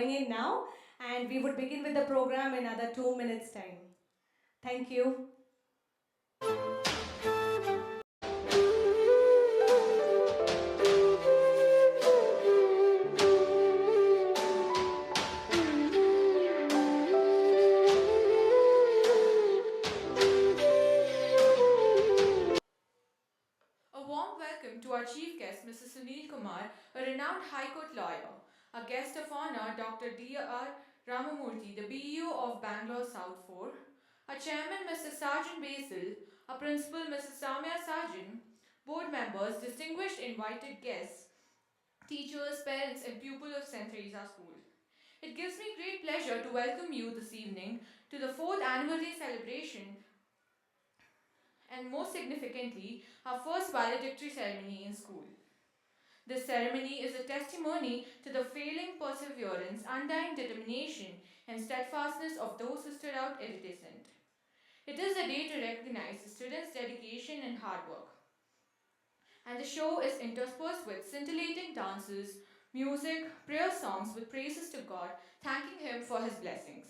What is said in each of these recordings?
joining in now, and we would begin with the program in another 2 minutes' time. Thank you. A warm welcome to our chief guest, Mr. Sunil Kumar, a renowned High Court lawyer. A guest of honor, Dr. D.R. Ramamurthy, the BEO of Bangalore South 4. A chairman, Mr. Sarjan Basil. A principal, Mrs. Samya Sarjan. Board members, distinguished invited guests, teachers, parents, and pupils of St.Theresa School. It gives me great pleasure to welcome you this evening to the 4th Annual Day celebration and most significantly, our first valedictory ceremony in school. This ceremony is a testimony to the failing perseverance, undying determination, and steadfastness of those who stood out iridescent. It is a day to recognize the students' dedication and hard work. And the show is interspersed with scintillating dances, music, prayer songs with praises to God, thanking Him for His blessings.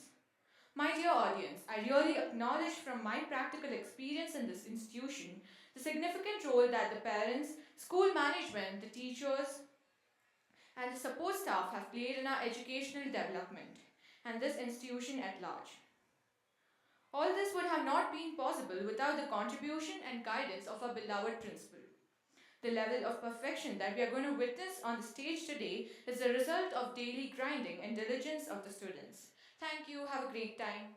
My dear audience, I really acknowledge from my practical experience in this institution the significant role that the parents, school management, the teachers, and the support staff have played in our educational development and this institution at large. All this would have not been possible without the contribution and guidance of our beloved principal. The level of perfection that we are going to witness on the stage today is the result of daily grinding and diligence of the students. Thank you. Have a great time.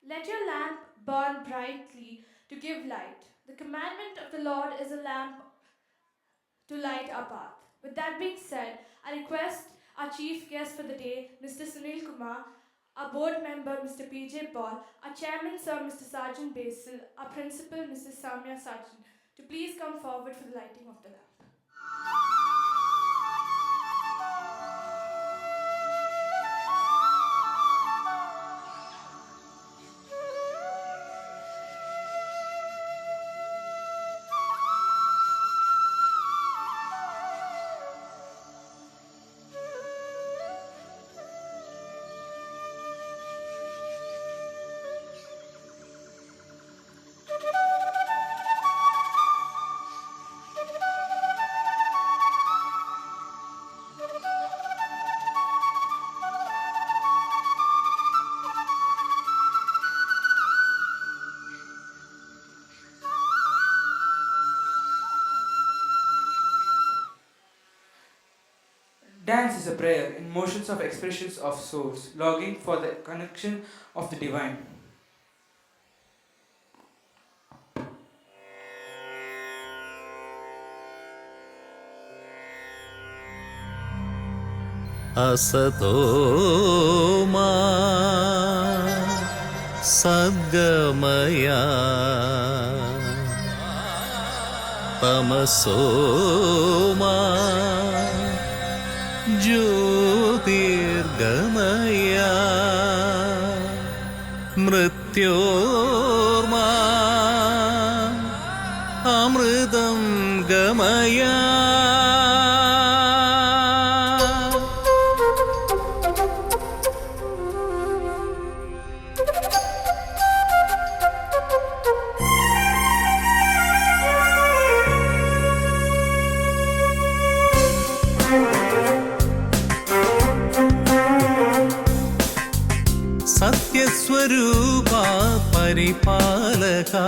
Let your lamp burn brightly to give light. The commandment of the Lord is a lamp to light our path. With that being said, I request our chief guest for the day, Mr. Sunil Kumar, our board member, Mr. P.J. Paul, our chairman, Sir Mr. Sarjan Basil, our principal, Mrs. Samya Sarjan, to please come forward for the lighting of the lamp. Dance is a prayer in motions of expressions of souls, longing for the connection of the divine. असतो मा सद्गमया तमसो मा ज्योतिर्गमया मृत्योर्मा अमृतं गमया सत्यस्वरूपा परिपालका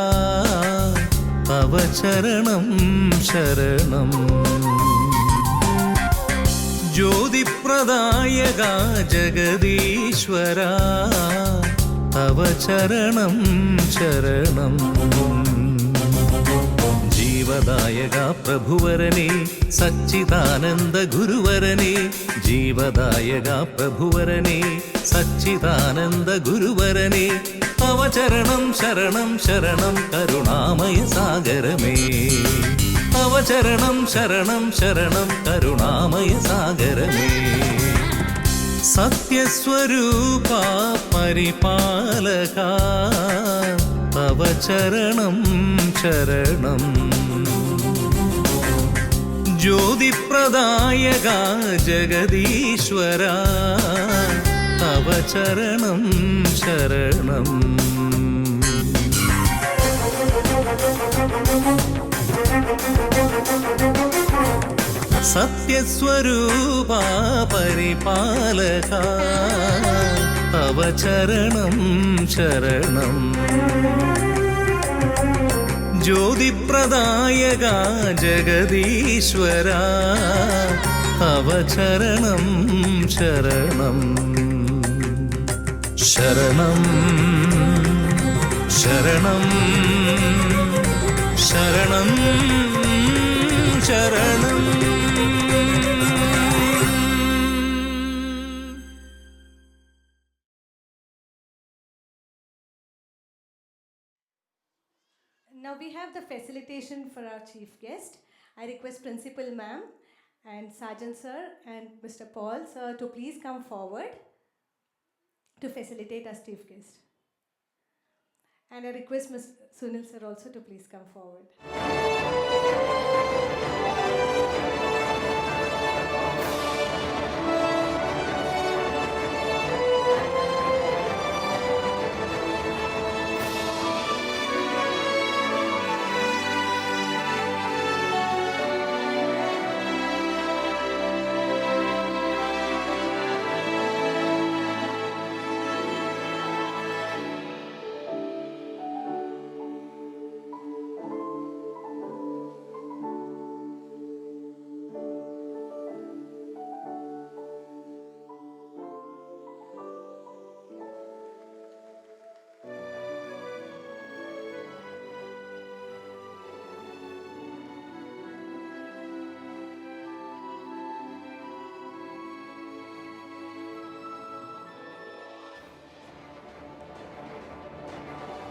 तव चरणं शरणं ज्योतिप्रदायका जगदीश्वरा तव चरणं शरणं जीवदायका प्रभुवरने सच्चिदानन्द गुरुवरने जीवदायका प्रभुवरने सच्चिदानन्द गुरुवरने तव चरणं शरणं शरणं करुणामय सागर मे तव चरणं शरणं शरणं करुणामय सागर मे सत्यस्वरूपा परिपालका तव चरणं शरणं ജ്യോതിപ്രദായക ജഗദീശ്വര തവ ചരണം ശരണം. സത്യസ്വരൂപ പരിപാലക തവ ചരണം ശരണം. ജ്യോതിപ്രദായക ജഗദീശ്വര തവ ചരണം ശരണം. ശരണം ശരണം ശരണം ശരണം. Now we have the facilitation for our chief guest. I request Principal Ma'am and Sergeant Sir and Mr. Paul Sir to please come forward to facilitate our chief guest. And I request Mr. Sunil Sir also to please come forward.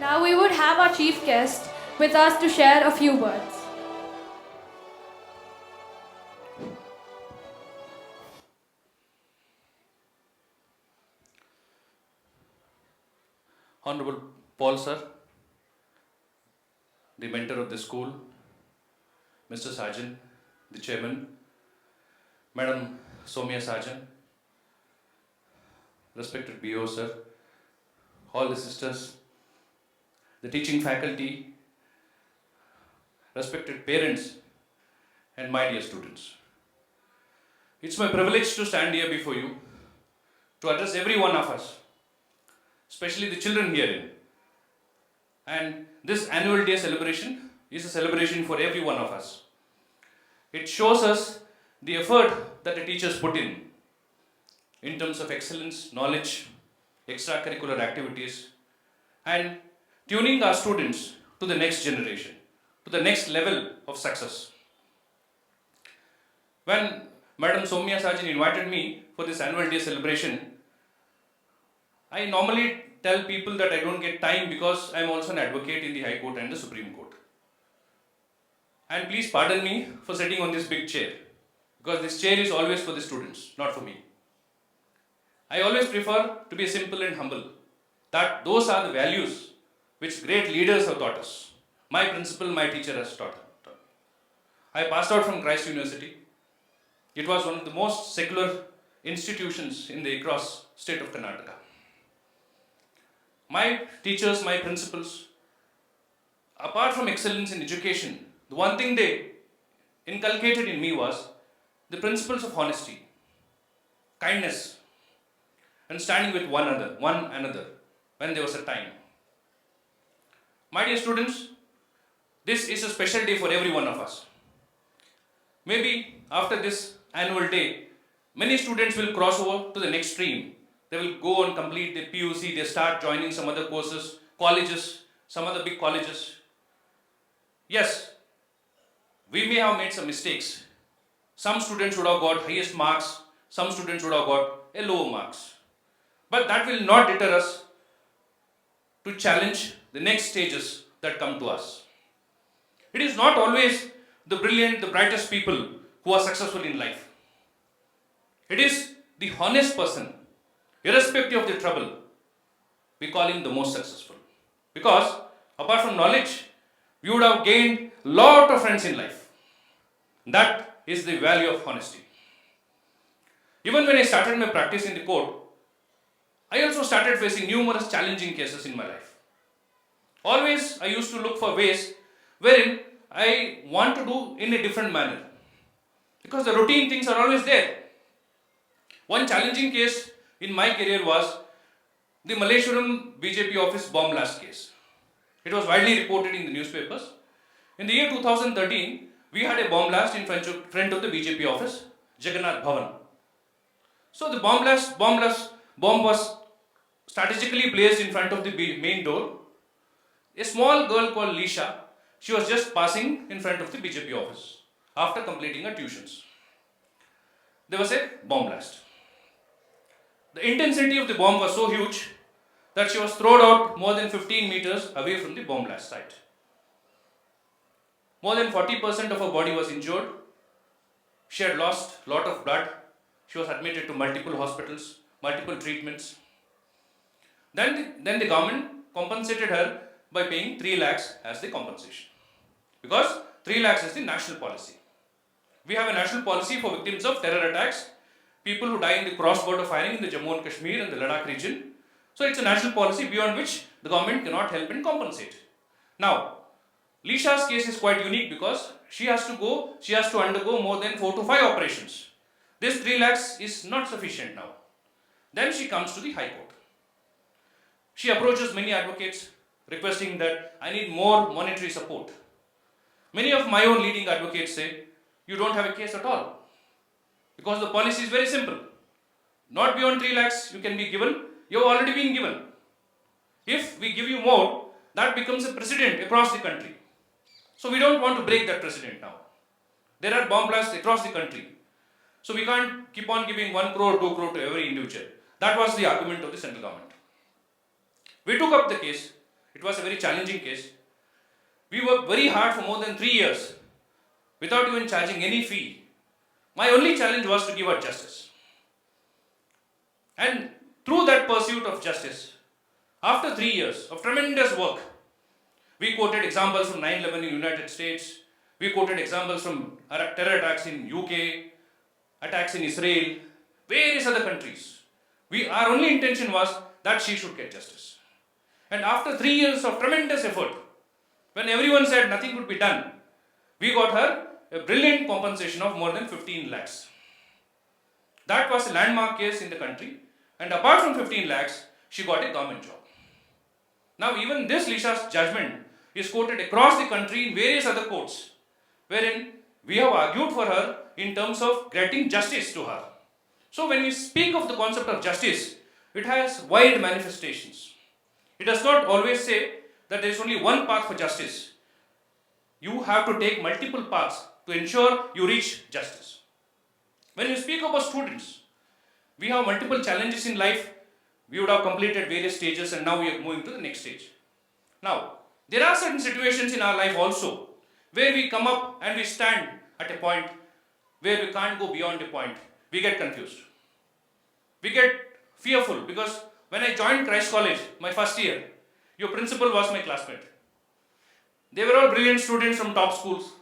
Now we would have our chief guest with us to share a few words. Honorable Paul Sir, the mentor of the school, Mr. Sergeant, the chairman, Madam Somya Sergeant, respected BO Sir, all the sisters, the teaching faculty, respected parents, and my dear students. It's my privilege to stand here before you to address every one of us, especially the children herein. And this annual day celebration is a celebration for every one of us. It shows us the effort that the teachers put in terms of excellence, knowledge, extracurricular activities, and tuning our students to the next generation, to the next level of success. When Madam Somya Sergeant invited me for this annual day celebration, I normally tell people that I don't get time because I am also an advocate in the High Court and the Supreme Court. And please pardon me for sitting on this big chair, because this chair is always for the students, not for me. I always prefer to be simple and humble. That those are the values which great leaders have taught us. My principal, my teacher has taught. I passed out from Christ University. It was one of the most secular institutions in the across state of Karnataka. My teachers, my principals, apart from excellence in education, the one thing they inculcated in me was the principles of honesty, kindness, and standing with one another when there was a time. My dear students, this is a special day for every one of us. Maybe after this annual day, many students will cross over to the next stream. They will go and complete the PUC, they start joining some other courses, colleges, some other big colleges. Yes, we may have made some mistakes. Some students would have got highest marks, some students would have got a lower marks. But that will not deter us to challenge the next stages that come to us. It is not always the brilliant, the brightest people who are successful in life. It is the honest person, irrespective of the trouble, we call him the most successful. Because apart from knowledge, we would have gained lot of friends in life. That is the value of honesty. Even when I started my practice in the court, I also started facing numerous challenging cases in my life. Always I used to look for ways wherein I want to do in a different manner, because the routine things are always there. One challenging case in my career was the Malleshwaram BJP office bomb blast case. It was widely reported in the newspapers. In the year 2013, we had a bomb blast in front of the BJP office, Jagannath Bhavan. So the bomb was strategically placed in front of the main door. A small girl called Lisha, she was just passing in front of the BJP office after completing her tuitions. There was a bomb blast. The intensity of the bomb was so huge that she was thrown out more than 15 meters away from the bomb blast site. More than 40% of her body was injured. She had lost a lot of blood. She was admitted to multiple hospitals, multiple treatments. Then the government compensated her by paying 3 lakhs as the compensation, because 3 lakhs is the national policy. We have a national policy for victims of terror attacks, people who die in the cross-border firing in the Jammu and Kashmir and the Ladakh region. So it's a national policy beyond which the government cannot help and compensate. Now, Lisha's case is quite unique because she has to undergo more than 4 to 5 operations. This 3 lakhs is not sufficient now. Then she comes to the High Court. She approaches many advocates requesting that I need more monetary support. Many of my own leading advocates say, you don't have a case at all, because the policy is very simple. Not beyond 3 lakhs you can be given, you have already been given. If we give you more, that becomes a precedent across the country. So we don't want to break that precedent now. There are bomb blasts across the country. So we can't keep on giving 1 crore, 2 crore to every individual. That was the argument of the central government. We took up the case. It was a very challenging case. We worked very hard for more than 3 years without even charging any fee. My only challenge was to give her justice. And through that pursuit of justice, after 3 years of tremendous work, we quoted examples from 9/11 in the United States. We quoted examples from terror attacks in UK, attacks in Israel, various other countries. Our only intention was that she should get justice. And after 3 years of tremendous effort, when everyone said nothing could be done, we got her a brilliant compensation of more than 15 lakhs. That was a landmark case in the country. And apart from 15 lakhs, she got a government job. Now even this Lisha's judgment is quoted across the country in various other courts, wherein we have argued for her in terms of granting justice to her. So when we speak of the concept of justice, it has wide manifestations. It does not always say that there is only one path for justice. You have to take multiple paths to ensure you reach justice. When we speak about students, we have multiple challenges in life. We would have completed various stages and now we are moving to the next stage. Now, there are certain situations in our life also where we come up and we stand at a point where we can't go beyond a point. We get confused. We get fearful because when I joined Christ College, my first year, your principal was my classmate. They were all brilliant students from top schools.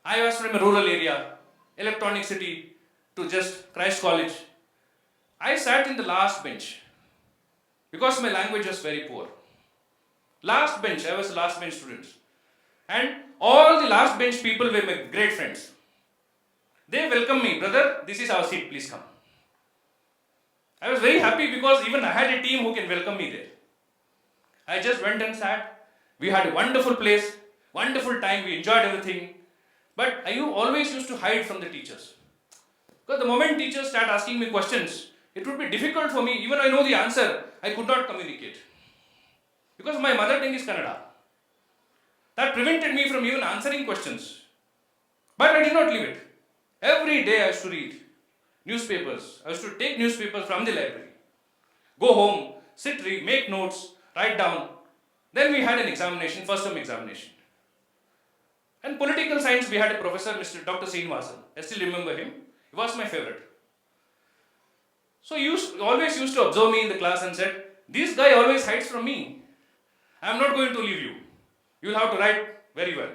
I was from a rural area, electronic city, to just Christ College. I sat in the last bench because my language was very poor. Last bench, I was the last bench student. And all the last bench people were my great friends. They welcomed me, brother, this is our seat, please come. I was very happy because even I had a team who can welcome me there. I just went and sat. We had a wonderful place, wonderful time, we enjoyed everything. But I always used to hide from the teachers. Because the moment teachers start asking me questions, it would be difficult for me, even I know the answer, I could not communicate. Because my mother tongue is Kannada. That prevented me from even answering questions. But I did not leave it. Every day I used to read newspapers. I used to take newspapers from the library. Go home, sit, read, make notes, write down. Then we had an examination, first term examination. And political science, we had a professor, Mr. Dr. St.Theresa. I still remember him. He was my favorite. So he always used to observe me in the class and said, this guy always hides from me. I am not going to leave you. You will have to write very well.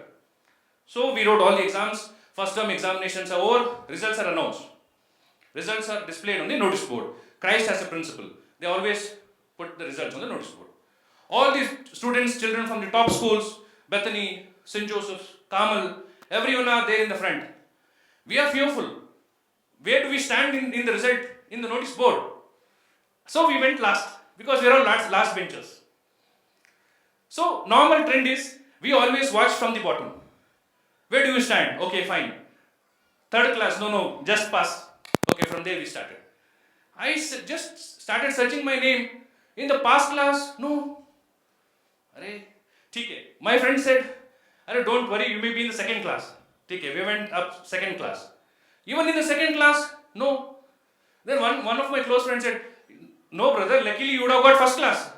So we wrote all the exams. first term examinations are over, results are announced. Results are displayed on the notice board. Christ has a principle. They always put the results on the notice board. All these students, children from the top schools, Bethany, St. Joseph's, Carmel, everyone are there in the front. We are fearful. Where do we stand in the result, in the notice board? So we went last, because we are all last benchers. So normal trend is, we always watch from the bottom. Where do you stand? Okay, fine. Third class, no, just pass. Okay, from there we started. I just started searching my name. In the past class, no. Arey, theek. My friend said, Arey, don't worry, you may be in the second class. Theek. We went up second class. Even in the second class, no. Then one of my close friends said, no brother, luckily you would have got first class.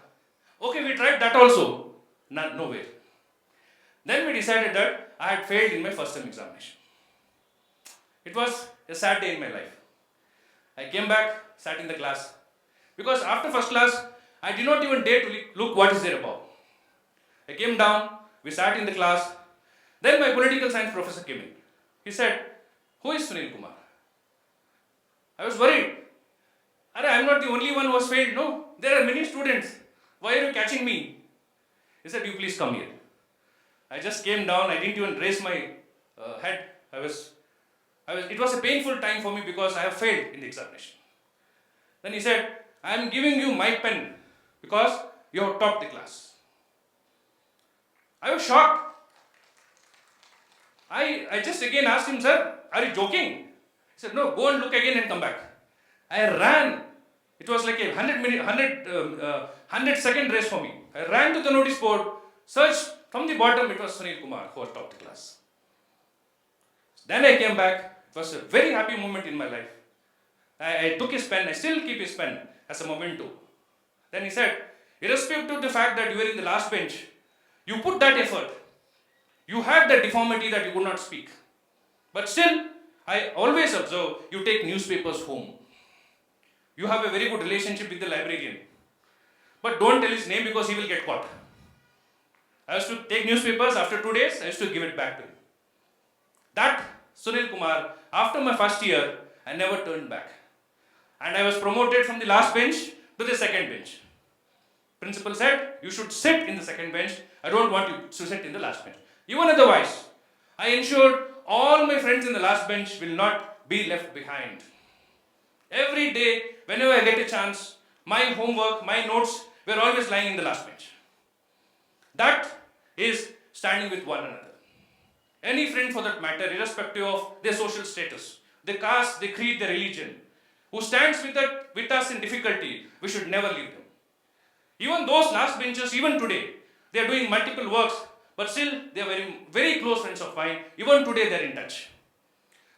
Okay, we tried that also. Nowhere. Then we decided that I had failed in my first term examination. It was a sad day in my life. I came back, sat in the class. Because after first class, I did not even dare to look what is there above. I came down, we sat in the class. Then my political science professor came in. He said, who is Sunil Kumar? I was worried. I am not the only one who has failed. No, there are many students. Why are you catching me? He said, you please come here. I just came down. I didn't even raise my head. It was a painful time for me because I have failed in the examination. Then he said, I am giving you my pen because you have topped the class. I was shocked. I just again asked him, sir, are you joking? He said, no, go and look again and come back. I ran. It was like a 100-second race for me. I ran to the notice board, searched from the bottom, it was Sunil Kumar who had topped the class. Then I came back. It was a very happy moment in my life. I took his pen. I still keep his pen as a memento. Then he said, irrespective of the fact that you were in the last bench, you put that effort. You had that deformity that you could not speak. But still, I always observe you take newspapers home. You have a very good relationship with the librarian. But don't tell his name because he will get caught. I used to take newspapers. After 2 days, I used to give it back to him. That Sunil Kumar, after my first year, I never turned back. And I was promoted from the last bench to the second bench. Principal said, you should sit in the second bench. I don't want you to sit in the last bench. Even otherwise, I ensured all my friends in the last bench will not be left behind. Every day, whenever I get a chance, my homework, my notes were always lying in the last bench. That is standing with one another. Any friend for that matter, irrespective of their social status, their caste, their creed, their religion, who stands with us in difficulty, we should never leave them. Even those last benchers, even today, they are doing multiple works, but still they are very, very close friends of mine. Even today they are in touch.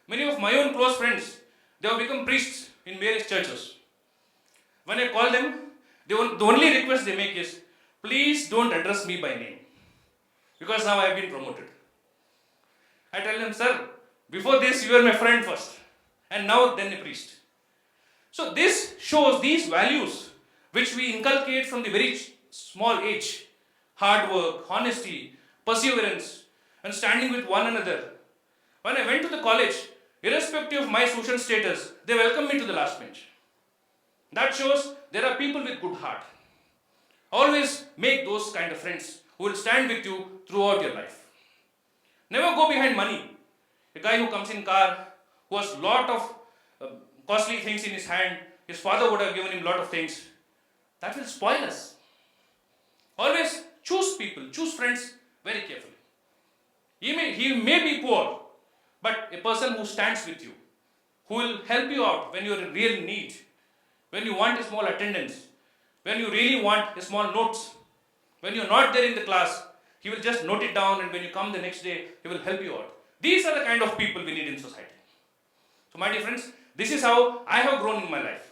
Many of my own close friends, they have become priests in various churches. When I call them, the only request they make is, please don't address me by name, because now I have been promoted. I tell them, sir, before this you were my friend first, and now then a priest. So this shows these values which we inculcate from the very small age. Hard work, honesty, perseverance, and standing with one another. When I went to the college, irrespective of my social status, they welcomed me to the last bench. That shows there are people with good heart. Always make those kind of friends who will stand with you throughout your life. Never go behind money. A guy who comes in car, who has lot of costly things in his hand, his father would have given him lot of things. That will spoil us. Always choose people, choose friends very carefully. He may be poor, but a person who stands with you, who will help you out when you are in real need, when you want a small attendance, when you really want a small notes, when you are not there in the class, he will just note it down, and when you come the next day, he will help you out. These are the kind of people we need in society. So my dear friends, this is how I have grown in my life.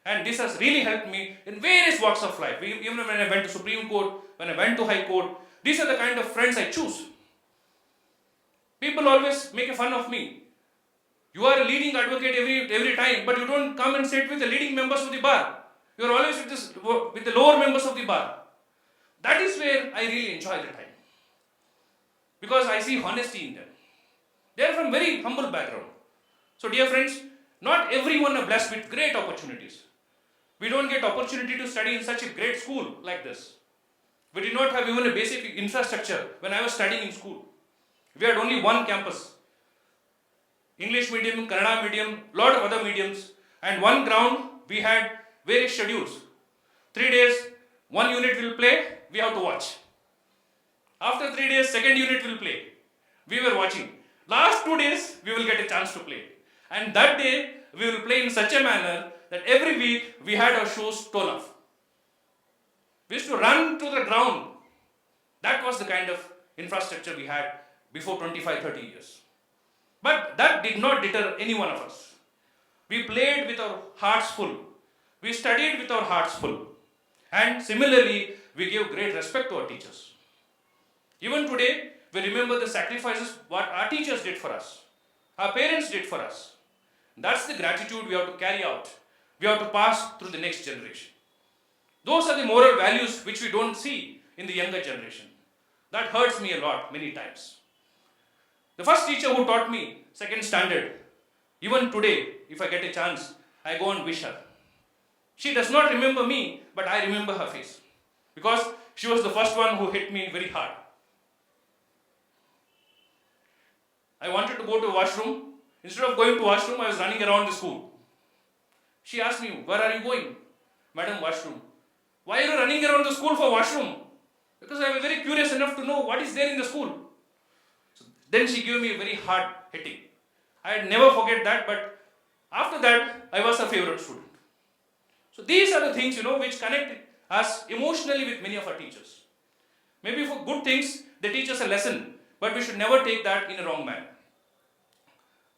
And this has really helped me in various walks of life. Even when I went to Supreme Court, when I went to High Court, these are the kind of friends I choose. People always make fun of me. You are a leading advocate every time, but you don't come and sit with the leading members of the bar. You are always with the lower members of the bar. That is where I really enjoy the time. Because I see honesty in them. They are from very humble background. So dear friends, not everyone are blessed with great opportunities. We don't get opportunity to study in such a great school like this. We did not have even a basic infrastructure when I was studying in school. We had only one campus. English medium, Kannada medium, lot of other mediums, and one ground. We had various schedules. 3 days, one unit will play, we have to watch. After 3 days, second unit will play. We were watching. Last 2 days, we will get a chance to play. And that day, we will play in such a manner that every week we had our shoes torn off. We used to run to the ground. That was the kind of infrastructure we had before 25-30 years. But that did not deter any one of us. We played with our hearts full. We studied with our hearts full. And similarly, we gave great respect to our teachers. Even today, we remember the sacrifices what our teachers did for us, our parents did for us. That's the gratitude we have to carry out. We have to pass through the next generation. Those are the moral values which we don't see in the younger generation. That hurts me a lot, many times. The first teacher who taught me second standard, even today, if I get a chance, I go and wish her. She does not remember me, but I remember her face. Because she was the first one who hit me very hard. I wanted to go to washroom. Instead of going to washroom, I was running around the school. She asked me, where are you going? Madam, washroom. Why are you running around the school for washroom? Because I was very curious enough to know what is there in the school. So then she gave me a very hard hitting. I had never forget that, but after that, I was her favorite student. So these are the things, which connect us emotionally with many of our teachers. Maybe for good things, they teach us a lesson, but we should never take that in a wrong manner.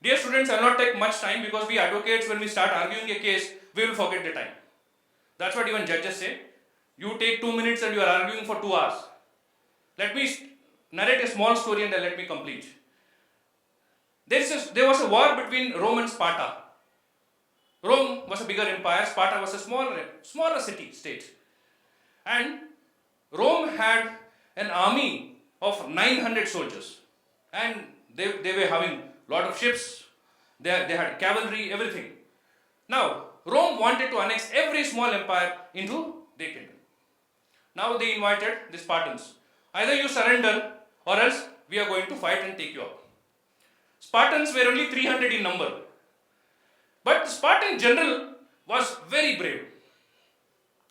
Dear students, I will not take much time because we advocates, when we start arguing a case, we will forget the time. That's what even judges say. You take 2 minutes and you are arguing for 2 hours. Let me narrate a small story and then let me complete. There was a war between Rome and Sparta. Rome was a bigger empire, Sparta was a smaller state. And Rome had an army of 900 soldiers. And they were having a lot of ships, they had cavalry, everything. Now, Rome wanted to annex every small empire into their kingdom. Now they invited the Spartans. Either you surrender or else we are going to fight and take you up. Spartans were only 300 in number. But the Spartan general was very brave.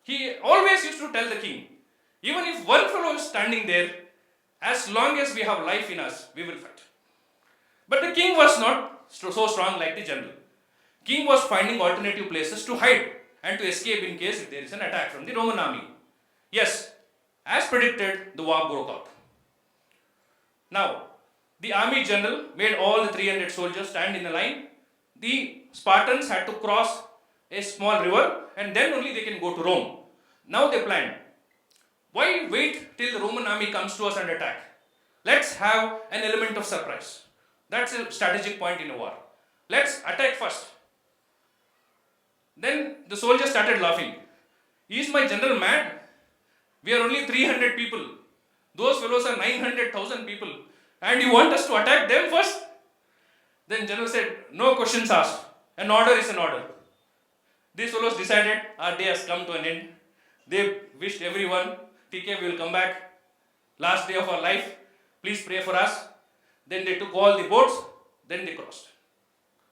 He always used to tell the king, even if one fellow is standing there, as long as we have life in us, we will fight. But the king was not so strong like the general. King was finding alternative places to hide and to escape in case if there is an attack from the Roman army. Yes, as predicted, the war broke out. Now, the army general made all the 300 soldiers stand in a line. The Spartans had to cross a small river and then only they can go to Rome. Now they planned, why wait till the Roman army comes to us and attack? Let's have an element of surprise. That's a strategic point in a war. Let's attack first. Then the soldiers started laughing. Is my general mad? We are only 300 people. Those fellows are 900,000 people. And you want us to attack them first? Then general said, no questions asked. An order is an order. These fellows decided our day has come to an end. They wished everyone, TK will come back. Last day of our life. Please pray for us. Then they took all the boats. Then they crossed.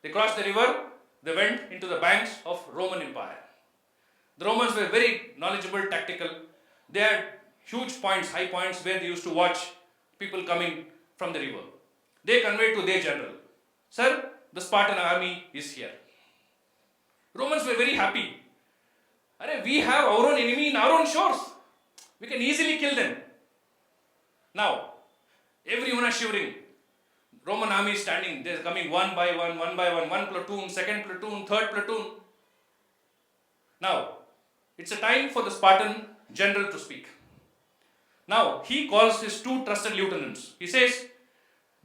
They crossed the river. They went into the banks of Roman Empire. The Romans were very knowledgeable, tactical. They had huge points, high points where they used to watch people coming from the river. They conveyed to their general, sir, the Spartan army is here. Romans were very happy. We have our own enemy in our own shores. We can easily kill them. Now, everyone is shivering. Roman army is standing. They are coming one by one. One platoon, second platoon, third platoon. Now, it's a time for the Spartan general to speak. Now, he calls his 2 trusted lieutenants. He says,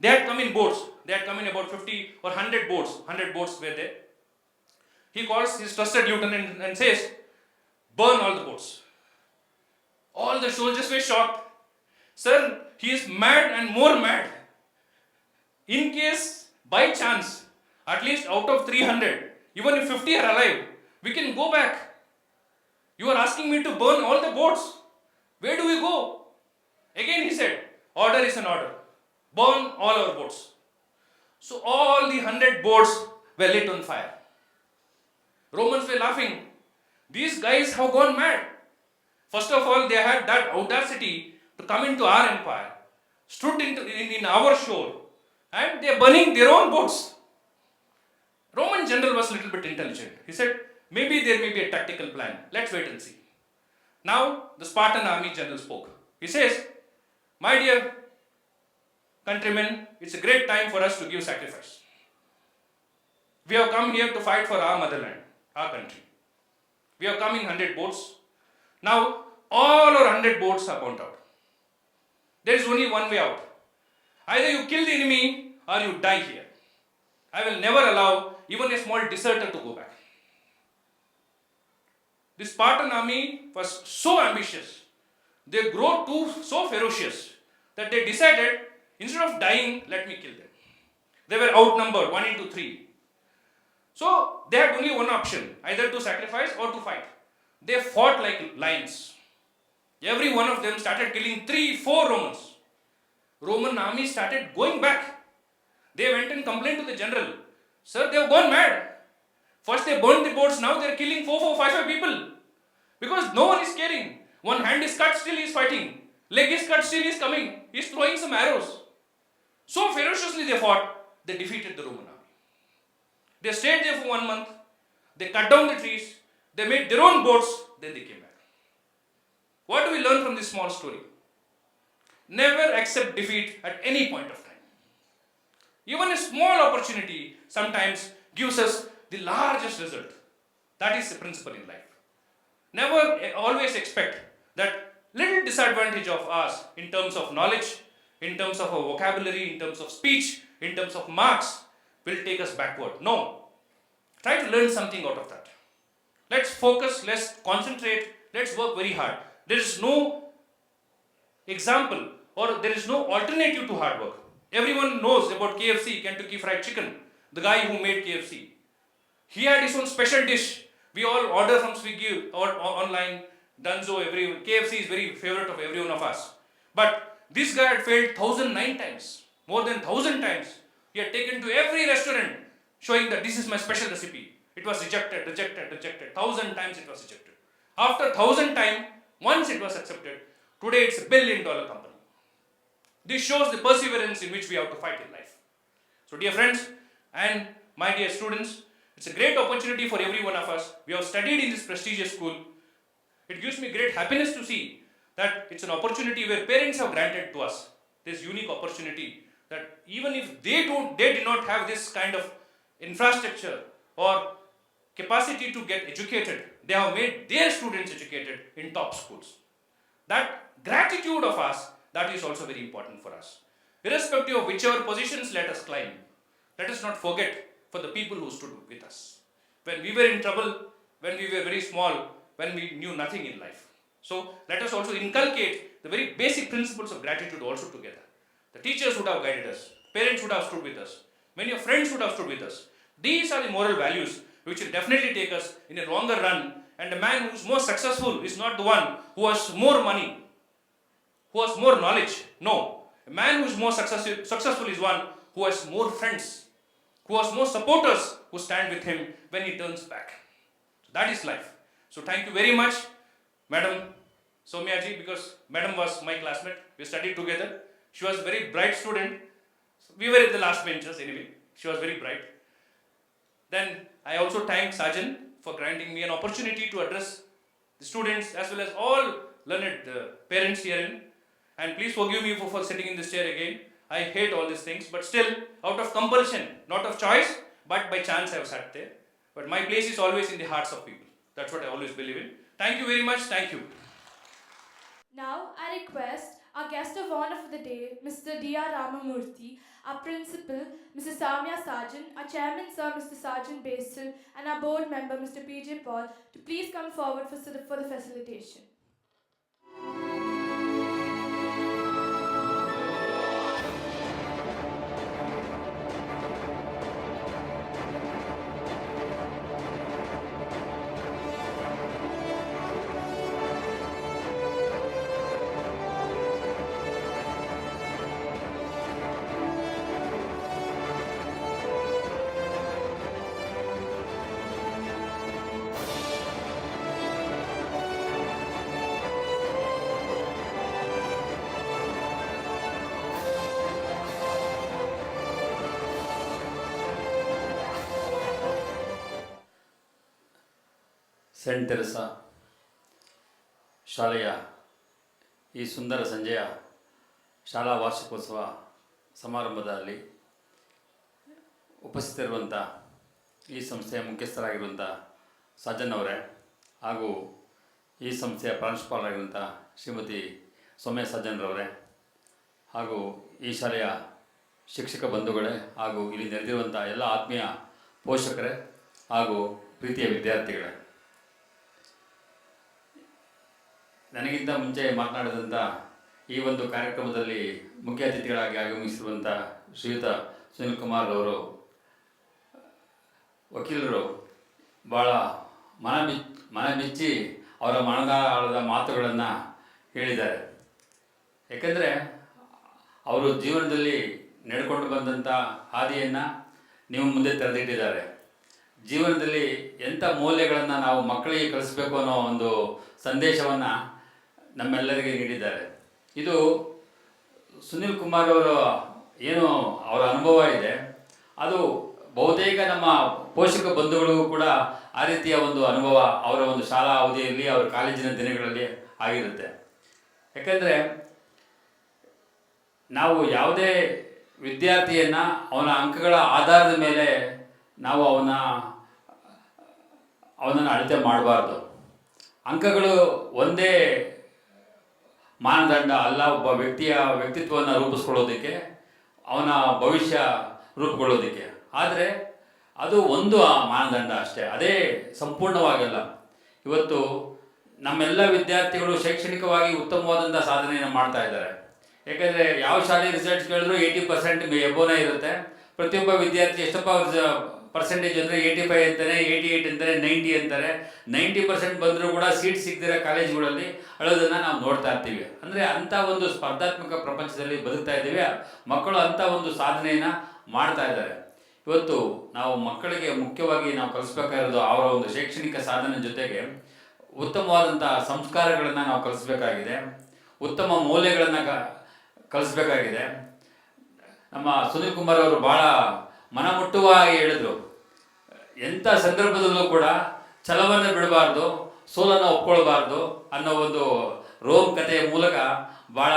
they had come in boats. They had come in about 50 or 100 boats. 100 boats were there. He calls his trusted lieutenant and says, burn all the boats. All the soldiers were shocked. Sir, he is mad and more mad. In case by chance, at least out of 300, even if 50 are alive, we can go back. You are asking me to burn all the boats. Where do we go? Again he said, order is an order. Burn all our boats. So all the 100 boats were lit on fire. Romans were laughing. These guys have gone mad. First of all, they had that audacity to come into our empire, stood in our shore, and they are burning their own boats. Roman general was a little bit intelligent. He said, maybe there may be a tactical plan. Let's wait and see. Now, the Spartan army general spoke. He says, my dear countrymen, it's a great time for us to give sacrifice. We have come here to fight for our motherland, our country. We have come in 100 boats. Now, all our 100 boats are burnt out. There is only one way out. Either you kill the enemy or you die here. I will never allow even a small deserter to go back. The Spartan army was so ambitious. They grew so ferocious that they decided, instead of dying, let me kill them. They were outnumbered 1 into 3. So they had only one option, either to sacrifice or to fight. They fought like lions. Every one of them started killing 3-4 Romans. Roman army started going back. They went and complained to the general. Sir, they have gone mad. First they burned the boats, now they are killing 4, 5 people. Because no one is caring. One hand is cut, still he is fighting. Leg is cut, still he is coming. He is throwing some arrows. So ferociously they fought, they defeated the Roman army. They stayed there for 1 month. They cut down the trees. They made their own boats. Then they came back. What do we learn from this small story? Never accept defeat at any point of time. Even a small opportunity sometimes gives us the largest result. That is the principle in life. Never always expect that little disadvantage of us in terms of knowledge, in terms of our vocabulary, in terms of speech, in terms of marks will take us backward. No. Try to learn something out of that. Let's focus, let's concentrate, let's work very hard. There is no example or there is no alternative to hard work. Everyone knows about KFC, Kentucky Fried Chicken, the guy who made KFC. He had his own special dish. We all order from Swiggy or online, Dunzo, KFC is very favorite of every one of us. But this guy had failed 1,009 times, more than 1,000 times. He had taken to every restaurant showing that this is my special recipe. It was rejected. 1,000 times it was rejected. After 1,000 times, once it was accepted, today it's a $1 billion company. This shows the perseverance in which we have to fight in life. So dear friends and my dear students, it's a great opportunity for every one of us. We have studied in this prestigious school. It gives me great happiness to see that it's an opportunity where parents have granted to us this unique opportunity that even if they did not have this kind of infrastructure or capacity to get educated, they have made their students educated in top schools. That gratitude of us, that is also very important for us. Irrespective of whichever positions let us climb, let us not forget for the people who stood with us. When we were in trouble, when we were very small, when we knew nothing in life. So let us also inculcate the very basic principles of gratitude also together. The teachers would have guided us, parents would have stood with us, many of friends would have stood with us. These are the moral values which will definitely take us in a longer run, and the man who is more successful is not the one who has more money, who has more knowledge. No, a man who is more successful is one who has more friends, who has more supporters who stand with him when he turns back. So that is life. So thank you very much, Madam Somyaji, because Madam was my classmate. We studied together. She was a very bright student. We were at the last benches anyway. She was very bright. Then I also thank Sajan for granting me an opportunity to address the students as well as all learned parents herein. And please forgive me for sitting in this chair again. I hate all these things, but still, out of compulsion, not of choice, but by chance I have sat there. But my place is always in the hearts of people. That's what I always believe in. Thank you very much. Thank you. Now, I request our guest of honor for the day, Mr. D.R. Ramamurthy, our principal, Mrs. Samya Sajan, our chairman, Sir Mr. Sajan Basel, and our board member, Mr. P.J. Paul, to please come forward for the facilitation. Saint Teresa ಶಾಲೆಯ ಈ ಸುಂದರ ಸಂಜೆಯ ಶಾಲಾ ವಾರ್ಷಿಕೋತ್ಸವ ಸಮಾರಂಭದಲ್ಲಿ ಉಪಸ್ಥಿತರಿರುವಂಥ ಈ ಸಂಸ್ಥೆಯ ಮುಖ್ಯಸ್ಥರಾಗಿರುವಂಥ ಸಾಜನ್ ಅವರೇ ಹಾಗೂ ಈ ಸಂಸ್ಥೆಯ ಪ್ರಾಂಶುಪಾಲರಾಗಿರುವಂಥ ಶ್ರೀಮತಿ ಸೌಮ್ಯ ಸಾಜನ್ರವರೇ ಹಾಗೂ ಈ ಶಾಲೆಯ ಶಿಕ್ಷಕ ಬಂಧುಗಳೇ ಹಾಗೂ ಇಲ್ಲಿ ನೆರೆದಿರುವಂಥ ಎಲ್ಲ ಆತ್ಮೀಯ ಪೋಷಕರೇ ಹಾಗೂ ಪ್ರೀತಿಯ ವಿದ್ಯಾರ್ಥಿಗಳೇ, ನನಗಿಂತ ಮುಂಚೆ ಮಾತನಾಡಿದಂಥ ಈ ಒಂದು ಕಾರ್ಯಕ್ರಮದಲ್ಲಿ ಮುಖ್ಯ ಅತಿಥಿಗಳಾಗಿ ಆಗಮಿಸಿರುವಂಥ ಶ್ರೀಯುತ ಸುನೀಲ್ ಕುಮಾರ್ ಅವರು ವಕೀಲರು ಭಾಳ ಮನಬಿಚ್ಚಿ ಅವರ ಮನದಾಳದ ಮಾತುಗಳನ್ನು ಹೇಳಿದ್ದಾರೆ. ಏಕೆಂದರೆ ಅವರು ಜೀವನದಲ್ಲಿ ನಡೆಕೊಂಡು ಬಂದಂಥ ಹಾದಿಯನ್ನು ನೀವು ಮುಂದೆ ತೆರೆದಿಟ್ಟಿದ್ದಾರೆ. ಜೀವನದಲ್ಲಿ ಎಂಥ ಮೌಲ್ಯಗಳನ್ನು ನಾವು ಮಕ್ಕಳಿಗೆ ಕಲಿಸಬೇಕು ಅನ್ನೋ ಒಂದು ಸಂದೇಶವನ್ನು ನಮ್ಮೆಲ್ಲರಿಗೆ ನೀಡಿದ್ದಾರೆ. ಇದು ಸುನೀಲ್ ಕುಮಾರ್ ಅವರು ಏನು ಅವರ ಅನುಭವ ಇದೆ, ಅದು ಬಹುತೇಕ ನಮ್ಮ ಪೋಷಕ ಬಂಧುಗಳಿಗೂ ಕೂಡ ಆ ರೀತಿಯ ಒಂದು ಅನುಭವ ಅವರ ಒಂದು ಶಾಲಾ ಅವಧಿಯಲ್ಲಿ ಅವರ ಕಾಲೇಜಿನ ದಿನಗಳಲ್ಲಿ ಆಗಿರುತ್ತೆ. ಯಾಕಂದರೆ ನಾವು ಯಾವುದೇ ವಿದ್ಯಾರ್ಥಿಯನ್ನು ಅವನ ಅಂಕಗಳ ಆಧಾರದ ಮೇಲೆ ನಾವು ಅವನನ್ನು ಅಳತೆ ಮಾಡಬಾರ್ದು. ಅಂಕಗಳು ಒಂದೇ ಮಾನದಂಡ ಅಲ್ಲ ಒಬ್ಬ ವ್ಯಕ್ತಿಯ ವ್ಯಕ್ತಿತ್ವವನ್ನು ರೂಪಿಸ್ಕೊಳ್ಳೋದಕ್ಕೆ, ಅವನ ಭವಿಷ್ಯ ರೂಪುಗೊಳ್ಳೋದಕ್ಕೆ. ಆದರೆ ಅದು ಒಂದು ಮಾನದಂಡ ಅಷ್ಟೇ, ಅದೇ ಸಂಪೂರ್ಣವಾಗಲ್ಲ. ಇವತ್ತು ನಮ್ಮೆಲ್ಲ ವಿದ್ಯಾರ್ಥಿಗಳು ಶೈಕ್ಷಣಿಕವಾಗಿ ಉತ್ತಮವಾದಂಥ ಸಾಧನೆಯನ್ನು ಮಾಡ್ತಾ ಇದ್ದಾರೆ. ಯಾಕೆಂದರೆ ಯಾವ ಶಾಲೆ ರಿಸಲ್ಟ್ಸ್ ಕೇಳಿದ್ರು 80% ಎಬೋನೇ ಇರುತ್ತೆ. ಪ್ರತಿಯೊಬ್ಬ ವಿದ್ಯಾರ್ಥಿ ಎಷ್ಟಪ್ಪ ಪರ್ಸೆಂಟೇಜ್ ಅಂದರೆ 85 ಅಂತಾರೆ, 88 ಅಂತಾರೆ, 90 ಅಂತಾರೆ. 90% ಬಂದರೂ ಕೂಡ ಸೀಟ್ ಸಿಗದಿರೋ ಕಾಲೇಜುಗಳಲ್ಲಿ ಅಳೋದನ್ನು ನಾವು ನೋಡ್ತಾ ಇರ್ತೀವಿ. ಅಂದರೆ ಅಂಥ ಒಂದು ಸ್ಪರ್ಧಾತ್ಮಕ ಪ್ರಪಂಚದಲ್ಲಿ ಬದುಕ್ತಾ ಇದ್ದೀವಿ. ಮಕ್ಕಳು ಅಂಥ ಒಂದು ಸಾಧನೆಯನ್ನು ಮಾಡ್ತಾ ಇದ್ದಾರೆ. ಇವತ್ತು ನಾವು ಮಕ್ಕಳಿಗೆ ಮುಖ್ಯವಾಗಿ ನಾವು ಕಲಿಸ್ಬೇಕಾಗಿರೋದು ಅವರ ಒಂದು ಶೈಕ್ಷಣಿಕ ಸಾಧನೆ ಜೊತೆಗೆ ಉತ್ತಮವಾದಂಥ ಸಂಸ್ಕಾರಗಳನ್ನು ನಾವು ಕಲಿಸ್ಬೇಕಾಗಿದೆ, ಉತ್ತಮ ಮೌಲ್ಯಗಳನ್ನು ಕಲಿಸ್ಬೇಕಾಗಿದೆ. ನಮ್ಮ ಸುನೀಲ್ ಕುಮಾರ್ ಅವರು ಭಾಳ ಮನಮುಟ್ಟುವಾಗಿ ಹೇಳಿದರು, ಎಂಥ ಸಂದರ್ಭದಲ್ಲೂ ಕೂಡ ಛಲವನ್ನು ಬಿಡಬಾರ್ದು, ಸೋಲನ್ನು ಒಪ್ಕೊಳ್ಬಾರ್ದು ಅನ್ನೋ ಒಂದು ರೋಮ್ ಕಥೆಯ ಮೂಲಕ ಭಾಳ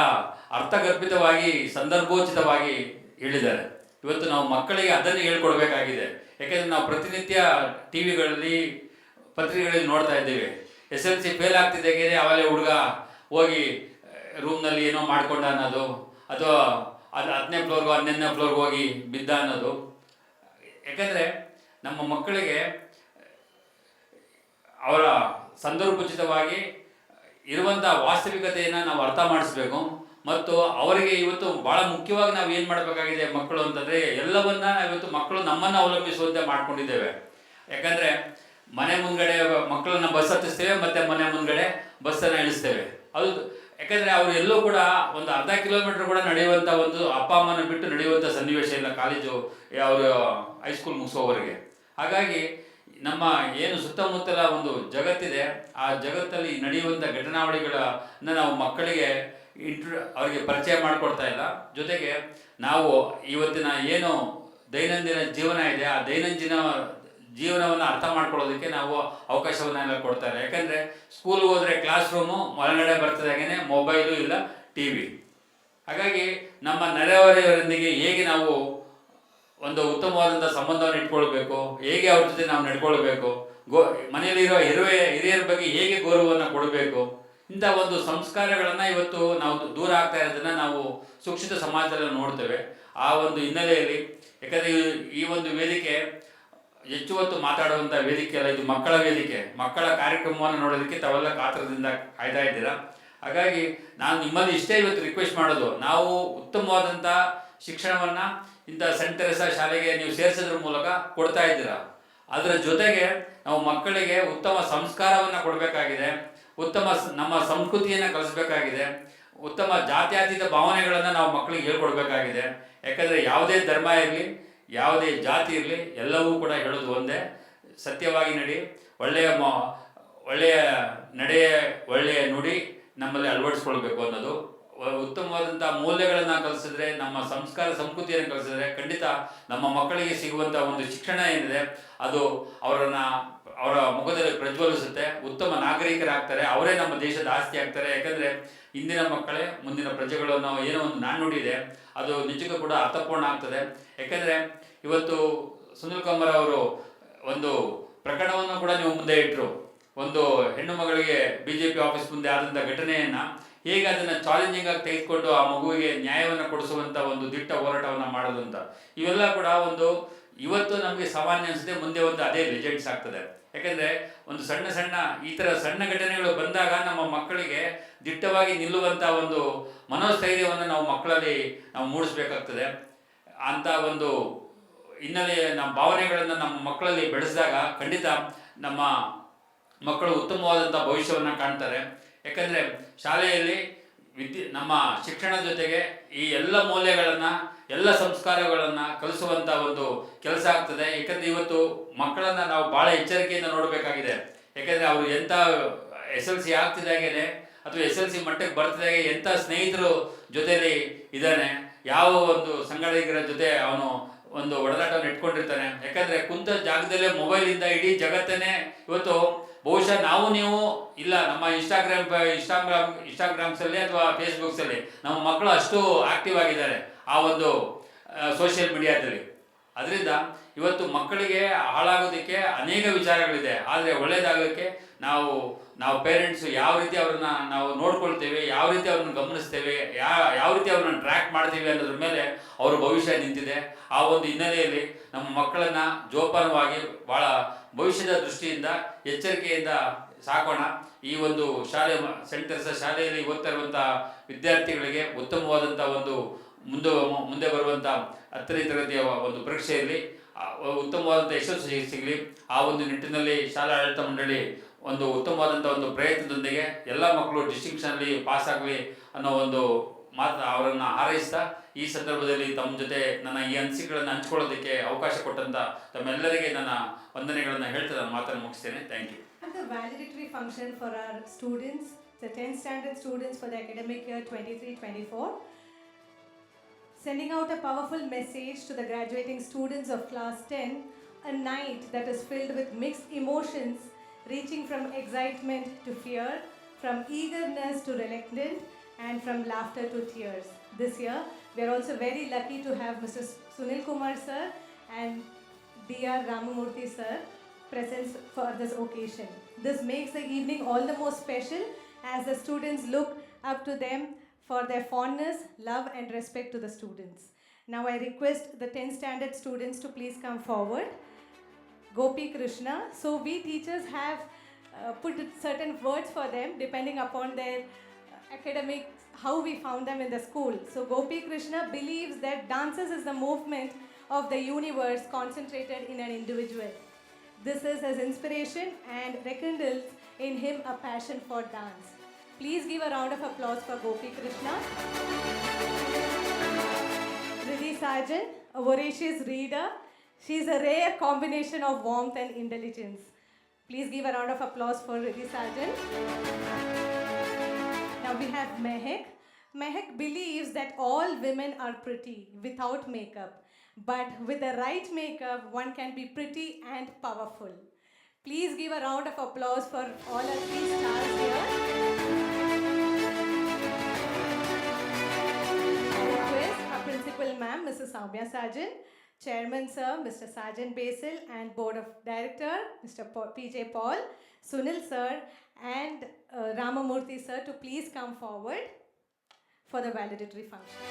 ಅರ್ಥಗರ್ಭಿತವಾಗಿ ಸಂದರ್ಭೋಚಿತವಾಗಿ ಹೇಳಿದ್ದಾರೆ. ಇವತ್ತು ನಾವು ಮಕ್ಕಳಿಗೆ ಅದನ್ನು ಹೇಳ್ಕೊಡ್ಬೇಕಾಗಿದೆ. ಯಾಕೆಂದರೆ ನಾವು ಪ್ರತಿನಿತ್ಯ ಟಿ ವಿಗಳಲ್ಲಿ ಪತ್ರಿಕೆಗಳಲ್ಲಿ ನೋಡ್ತಾ ಇದ್ದೇವೆ, SLC ಫೇಲ್ ಆಗ್ತಿದ್ದಾಗೆ ಅವಲೇ ಹುಡುಗ ಹೋಗಿ ರೂಮ್ನಲ್ಲಿ ಏನೋ ಮಾಡ್ಕೊಂಡ ಅನ್ನೋದು, ಅಥವಾ ಅದು 10ನೇ ಫ್ಲೋರ್ಗೋ 11ನೇ ಫ್ಲೋರ್ಗೆ ಹೋಗಿ ಬಿದ್ದ ಅನ್ನೋದು. ಯಾಕಂದರೆ ನಮ್ಮ ಮಕ್ಕಳಿಗೆ ಅವರ ಸಂದರ್ಭೋಚಿತವಾಗಿ ಇರುವಂಥ ವಾಸ್ತವಿಕತೆಯನ್ನು ನಾವು ಅರ್ಥ ಮಾಡಿಸ್ಬೇಕು. ಮತ್ತು ಅವರಿಗೆ ಇವತ್ತು ಭಾಳ ಮುಖ್ಯವಾಗಿ ನಾವು ಏನು ಮಾಡಬೇಕಾಗಿದೆ ಮಕ್ಕಳು ಅಂತಂದರೆ, ಎಲ್ಲವನ್ನ ಇವತ್ತು ಮಕ್ಕಳು ನಮ್ಮನ್ನು ಅವಲಂಬಿಸುವಂತೆ ಮಾಡ್ಕೊಂಡಿದ್ದೇವೆ. ಯಾಕಂದರೆ ಮನೆ ಮುಂದ್ಗಡೆ ಮಕ್ಕಳನ್ನ ಬಸ್ ಹತ್ತಿಸ್ತೇವೆ ಮತ್ತು ಮನೆ ಮುಂದ್ಗಡೆ ಬಸ್ಸನ್ನು ಇಳಿಸ್ತೇವೆ. ಅದು ಯಾಕಂದರೆ ಅವರು ಎಲ್ಲೂ ಕೂಡ ಒಂದು ಅರ್ಧ ಕಿಲೋಮೀಟ್ರ್ ಕೂಡ ನಡೆಯುವಂಥ ಒಂದು ಅಪ್ಪ ಅಮ್ಮನ ಬಿಟ್ಟು ನಡೆಯುವಂಥ ಸನ್ನಿವೇಶ ಇಲ್ಲ ಕಾಲೇಜು ಅವರು ಹೈಸ್ಕೂಲ್ ಮುಗಿಸೋವರೆಗೆ. ಹಾಗಾಗಿ ನಮ್ಮ ಏನು ಸುತ್ತಮುತ್ತಲ ಒಂದು ಜಗತ್ತಿದೆ, ಆ ಜಗತ್ತಲ್ಲಿ ನಡೆಯುವಂಥ ಘಟನಾವಳಿಗಳನ್ನು ನಾವು ಮಕ್ಕಳಿಗೆ ಅವರಿಗೆ ಪರಿಚಯ ಮಾಡಿಕೊಡ್ತಾ ಇಲ್ಲ. ಜೊತೆಗೆ ನಾವು ಇವತ್ತಿನ ಏನು ದೈನಂದಿನ ಜೀವನ ಇದೆ, ಆ ದೈನಂದಿನ ಜೀವನವನ್ನು ಅರ್ಥ ಮಾಡ್ಕೊಳ್ಳೋದಕ್ಕೆ ನಾವು ಅವಕಾಶವನ್ನೆಲ್ಲ ಕೊಡ್ತಾರೆ. ಯಾಕಂದರೆ ಸ್ಕೂಲ್ಗೆ ಹೋದರೆ ಕ್ಲಾಸ್ ರೂಮು, ಒಳಗಡೆ ಬರ್ತದಾಗೇ ಮೊಬೈಲು ಇಲ್ಲ ಟಿ ವಿ. ಹಾಗಾಗಿ ನಮ್ಮ ನೆರೆಹೊರೆಯವರೊಂದಿಗೆ ಹೇಗೆ ನಾವು ಒಂದು ಉತ್ತಮವಾದಂಥ ಸಂಬಂಧವನ್ನು ಇಟ್ಕೊಳ್ಬೇಕು, ಹೇಗೆ ಅವ್ರ ಜೊತೆ ನಾವು ನಡ್ಕೊಳ್ಬೇಕು, ಮನೆಯಲ್ಲಿರೋ ಹಿರಿಯರ ಬಗ್ಗೆ ಹೇಗೆ ಗೌರವವನ್ನು ಕೊಡಬೇಕು, ಇಂಥ ಒಂದು ಸಂಸ್ಕಾರಗಳನ್ನು ಇವತ್ತು ನಾವು ದೂರ ಆಗ್ತಾ ಇರೋದನ್ನು ನಾವು ಸುಕ್ಷಿತ ಸಮಾಜದಲ್ಲಿ ನೋಡ್ತೇವೆ. ಆ ಒಂದು ಹಿನ್ನೆಲೆಯಲ್ಲಿ, ಯಾಕಂದರೆ ಈ ಒಂದು ವೇದಿಕೆ ಹೆಚ್ಚು ಹೊತ್ತು ಮಾತಾಡುವಂಥ ವೇದಿಕೆ ಅಲ್ಲ, ಇದು ಮಕ್ಕಳ ವೇದಿಕೆ. ಮಕ್ಕಳ ಕಾರ್ಯಕ್ರಮವನ್ನು ನೋಡೋದಕ್ಕೆ ತಾವೆಲ್ಲ ಕಾತರದಿಂದ ಕಾಯ್ತಾ ಇದ್ದೀರಾ. ಹಾಗಾಗಿ ನಾನು ನಿಮ್ಮಲ್ಲಿ ಇಷ್ಟೇ ಇವತ್ತು ರಿಕ್ವೆಸ್ಟ್ ಮಾಡೋದು, ನಾವು ಉತ್ತಮವಾದಂಥ ಶಿಕ್ಷಣವನ್ನು ಇಂಥ ಸೆಂಟ್ ತೆರೆಸಾ ಶಾಲೆಗೆ ನೀವು ಸೇರಿಸೋದ್ರ ಮೂಲಕ ಕೊಡ್ತಾ ಇದ್ದೀರಾ. ಅದರ ಜೊತೆಗೆ ನಾವು ಮಕ್ಕಳಿಗೆ ಉತ್ತಮ ಸಂಸ್ಕಾರವನ್ನು ಕೊಡಬೇಕಾಗಿದೆ, ಉತ್ತಮ ನಮ್ಮ ಸಂಸ್ಕೃತಿಯನ್ನು ಕಲಿಸ್ಬೇಕಾಗಿದೆ, ಉತ್ತಮ ಜಾತ್ಯತೀತ ಭಾವನೆಗಳನ್ನು ನಾವು ಮಕ್ಕಳಿಗೆ ಹೇಳ್ಕೊಡ್ಬೇಕಾಗಿದೆ. ಯಾಕಂದರೆ ಯಾವುದೇ ಧರ್ಮ ಇರಲಿ, ಯಾವುದೇ ಜಾತಿ ಇರಲಿ, ಎಲ್ಲವೂ ಕೂಡ ಹೇಳೋದು ಒಂದೇ, ಸತ್ಯವಾಗಿ ನಡಿ, ಒಳ್ಳೆಯ ನಡೆ, ಒಳ್ಳೆಯ ನುಡಿ ನಮ್ಮಲ್ಲಿ ಅಳವಡಿಸ್ಕೊಳ್ಬೇಕು ಅನ್ನೋದು. ಉತ್ತಮವಾದಂಥ ಮೌಲ್ಯಗಳನ್ನು ಕಲಿಸಿದ್ರೆ, ನಮ್ಮ ಸಂಸ್ಕಾರ ಸಂಸ್ಕೃತಿಯನ್ನು ಕಲಿಸಿದ್ರೆ ಖಂಡಿತ ನಮ್ಮ ಮಕ್ಕಳಿಗೆ ಸಿಗುವಂಥ ಒಂದು ಶಿಕ್ಷಣ ಏನಿದೆ ಅದು ಅವರನ್ನು ಅವರ ಮುಖದಲ್ಲಿ ಪ್ರಜ್ವಲಿಸುತ್ತೆ, ಉತ್ತಮ ನಾಗರಿಕರಾಗ್ತಾರೆ, ಅವರೇ ನಮ್ಮ ದೇಶದ ಆಸ್ತಿ ಆಗ್ತಾರೆ. ಯಾಕಂದರೆ ಇಂದಿನ ಮಕ್ಕಳೇ ಮುಂದಿನ ಪ್ರಜೆಗಳು ಅನ್ನೋ ಏನೋ ಒಂದು ನಾಣ್ಣುಡಿ ಇದೆ, ಅದು ನಿಜಕ್ಕೂ ಕೂಡ ಅರ್ಥಪೂರ್ಣ ಆಗ್ತದೆ. ಯಾಕಂದರೆ ಇವತ್ತು ಸುನಿಲ್ ಕುಮಾರ್ ಅವರು ಒಂದು ಪ್ರಕರಣವನ್ನು ಕೂಡ ನೀವು ಮುಂದೆ ಇಟ್ಟರು. ಒಂದು ಹೆಣ್ಣು ಮಗಳಿಗೆ BJP ಆಫೀಸ್ ಮುಂದೆ ಆದಂಥ ಘಟನೆಯನ್ನು ಹೇಗೆ ಅದನ್ನು ಚಾಲೆಂಜಿಂಗ್ ಆಗಿ ತೆಗೆದುಕೊಂಡು ಆ ಮಗುವಿಗೆ ನ್ಯಾಯವನ್ನು ಕೊಡಿಸುವಂಥ ಒಂದು ದಿಟ್ಟ ಹೋರಾಟವನ್ನು ಮಾಡೋದು ಅಂತ, ಇವೆಲ್ಲ ಕೂಡ ಒಂದು ಇವತ್ತು ನಮಗೆ ಸಾಮಾನ್ಯ ಅನಿಸುತ್ತೆ, ಮುಂದೆ ಒಂದು ಅದೇ ಲೆಜೆಂಡ್ಸ್ ಆಗ್ತದೆ. ಯಾಕಂದರೆ ಒಂದು ಸಣ್ಣ ಸಣ್ಣ ಈ ಥರ ಸಣ್ಣ ಘಟನೆಗಳು ಬಂದಾಗ ನಮ್ಮ ಮಕ್ಕಳಿಗೆ ದಿಟ್ಟವಾಗಿ ನಿಲ್ಲುವಂಥ ಒಂದು ಮನೋಸ್ಥೈರ್ಯವನ್ನು ನಾವು ಮಕ್ಕಳಲ್ಲಿ ನಾವು ಮೂಡಿಸ್ಬೇಕಾಗ್ತದೆ. ಅಂಥ ಒಂದು ಹಿನ್ನೆಲೆ ನಮ್ಮ ಭಾವನೆಗಳನ್ನು ನಮ್ಮ ಮಕ್ಕಳಲ್ಲಿ ಬೆಳೆಸಿದಾಗ ಖಂಡಿತ ನಮ್ಮ ಮಕ್ಕಳು ಉತ್ತಮವಾದಂಥ ಭವಿಷ್ಯವನ್ನು ಕಾಣ್ತಾರೆ. ಯಾಕಂದರೆ ಶಾಲೆಯಲ್ಲಿ ನಮ್ಮ ಶಿಕ್ಷಣದ ಜೊತೆಗೆ ಈ ಎಲ್ಲ ಮೌಲ್ಯಗಳನ್ನು, ಎಲ್ಲ ಸಂಸ್ಕಾರಗಳನ್ನು ಕಲಿಸುವಂಥ ಒಂದು ಕೆಲಸ ಆಗ್ತದೆ. ಯಾಕಂದರೆ ಇವತ್ತು ಮಕ್ಕಳನ್ನು ನಾವು ಭಾಳ ಎಚ್ಚರಿಕೆಯಿಂದ ನೋಡಬೇಕಾಗಿದೆ. ಯಾಕಂದರೆ ಅವರು ಎಂಥ SLC ಆಗ್ತಿದ್ದಾಗೇನೆ ಅಥವಾ SLC ಮಟ್ಟಕ್ಕೆ ಬರ್ತಿದ್ದಾಗೆ ಎಂಥ ಸ್ನೇಹಿತರು ಜೊತೆಯಲ್ಲಿ ಇದ್ದಾನೆ, ಯಾವ ಒಂದು ಸಂಗಡಿಗರ ಜೊತೆ ಅವನು ಒಂದು ಒಡನಾಟವನ್ನು ಇಟ್ಕೊಂಡಿರ್ತಾನೆ. ಯಾಕಂದರೆ ಕುಂತ ಜಾಗದಲ್ಲೇ ಮೊಬೈಲಿಂದ ಇಡೀ ಜಗತ್ತನ್ನೇ ಇವತ್ತು ಬಹುಶಃ ನಾವು ನೀವು ಇಲ್ಲ ನಮ್ಮ ಇನ್ಸ್ಟಾಗ್ರಾಮ್ಸಲ್ಲಿ ಅಥವಾ ಫೇಸ್ಬುಕ್ಸಲ್ಲಿ ನಮ್ಮ ಮಕ್ಕಳು ಅಷ್ಟು ಆಕ್ಟಿವ್ ಆಗಿದ್ದಾರೆ ಆ ಒಂದು ಸೋಷಿಯಲ್ ಮೀಡಿಯಾದಲ್ಲಿ. ಅದರಿಂದ ಇವತ್ತು ಮಕ್ಕಳಿಗೆ ಹಾಳಾಗೋದಕ್ಕೆ ಅನೇಕ ವಿಚಾರಗಳಿದೆ. ಆದರೆ ಒಳ್ಳೆಯದಾಗೋಕ್ಕೆ ನಾವು ಪೇರೆಂಟ್ಸು ಯಾವ ರೀತಿ ಅವ್ರನ್ನ ನಾವು ನೋಡ್ಕೊಳ್ತೇವೆ, ಯಾವ ರೀತಿ ಅವ್ರನ್ನ ಗಮನಿಸ್ತೇವೆ, ಯಾವ ರೀತಿ ಅವ್ರನ್ನ ಟ್ರ್ಯಾಕ್ ಮಾಡ್ತೀವಿ ಅನ್ನೋದ್ರ ಮೇಲೆ ಅವ್ರ ಭವಿಷ್ಯ ನಿಂತಿದೆ. ಆ ಒಂದು ಹಿನ್ನೆಲೆಯಲ್ಲಿ ನಮ್ಮ ಮಕ್ಕಳನ್ನು ಜೋಪಾನವಾಗಿ ಭಾಳ ಭವಿಷ್ಯದ ದೃಷ್ಟಿಯಿಂದ ಎಚ್ಚರಿಕೆಯಿಂದ ಸಾಕೋಣ. ಈ ಒಂದು ಶಾಲೆ ಸೆಂಟ್ ತೆರೇಸಾ ಶಾಲೆಯಲ್ಲಿ ಓದ್ತಾ ಇರುವಂಥ ವಿದ್ಯಾರ್ಥಿಗಳಿಗೆ ಉತ್ತಮವಾದಂಥ ಒಂದು ಮುಂದೆ ಬರುವಂಥ 10ನೇ ತರಗತಿಯ ಒಂದು ಪರೀಕ್ಷೆಯಲ್ಲಿ ಉತ್ತಮವಾದಂಥ ಯಶಸ್ಸು ಸಿಗಲಿ. ಆ ಒಂದು ನಿಟ್ಟಿನಲ್ಲಿ ಶಾಲಾ ಆಡಳಿತ ಮಂಡಳಿ ಒಂದು ಉತ್ತಮವಾದಂಥ ಒಂದು ಪ್ರಯತ್ನದೊಂದಿಗೆ ಎಲ್ಲ ಮಕ್ಕಳು ಡಿಸ್ಟಿಂಕ್ಷನಲ್ಲಿ ಪಾಸ್ ಆಗಲಿ ಅನ್ನೋ ಒಂದು ಮಾತು ಅವರನ್ನು ಹಾರೈಸ್ತಾ, ಈ ಸಂದರ್ಭದಲ್ಲಿ ತಮ್ಮ ಜೊತೆ ನನ್ನ ಈ ಅನಿಸಿಕೆಗಳನ್ನು ಹಂಚ್ಕೊಳ್ಳೋದಕ್ಕೆ ಅವಕಾಶ ಕೊಟ್ಟಂಥ ತಮ್ಮೆಲ್ಲರಿಗೆ ನನ್ನ ವಂದನೆಗಳನ್ನು ಹೇಳ್ತಾ ನಾನು ಮಾತನ್ನು ಮುಗಿಸ್ತೇನೆ. Thank you. The valedictory function for our students, the 10th standard students for the academic year 23-24. Sending out a powerful message to the graduating students of class 10, a night that is filled with mixed emotions, reaching from excitement to fear, from eagerness to reluctance, and from laughter to tears. This year, we are also very lucky to have Mr. Sunil Kumar sir and Dr. Ramamurthy sir present for this occasion. This makes the evening all the more special as the students look up to them for their fondness, love and respect to the students. Now I request the 10th standard students to please come forward. Gopi Krishna. So we teachers have put certain words for them depending upon their academics, how we found them in the school. So Gopi Krishna believes that dances is the movement of the universe concentrated in an individual. This is his inspiration and rekindles in him a passion for dance. Please give a round of applause for Gopi Krishna. Riddhi Sajan, a voracious reader. She is a rare combination of warmth and intelligence. Please give a round of applause for Riddhi Sajan. Now we have Mehak. Mehak believes that all women are pretty without makeup. But with the right makeup, one can be pretty and powerful. Please give a round of applause for all our 3 stars here. I request our Principal Ma'am, Mrs. Soumya Sajan, Chairman Sir, Mr. Sajan Basil, and Board of Director, Mr. PJ Paul, Sunil Sir, and Ramamurthy Sir to please come forward for the valedictory function.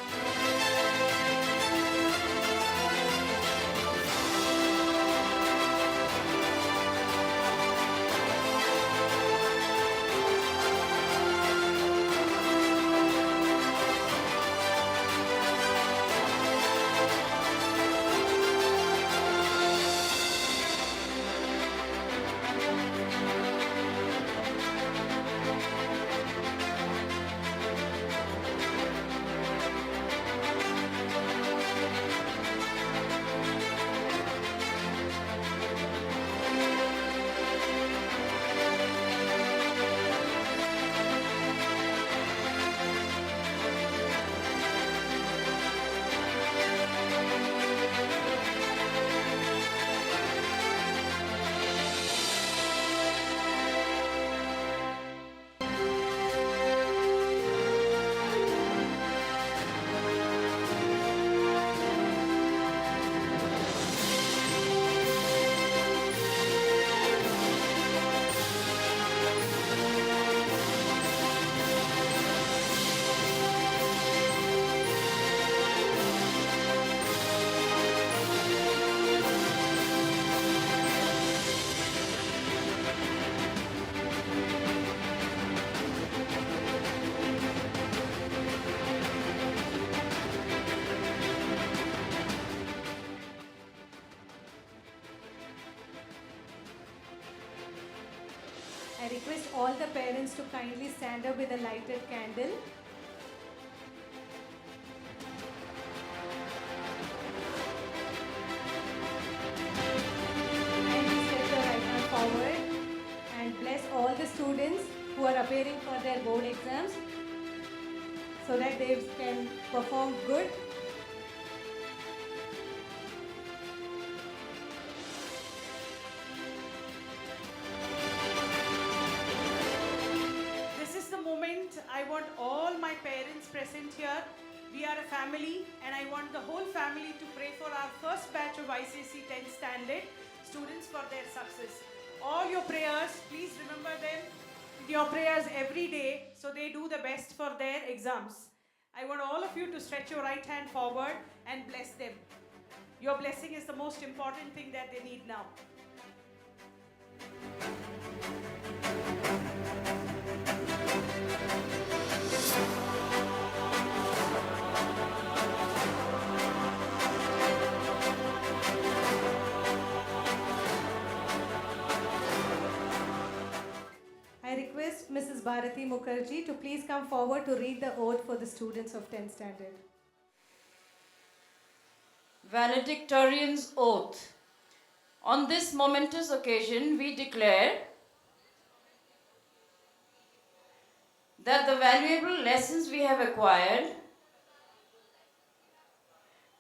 parents to kindly stand up with a lighted candle. Kindly step your right hand forward and bless all the students who are appearing for their board exams so that they can perform good. This is the moment I want all my parents present here. We are a family and I want the whole family to pray for our first batch of ICSE 10th standard students for their success. All your prayers, please remember them in your prayers every day so they do the best for their exams. I want all of you to stretch your right hand forward and bless them. Your blessing is the most important thing that they need now. I request Mrs. Bharati Mukherjee to please come forward to read the oath for the students of 10th standard. Valedictorian's Oath. On this momentous occasion, we declare that the valuable lessons we have acquired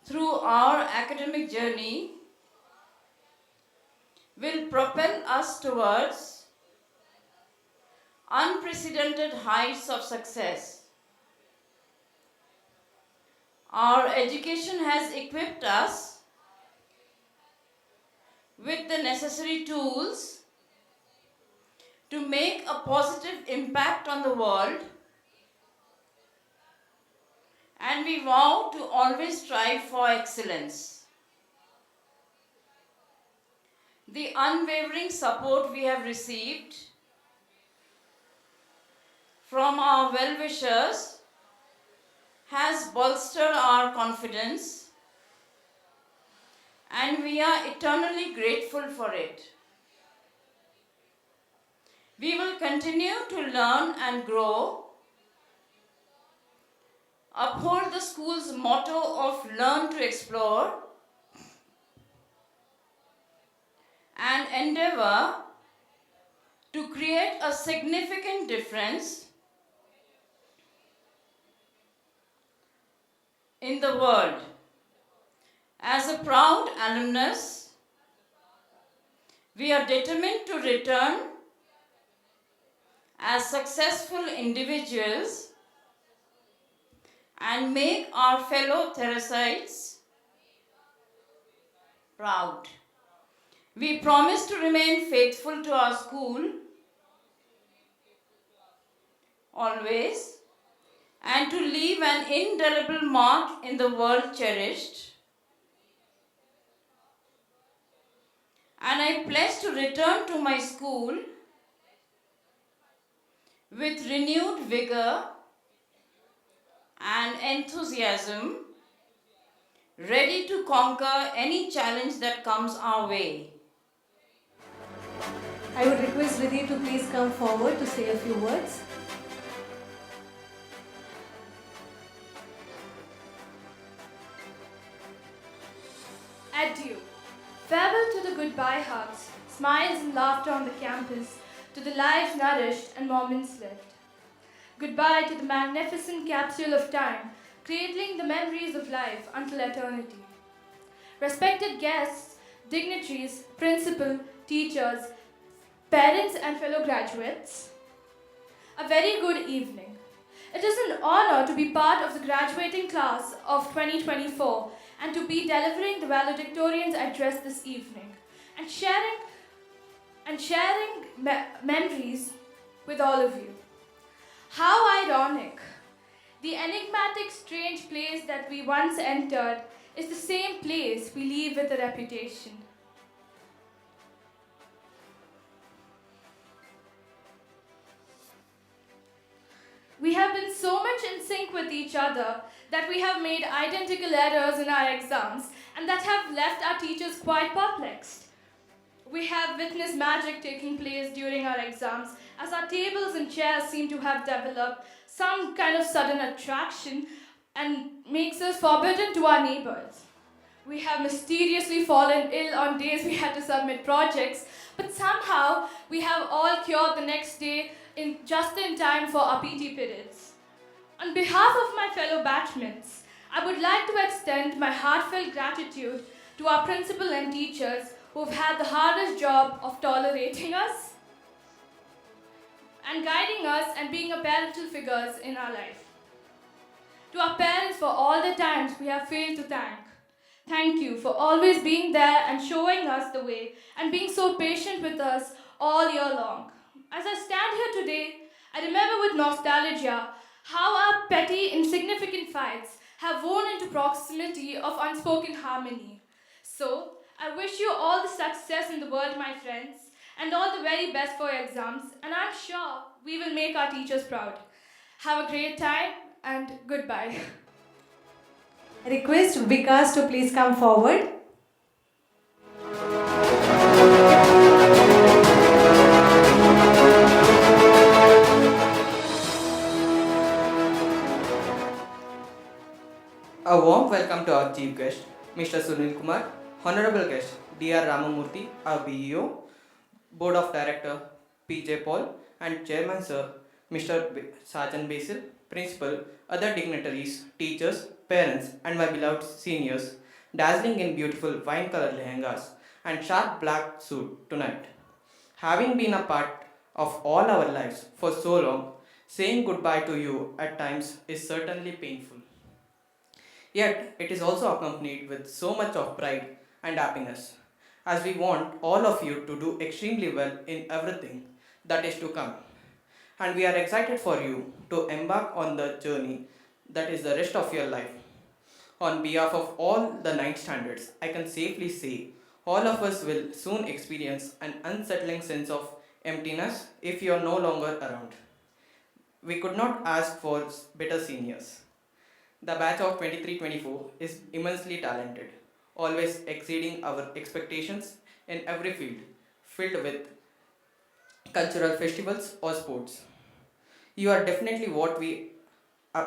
through our academic journey will propel us towards unprecedented heights of success. Our education has equipped us with the necessary tools to make a positive impact on the world, and we vow to always strive for excellence. The unwavering support we have received from our well-wishers has bolstered our confidence, and we are eternally grateful for it. We will continue to learn and grow, uphold the school's motto of learn to explore, and endeavor to create a significant difference in the world. As a proud alumnus, we are determined to return as successful individuals and make our fellow Theresites proud. We promise to remain faithful to our school always, and to leave an indelible mark in the world cherished. And I pledge to return to my school with renewed vigor and enthusiasm, ready to conquer any challenge that comes our way. I would request Riddhi to please come forward to say a few words. Adieu. Farewell to the goodbye hugs, smiles and laughter on the campus, to the lives nourished and moments lived. Goodbye to the magnificent capsule of time, cradling the memories of life until eternity. Respected guests, dignitaries, principal, teachers, parents and fellow graduates, a very good evening. It is an honor to be part of the graduating class of 2024 and to be delivering the valedictorian's address this evening and sharing memories with all of you. How ironic! The enigmatic, strange place that we once entered is the same place we leave with a reputation. We have been so much in sync with each other that we have made identical errors in our exams and that have left our teachers quite perplexed. We have witnessed magic taking place during our exams as our tables and chairs seem to have developed some kind of sudden attraction and makes us forbidden to our neighbors. We have mysteriously fallen ill on days we had to submit projects, but somehow we have all cured the next day just in time for our PT periods. On behalf of my fellow batchmates, I would like to extend my heartfelt gratitude to our principal and teachers who have had the hardest job of tolerating us and guiding us and being a parental figures in our life. To our parents for all the times we have failed to thank. Thank you for always being there and showing us the way and being so patient with us all year long. As I stand here today, I remember with nostalgia how our petty, insignificant fights have woven into proximity of unspoken harmony. So, I wish you all the success in the world, my friends, and all the very best for your exams, and I'm sure we will make our teachers proud. Have a great time, and goodbye. I request Vikas to please come forward. A warm welcome to our chief guest, Mr. Sunil Kumar, honorable guest, Dr. Ramamurthy, our BEO, Board of Director, PJ Paul, and Chairman Sir, Mr. Sergeant Basil, Principal, other dignitaries, teachers, parents, and my beloved seniors, dazzling in beautiful wine-colored lehengas and sharp black suit tonight. Having been a part of all our lives for so long, saying goodbye to you at times is certainly painful. Yet, it is also accompanied with so much of pride and happiness, as we want all of you to do extremely well in everything that is to come. And we are excited for you to embark on the journey that is the rest of your life. On behalf of all the 9th standards, I can safely say all of us will soon experience an unsettling sense of emptiness if you are no longer around. We could not ask for better seniors. The batch of 23-24 is immensely talented, always exceeding our expectations in every field, filled with cultural festivals or sports. You are definitely what we uh,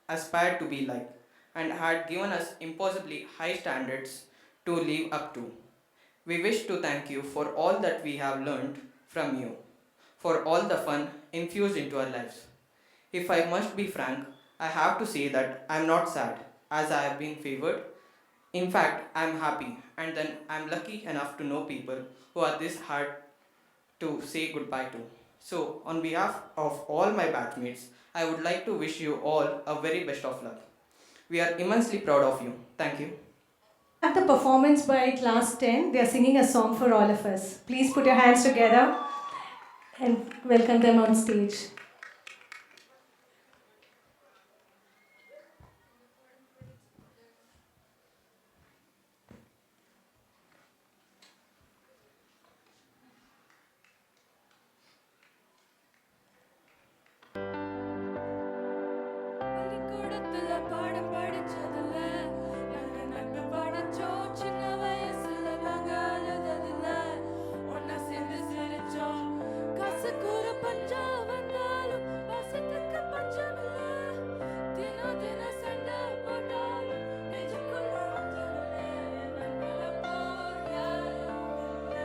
aspired to be like and had given us impossibly high standards to live up to. We wish to thank you for all that we have learned from you, for all the fun infused into our lives. If I must be frank, I have to say that I am not sad, as I have been favored. In fact, I am happy, and then I am lucky enough to know people who are this hard to say goodbye to. So, on behalf of all my batchmates, I would like to wish you all a very best of luck. We are immensely proud of you. Thank you. Have the performance by class 10. They are singing a song for all of us. Please put your hands together and welcome them on stage. பள்ளிக்கூடத்துல பாடம் படிச்சதில்ல நல்ல நட்பு படிச்சோம் சின்ன வயசுல நாங்க அழுததில்ல ஒன்னா சேர்ந்து சிரிச்சோம் காசுக்கு ஒரு பஞ்சம் வந்தாலும் பாசத்துக்கு பஞ்சம் இல்ல தினம் தினம் சண்டை போட்டாலும் நெஞ்சுக்குள்ள அஞ்சலில்ல நண்பனை போல் யாரும் இல்ல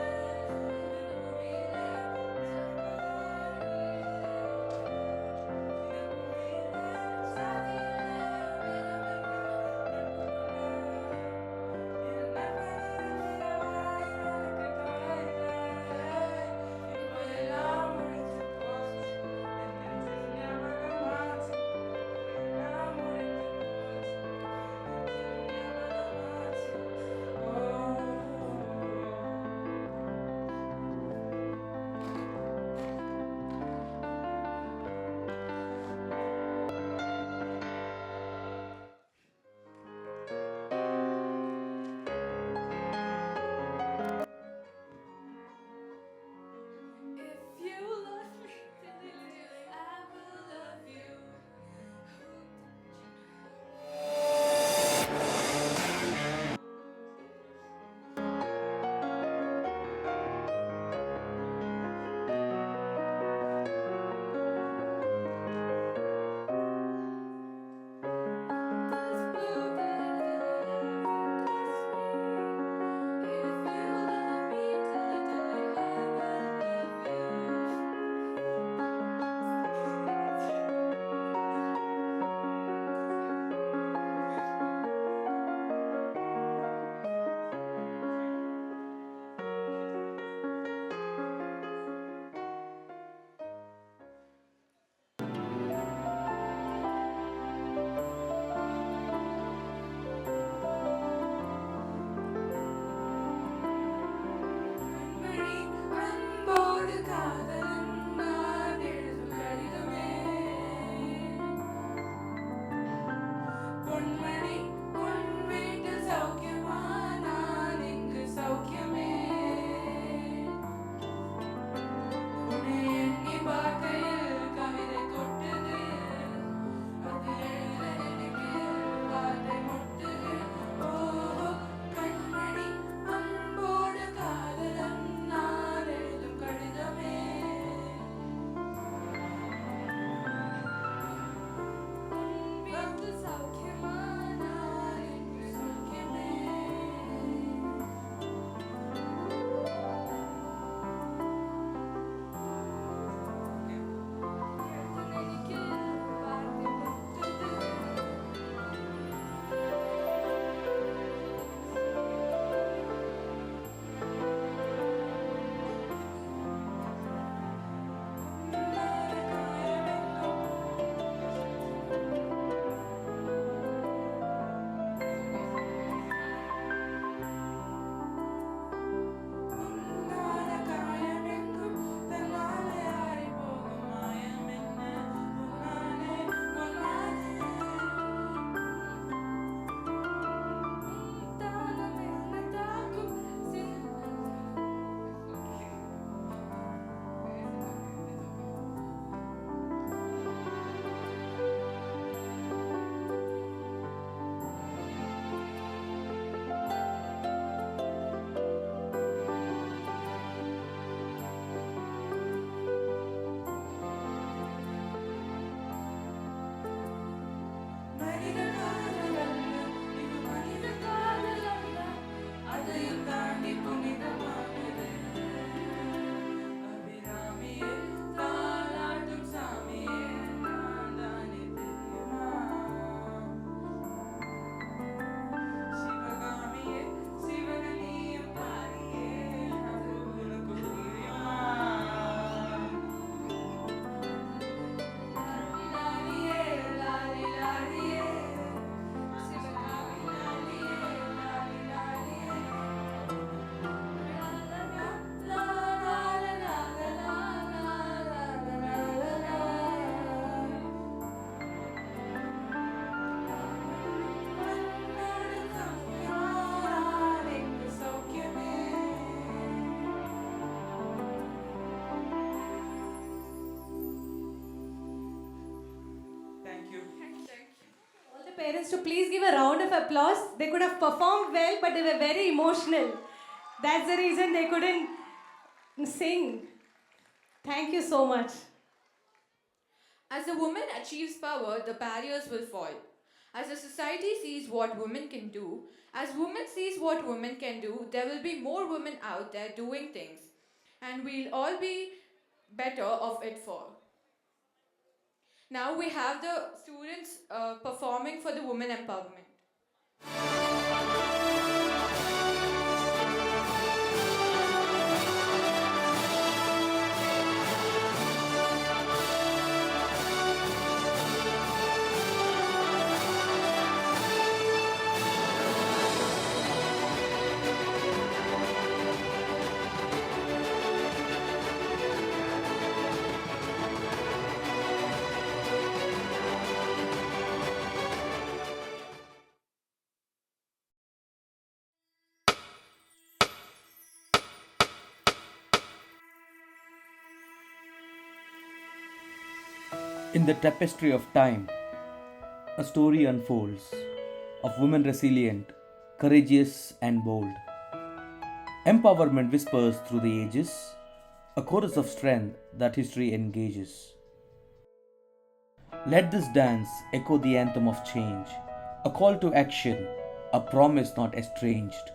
parents to please give a round of applause. They could have performed well, but they were very emotional. That's the reason they couldn't sing. Thank you so much. As a woman achieves power, the barriers will fall. As a society sees what women can do, as women sees what women can do, there will be more women out there doing things. And we'll all be better of it for. Now we have the students performing for the women empowerment. In the tapestry of time, a story unfolds of women resilient, courageous, and bold. Empowerment whispers through the ages, a chorus of strength that history engages. Let this dance echo the anthem of change, a call to action, a promise not estranged.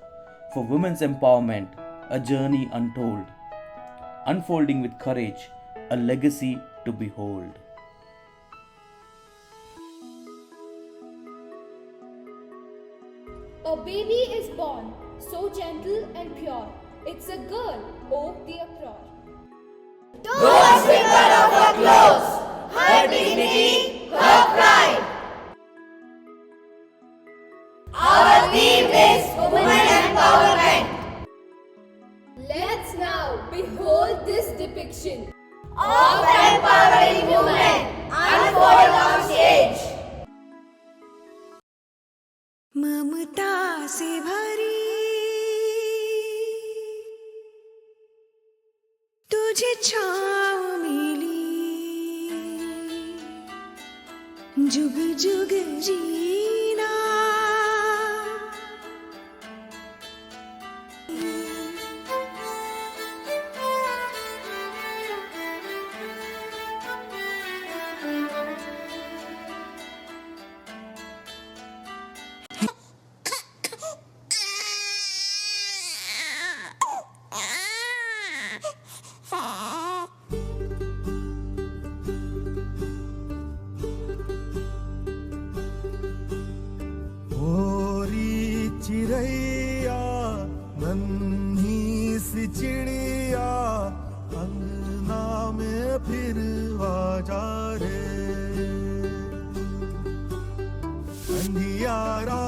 For women's empowerment, a journey untold, unfolding with courage, a legacy to behold. A baby is born, so gentle and pure. It's a girl, oh the uproar. Don't strip her of her clothes, her dignity, her pride. Our theme is women empowerment. Let's now behold this depiction Of empowering women unfold on stage. ममता से भरी तुझे छाँव मिली, जुग जुग जीना चिड़ैया नन्ही सी चिड़िया अंगना में फिर आजा रे अंधियारा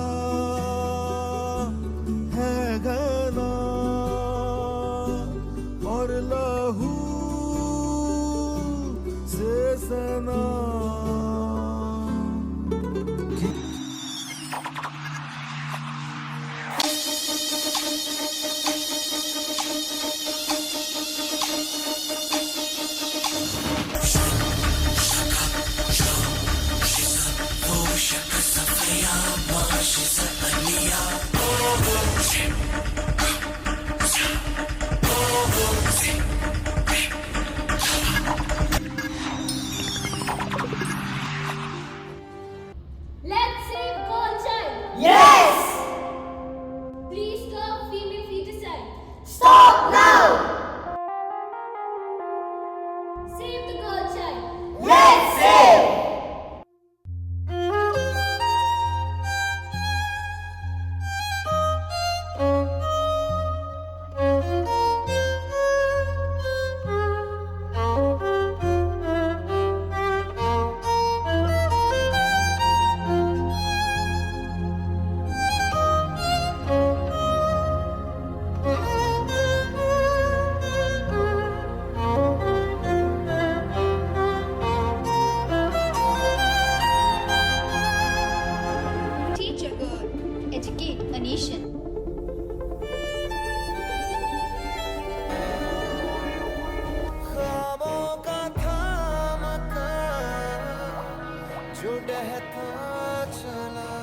है घना और लहू से सना Let's save girl child. Yes! Please stop female feticide. Stop now! Save the girl child. Let's save! Teach a girl, educate a nation. ख्वाबों का थाम कर जो बहता चला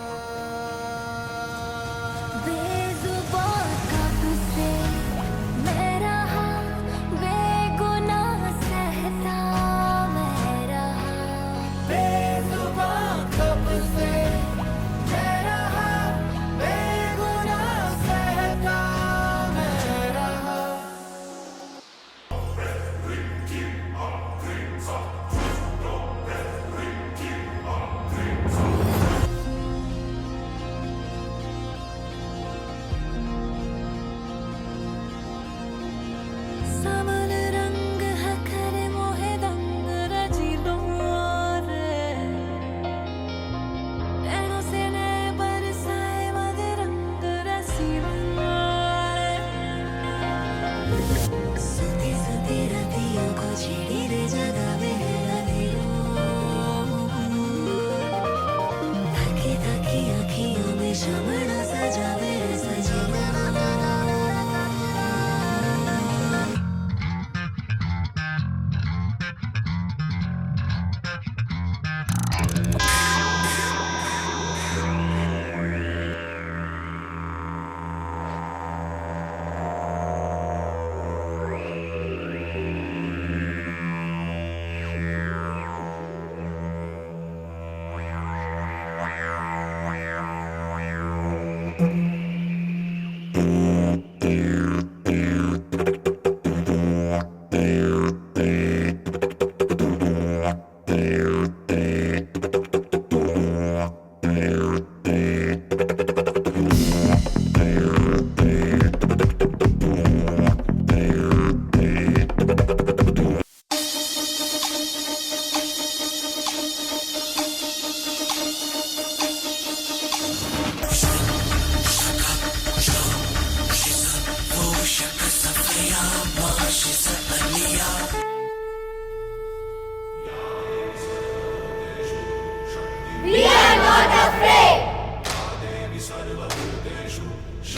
We are not afraid.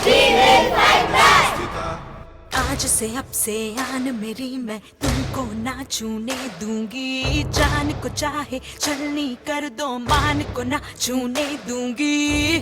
We will fight back. आज से अब से आन मेरी मैं तुमको ना छूने दूंगी। जान को चाहे छलनी कर दो, मान को ना छूने दूंगी।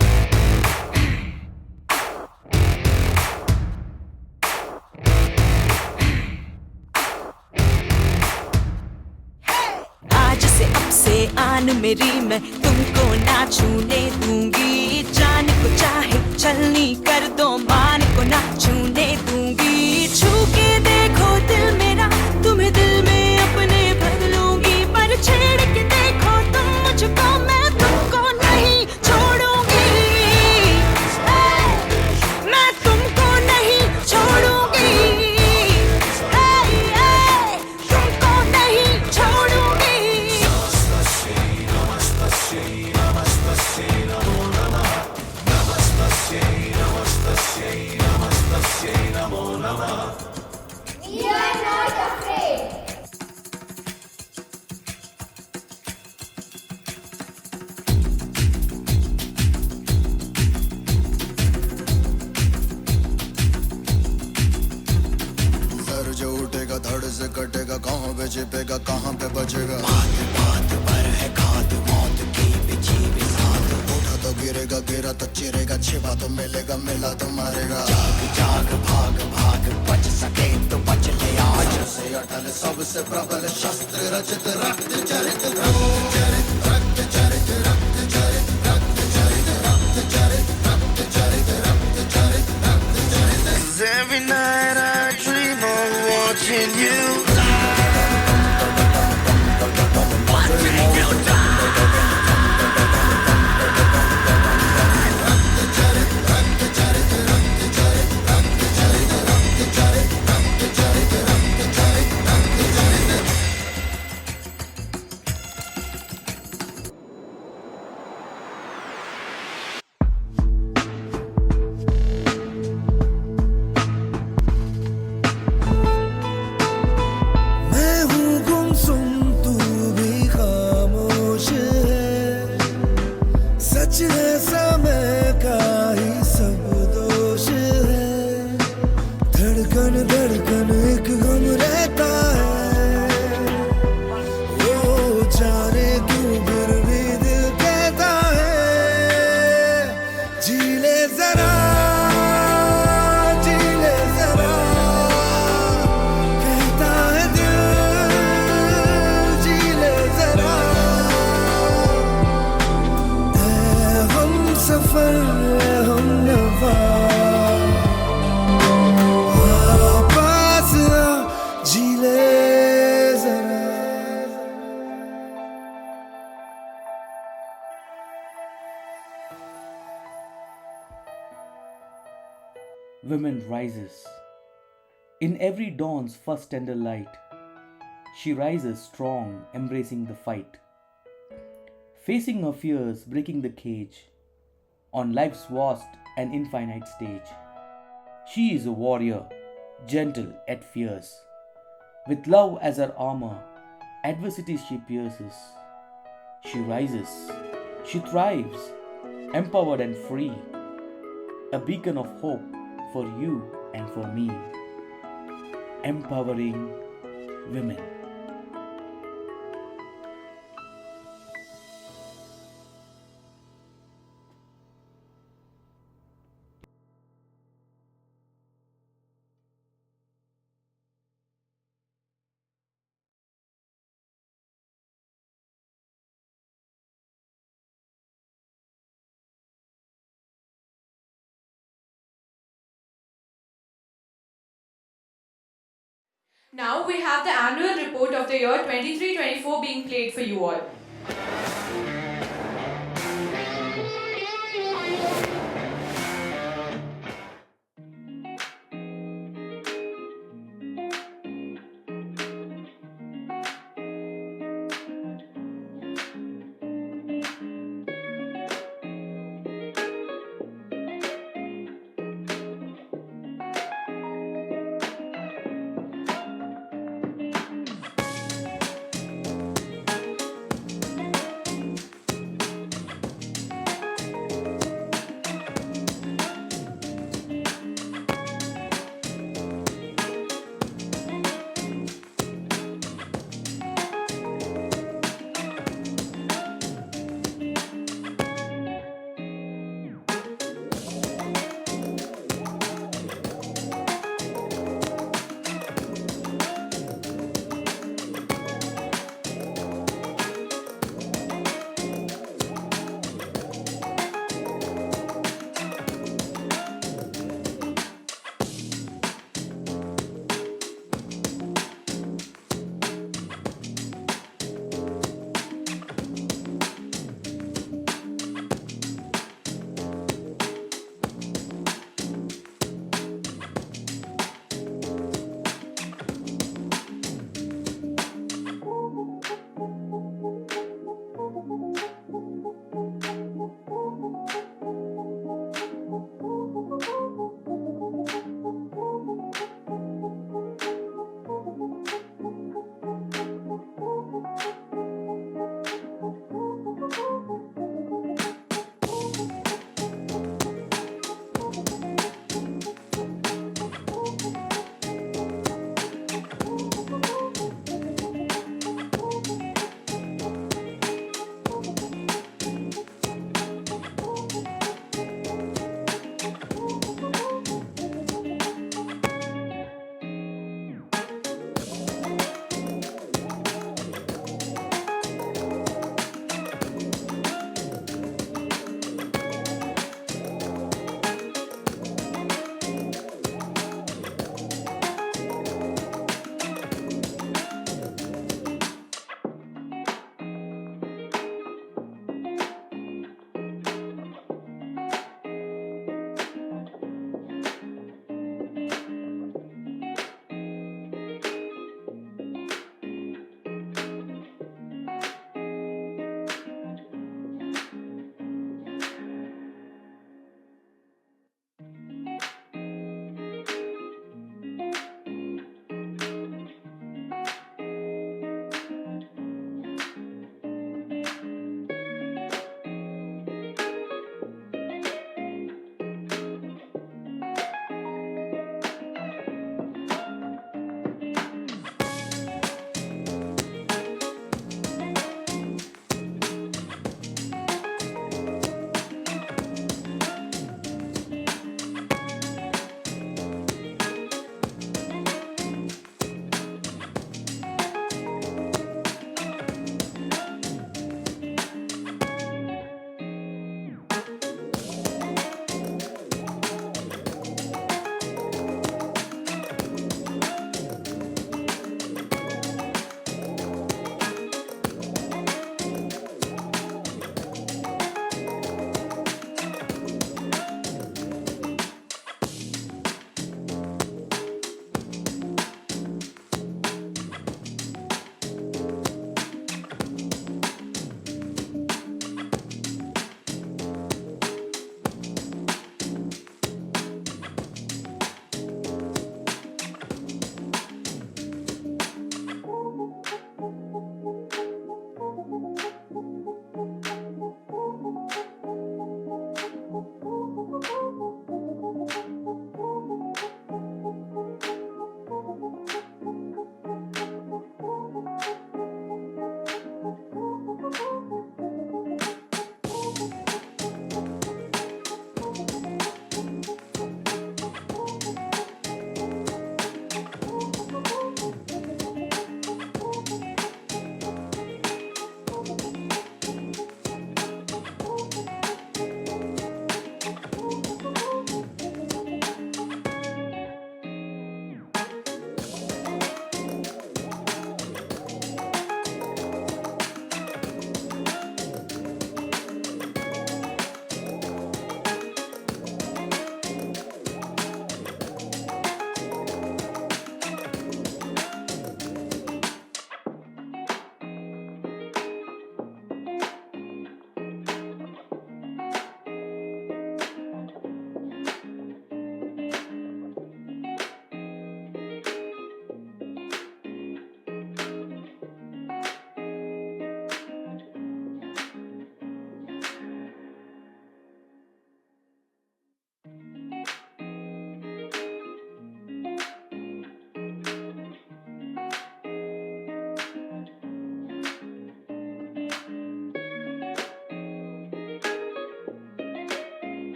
आज से अब से आन मेरी मैं तुमको ना छूने दूंगी। जान को चाहे छलनी कर दो, मान को ना छूने दूंगी। छू के देखो दिल मेरा, तुम्हें दिल में अपने भर लूंगी। पर छेड़ के देखो तुम मुझको, मैं तुमको नहीं छोड़ूंगी। मैं तुमको नहीं छोड़ूंगी। तुमको नहीं छोड़ूंगी। We are not afraid. Sir जो उठेगा धड़ से कटेगा, कहाँ पे छिपेगा कहाँ पे बचेगा। बात बात पर है खाद, मौत की बिछी भी साथ। उठा तो गिरेगा, गिरा तो चिरेगा, छिपा तो मिलेगा, मिला तो मारेगा। जाग जाग भाग भाग, बच सके तो बच ले आज। से अटल सबसे प्रबल शस्त्र रचित, रक्त चरित रक्त चरित रक्त चरित रक्त चरित रक्त चरित रक्त चरित रक्त चरित रक्त चरित रक्त चरित। 'Cause every night I dream of watching you watching you die. मैं हूँ गुमसुम, तू भी खामोश है। सच है समय का ही सब दोष है। धड़कन धड़कन एक गम रहता है। वो जाने क्यों फिर भी दिल कहता है, जी ले जरा, जी ले जरा। कहता है दिल, जी ले जरा। ऐ हम सफर, ऐ हम नवा, पास आ, जी ले जरा। Women rises. In every dawn's first tender light, she rises strong, embracing the fight. Facing her fears, breaking the cage, on life's vast and infinite stage. She is a warrior, gentle yet fierce. With love as her armor, adversity she pierces. She rises, she thrives, empowered and free. A beacon of hope for you and for me. Empowering women. Now we have the annual report of the year 23-24 being played for you all.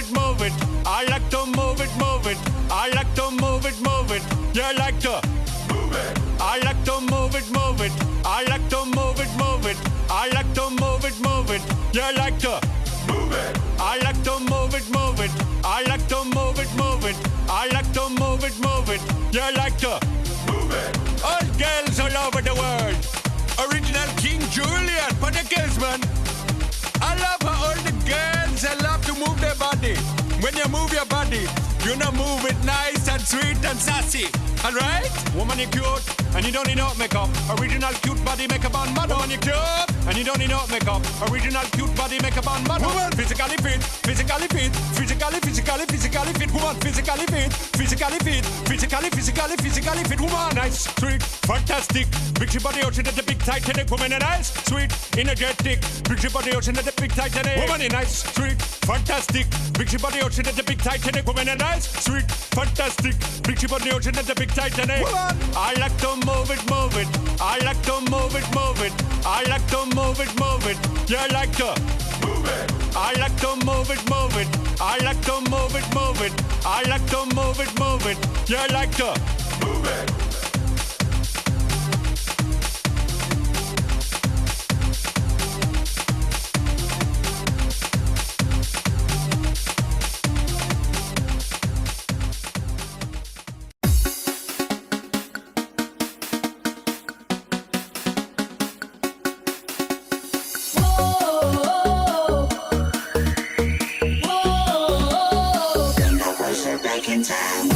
it, move it. I like to move it, move it. I like to move it, move it. You like to move it. I like to move it, move it. I like to move it, move it. I like to move it, move it. You like to move it. I like to move it, move it. I like to move it, move it. I like to move it, move it. You like to move it. All girls all over the world. Original King Julian for the girls, man. I love how all the girls they love to move their body. When you move your body, you know move it nice and sweet and sassy. Alright? Woman, you cute, and you don't need no makeup. Original cute body makeup on model. Woman, you cute, and you don't need no makeup. Original cute body makeup on model. Woman, physically fit, physically fit, physically fit. Woman, physically fit, physically fit. Woman, nice, sweet, fantastic. Big body ocean at the big Titanic. Woman, nice, sweet, energetic. Big body ocean at the big Titanic. Woman, nice, sweet, fantastic. Big body ocean at the big Titanic. Woman, nice, sweet, fantastic. Big body ocean at the big Titanic. Woman, I like to move it, move it. I like to move it, move it. I like to move it, move it. You like to move it. I like to move it, move it. I like to move it, move it. I like to move it, move it. You like to move it. Back in time.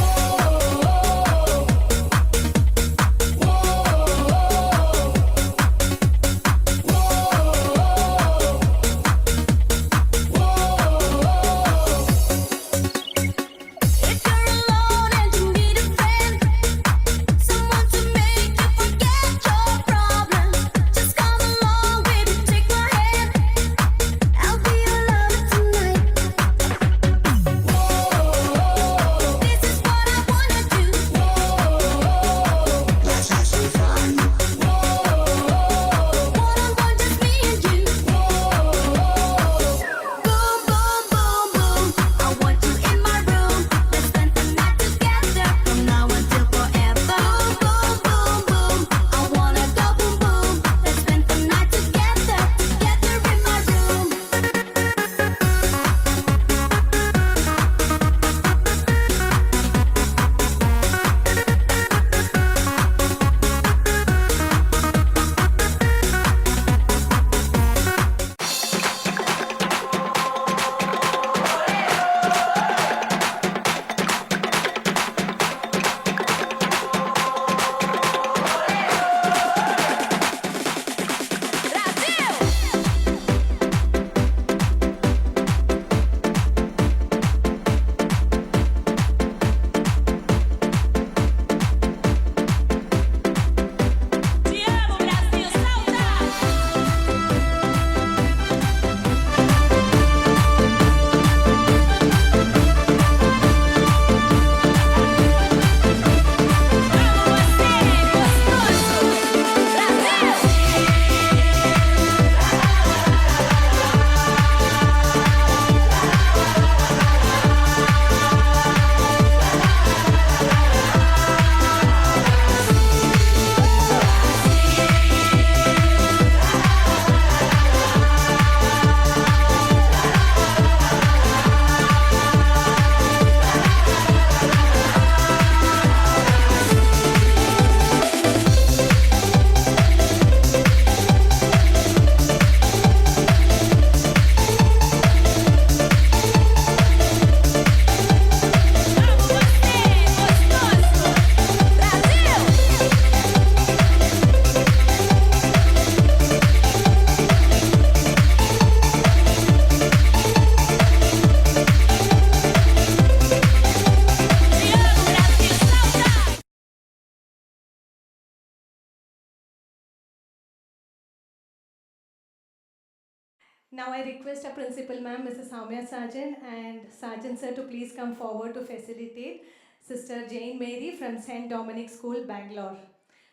Now I request our principal ma'am, Mrs. Soumya Sarjan, and Sarjan sir to please come forward to facilitate Sister Jane Mary from St. Dominic School, Bangalore,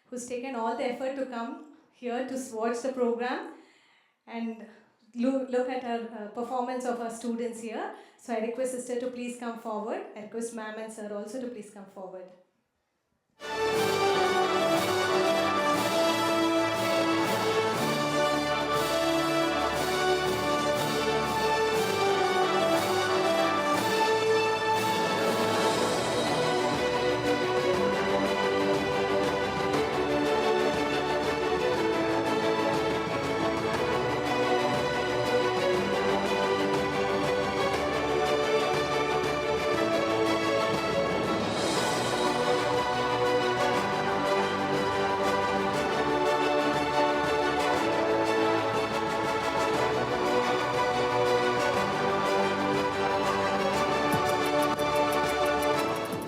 who's taken all the effort to come here to watch the program and look at our performance of our students here. So I request sister to please come forward. I request ma'am and sir also to please come forward.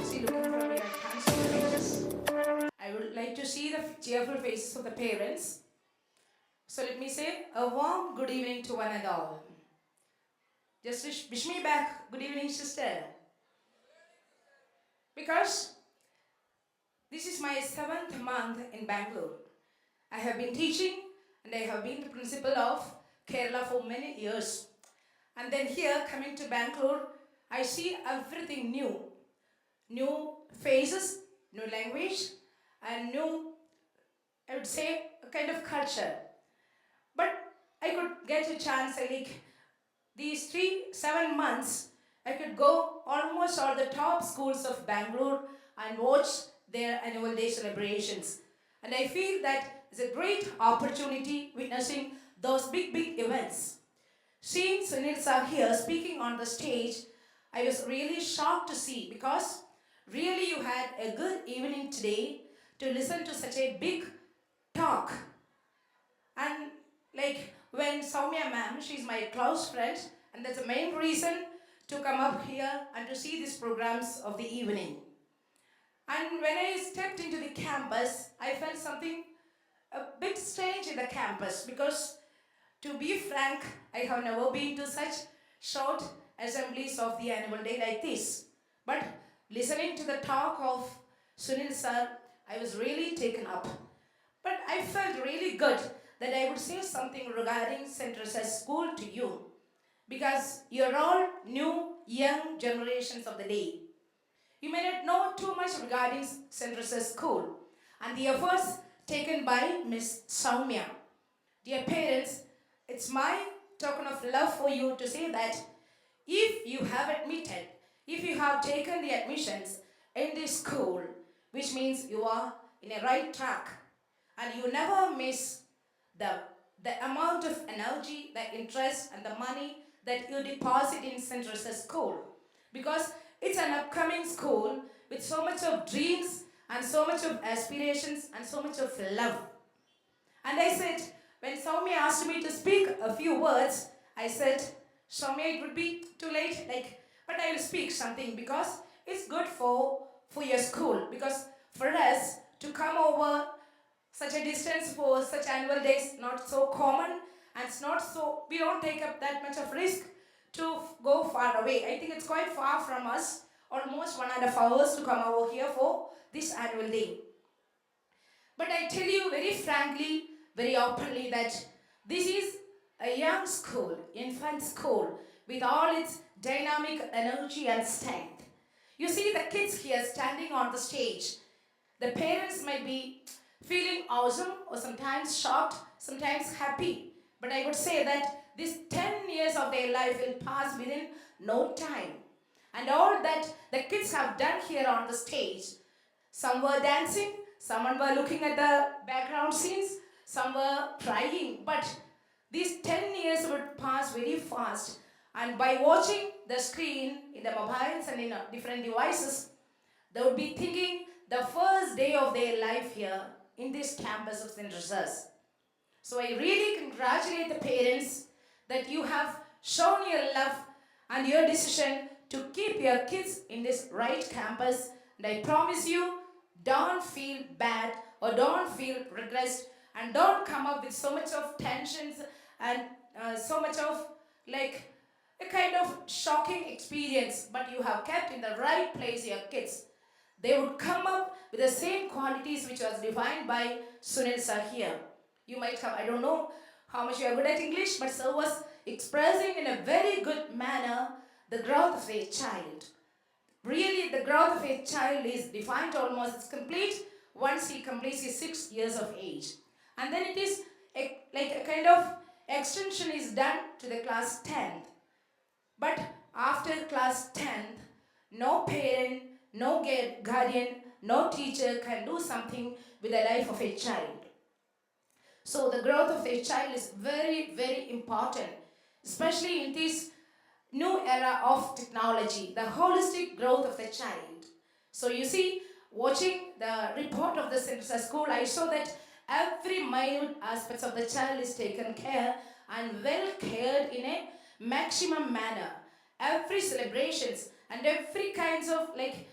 See, looking from here, I can't see the faces. I would like to see the cheerful faces of the parents. So let me say a warm good evening to one and all. Just wish me back good evening, sister. Because this is my 7th month in Bangalore. I have been teaching and I have been the principal of Kerala for many years. And then here, coming to Bangalore, I see everything new. New faces, new language, and new, I would say, a kind of culture. But I could get a chance, like these 7 months, I could go almost all the top schools of Bangalore and watch their annual day celebrations. And I feel that it's a great opportunity witnessing those big events. Seeing Sunil sir here speaking on the stage, I was really shocked to see, because really you had a good evening today to listen to such a big talk. And like when Soumya ma'am, she's my close friend, and that's the main reason to come up here and to see these programs of the evening. And when I stepped into the campus, I felt something a bit strange in the campus, because to be frank, I have never been to such short assemblies of the annual day like this. But listening to the talk of Sunil sir, I was really taken up. But I felt really good that I would say something regarding St.Theresa school to you, because you're all new, young generations of the day. You may not know too much regarding St.Theresa school and the efforts taken by Miss Soumya. Dear parents, it's my token of love for you to say that if you have admitted, if you have taken the admissions in this school, which means you are in a right track, and you never miss the amount of energy, the interest, and the money that you deposit in St.Theresa school. Because it's an upcoming school with so much of dreams and so much of aspirations and so much of love. And I said, when Soumya asked me to speak a few words, I said, Soumya, it would be too late, but I will speak something, because it's good for your school. Because for us to come over such a distance for such annual days, not so common, and it's not so, we don't take up that much of risk to go far away. I think it's quite far from us, almost 1.5 hours to come over here for this annual day. But I tell you very frankly, very openly, that this is a young school, infant school, with all its dynamic energy and strength. You see the kids here standing on the stage. The parents might be feeling awesome or sometimes shocked, sometimes happy. But I would say that these 10 years of their life will pass within no time. And all that the kids have done here on the stage, some were dancing, some were looking at the background scenes, some were crying, but these 10 years would pass very fast. And by watching the screen in the mobiles and in different devices, they would be thinking the first day of their life here in this campus of St.Theresa. So I really congratulate the parents that you have shown your love and your decision to keep your kids in this right campus. And I promise you, don't feel bad or don't feel regressed, and don't come up with so much of tensions and so much of like a kind of shocking experience, but you have kept in the right place your kids. They would come up with the same qualities which was defined by Sunil sir here. You might have, I don't know how much you are good at English, but sir was expressing in a very good manner the growth of a child. Really, the growth of a child is defined almost as complete once he completes his 6 years of age. And then it is like a kind of extension is done to the class 10th. But after class 10th, no parent, no guardian, no teacher can do something with the life of a child. So the growth of a child is very, very important, especially in this new era of technology, the holistic growth of the child. So you see, watching the report of the St.Theresa school, I saw that every minute aspects of the child is taken care and well cared in a maximum manner. Every celebrations and every kinds of like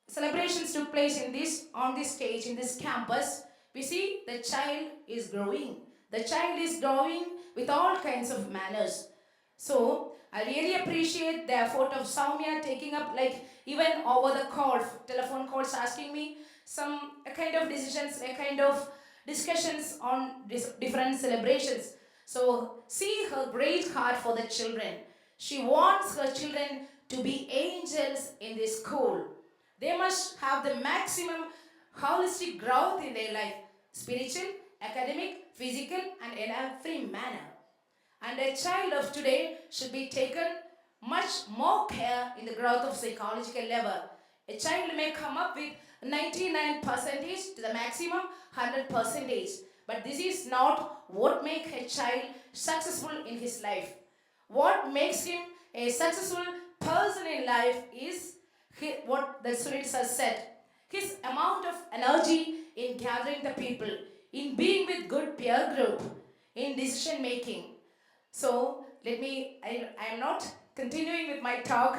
celebrations took place in this on this stage in this campus. We see the child is growing. The child is growing with all kinds of manners. So I really appreciate the effort of Soumya taking up like even over the call, telephone calls asking me some kind of decisions, a kind of discussions on different celebrations. So see her great heart for the children. She wants her children to be angels in this school. They must have the maximum holistic growth in their life, spiritual, academic, physical, and in every manner. And a child of today should be taken much more care in the growth of psychological level. A child may come up with 99% to the maximum 100%, but this is not what makes a child successful in his life. What makes him a successful person in life is what the Sunits has said. His amount of energy in gathering the people, in being with good peer group, in decision making. So I am not continuing with my talk.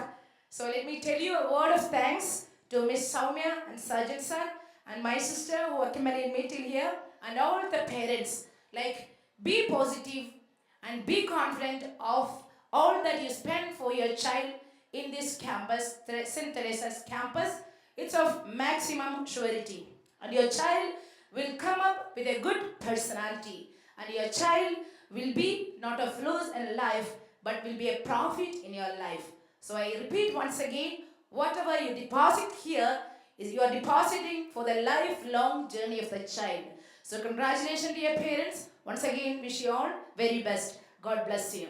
So let me tell you a word of thanks to Miss Soumya and Sergeant Sir and my sister who accompanied me till here and all the parents. Like, be positive and be confident of all that you spend for your child in this campus, St. Theresa's campus. It's of maximum surety. And your child will come up with a good personality. And your child will be not a flaws in life, but will be a profit in your life. So I repeat once again, whatever you deposit here is you are depositing for the lifelong journey of the child. So congratulations dear parents. Once again, wish you all very best. God bless you.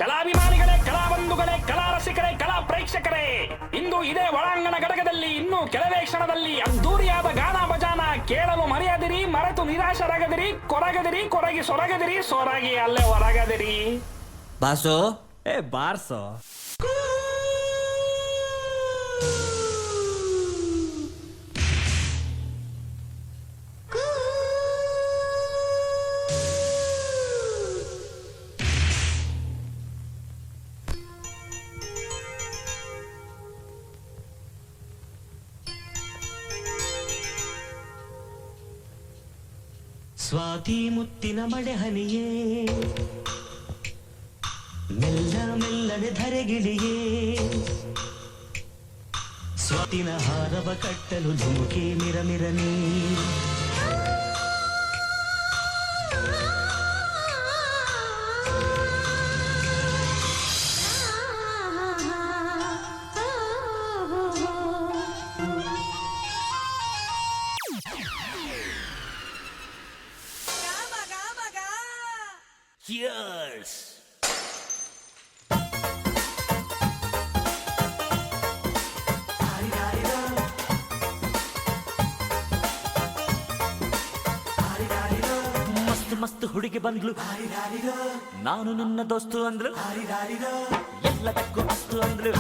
ಕಲಾಭಿಮಾನಿಗಳೇ, ಕಲಾಬಂಧುಗಳೇ, ಕಲಾರಸಿಕರೇ, ಕಲಾ ಪ್ರೇಕ್ಷಕರೇ, ಇಂದು ಇದೇ ಒಳಾಂಗಣ ಘಟಕದಲ್ಲಿ ಇನ್ನು ಕೆಲವೇ ಕ್ಷಣದಲ್ಲಿ ಅದ್ದೂರಿಯಾದ ಗಾನ ಭಜಾನ ಕೇಳಲು ಮರೆಯದಿರಿ, ಮರೆತು ನಿರಾಶರಾಗದಿರಿ, ಕೊರಗದಿರಿ, ಕೊರಗಿ ಸೊರಗದಿರಿ, ಸೊರಗಿ ಅಲ್ಲೇ ಹೊರಗದಿರಿ. ಬಾಸೋ ಬಾರ್ಸೋ. ಸ್ವಾತಿ ಮುತ್ತಿನ ಮಳೆ ಹನಿಯೇ, ಮೆಲ್ಲ ಮೆಲ್ಲನೆ ಧರೆಗಿಳಿಯೇ, ಸ್ವಾತಿನ ಹಾರವ ಕಟ್ಟಲು ಧುಮುಕೆ ಮಿರಮಿರನೇ. Cheers! ಮಸ್ತ್ ಮಸ್ತ್ ಹುಡುಗಿ ಬಂದ್ಲು, ನಾನು ನಿನ್ನ ದೋಸ್ತು ಅಂದ್ರು, ಎಲ್ಲದಕ್ಕೂ ಅಸ್ತು ಅಂದ್ರು.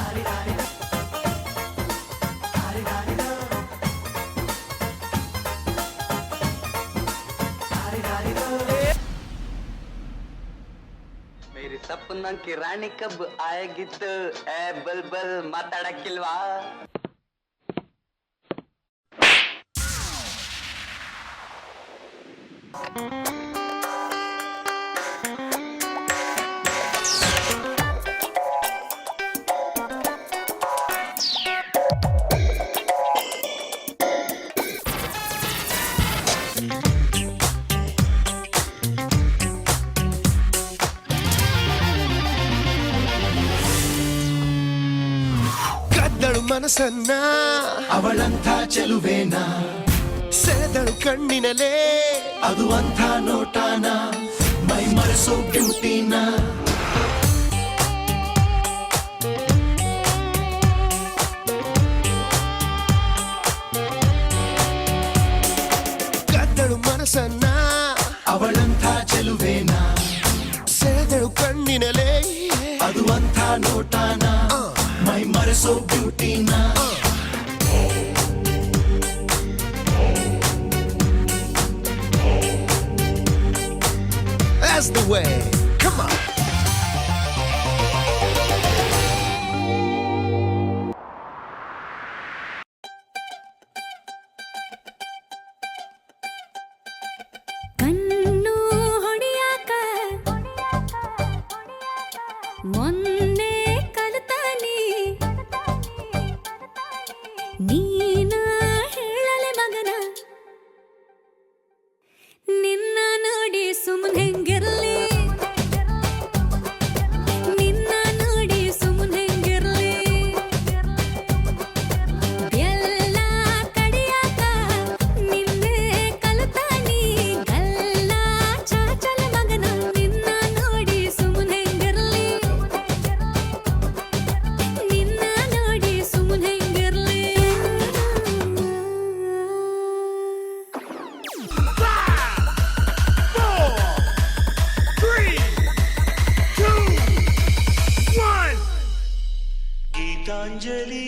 मेरी सपना की रानी कब आएगी तो ए बलबल माताड़ಕ್ಕಿಲ್ವಾ. ಮನಸ್ಸನ್ನ ಅವಳಂಥ ಚೆಲುವೇನ ಸೆಳೆದಳು ಕಣ್ಣಿನಲೇ ಅದು ಅಂಥ ನೋಟಾನ ಮೈ ಮರೆಸೋ ಬ್ಯೂಟಿನ ಕದ್ದಳು ಮನಸ್ಸನ್ನ ಅವಳಂಥ ಚೆಲುವೇನ ಸೆಳೆದಳು ಕಣ್ಣಿನಲೇ ಅದು ಅಂಥ ನೋಟಾನ ಮೈ ಮರೆಸೋ ಬ್ಯೂಟಿನ That's the way. Come on. ಕಣ್ಣು ಹೊಡಿಯಾಕ ಮೊನ್ನೆ ಕಲಿತಾನಿ ನೀನ ಹೇಳಲೆ ಮಗನ ನಿನ್ನ ನೋಡಿ ಸುಮ್ಮನೆ ಹೆಂಗಿರ್ಲಿ ನಿನ್ನ ನೋಡಿ ಸುಮ್ಮನೆ ಹೆಂಗಿರ್ಲಿ ಎಲ್ಲ ಕಡಿಯಾಕ ನಿನ್ನೆ ಕಲಿತಾನಿ ಗಲ್ಲ ಚಾಚಲ ಮಗನ ನಿನ್ನ ನೋಡಿ ಸುಮ್ಮನೆ ಹೆಂಗಿರ್ಲಿ ನಿನ್ನ ನೋಡಿ ಸುಮ್ಮನೆ ಹೆಂಗಿರ್ಲಿ ಗೀತಾಂಜಲಿ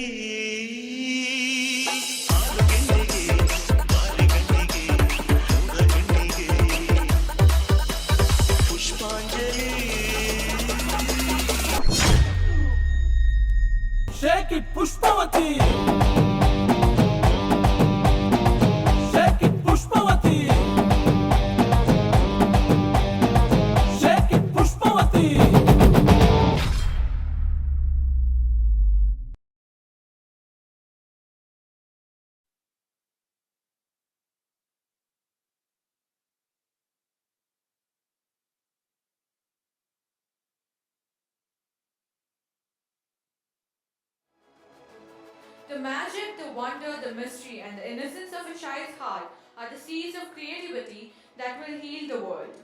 ಪುಷ್ಪಾಂಜಲಿ Shake it, Pushpavati. Shake it, Pushpavati. Shake it, Pushpavati. The magic, the wonder, the mystery, and the innocence of a child's heart are the seeds of creativity that will heal the world.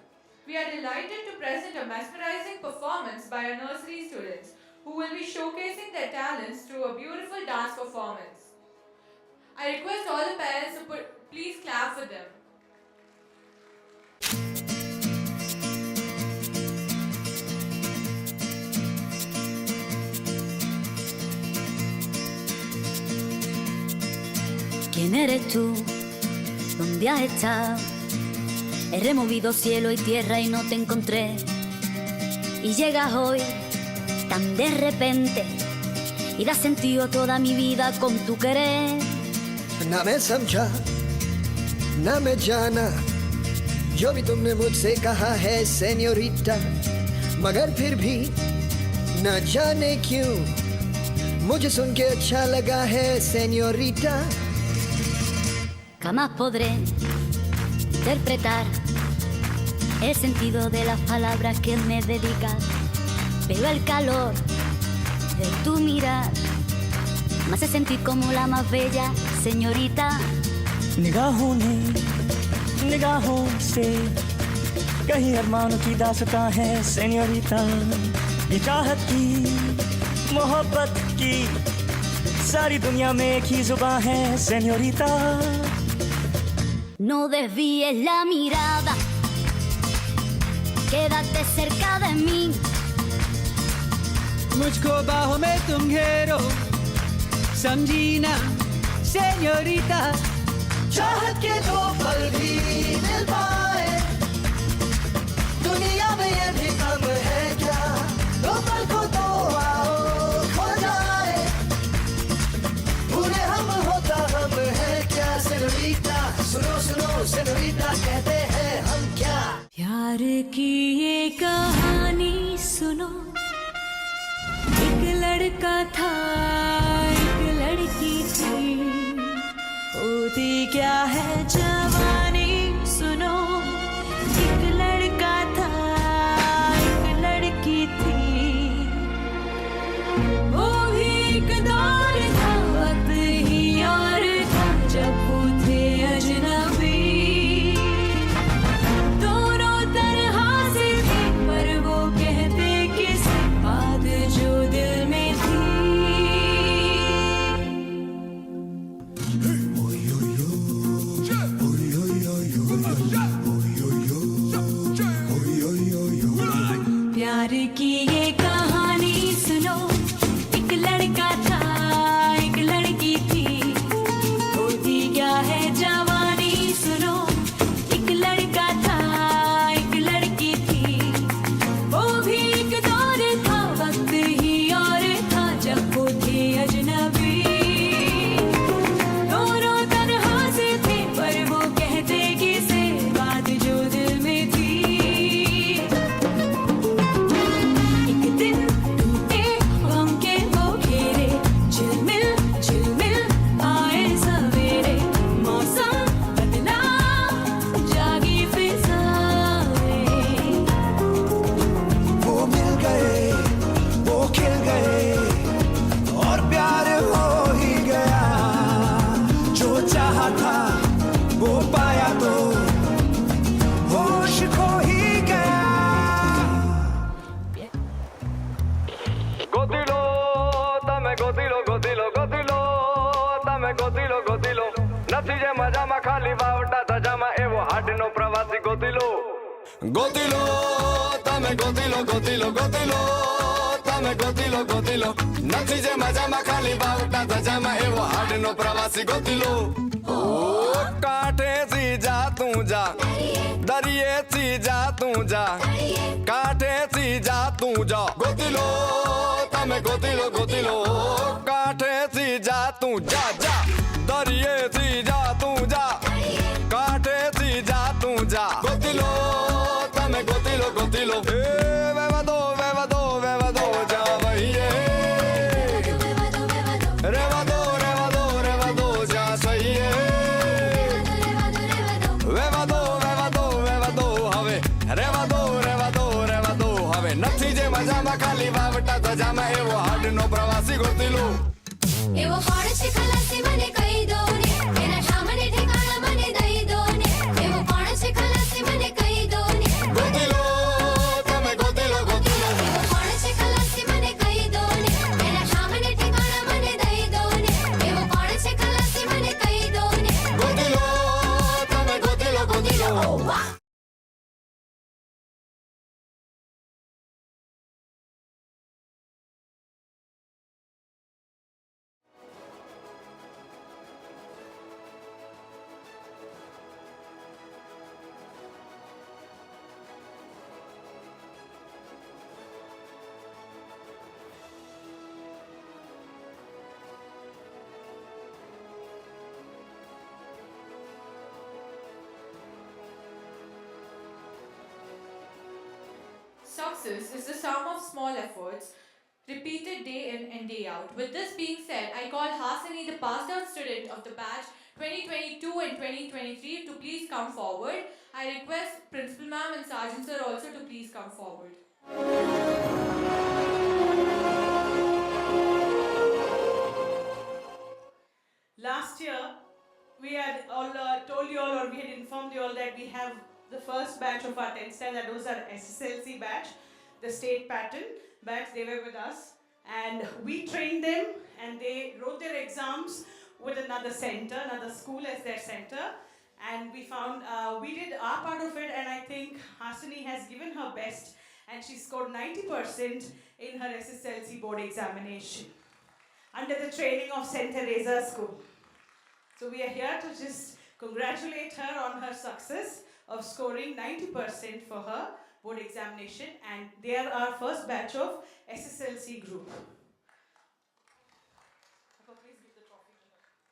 We are delighted to present a mesmerizing performance by our nursery students who will be showcasing their talents through a beautiful dance performance. I request all the parents to please clap for them. ¿Quién eres tú? ¿Dónde has estado? He removido cielo y tierra y no te encontré. Y llegas hoy tan de repente y das sentido a toda mi vida con tu querer. ना मैं समझा ना मैं जाना जो भी तुमने मुझसे कहा है सेन्योरिटा मगर फिर भी न जाने क्यों मुझे सुन के अच्छा लगा है senorita Jamás podré interpretar el sentido de las palabras que me dedicas, pero el calor de tu mirar me hace sentir como la más bella señorita. निगाहों ने निगाहों से कहीं अरमानों की दास्तां है सेन्योरिटा ये चाहत की मोहब्बत की सारी दुनिया में एक ही जुबान है senorita No desvíes la mirada, quédate cerca de mí. मुझको बाहों में तुम घेरो समझी ना सेन्योरिटा चाहत के दो पल भी मिल पाए दुनिया में ये भी कम है क्या दो पल को तो आओ खो जाए पूरे हम होता हम है क्या सेन्योरिटा सुनो सुनो सेन्योरिटा कहते हैं हम क्या प्यार की ये कहानी सुनो एक लड़का था एक लड़की थी होती क्या है जवानी सुनो एक लड़का था एक लड़की थी वो भी एक दौर था था वो पाया तो होश खो ही गया Godilo, તમે ગોતીલો ગોતીલો ગોતીલો તમે ગોતીલો ગોતીલો નથી જે મજામાં ખાલી વાવટા ધજામાં એવો હાડનો પ્રવાસી ગોતીલો ગોતીલો તમે ગોતીલો ગોતીલો ગોતીલો તમે ગોતીલો ગોતીલો નથી જે મજામાં ખાલી વાવટા ધજામાં એવો હાડનો પ્રવાસી ગોતીલો ઓ કાંઠેથી જા તું જા દરિયેથી જા તું જા કાંઠેથી જા તું જા ગોતીલો તમે ગોતીલો ગોતીલો કાંઠેથી જા તું જા જા દરિયેથી જા તું જા કાંઠેથી જા તું જા ગોતીલો તમે ગોતીલો ગોતીલો એ વેવા દો જા વહીએ રેવા દો જા સહીએ વેવા દો હવે રેવા દો હવે નથી જે મજામાં ખાલી વાવટા ધજામાં એવો હાડનો પ્રવાસી ગોતીલો એવો કોણ છે ખલાસી મને કહી દો ને એના સામને ઠેકાણા મને દઈ દો ને એવો કોણ છે ખલાસી મને કહી દો ને ગોતીલો તમે ગોતીલો ગોતીલો એવો કોણ છે ખલાસી મને કહી દો ને એના સામને ઠેકાણા મને દઈ દો ને એવો કોણ છે ખલાસી મને કહી દો ને ગોતીલો તમે Gotilo Gotilo Success is the sum of small efforts repeated day in and day out. With this being said, I call Hasani, the passed out student of the batch 2022 and 2023 to please come forward. I request Principal Ma'am and Sergeant Sir also to please come forward. Last year, we had all told you all, or we had informed you all that we have the first batch of our 10th standard, that was our SSLC batch, the state pattern batch. They were with us, and we trained them, and they wrote their exams with another center, another school as their center, and we found, we did our part of it, and I think Hasani has given her best, and she scored 90% in her SSLC board examination under the training of St.Theresa school. So we are here to just congratulate her on her success of scoring 90% for her board examination, and they are our first batch of SSLC group. Please give the trophy to her.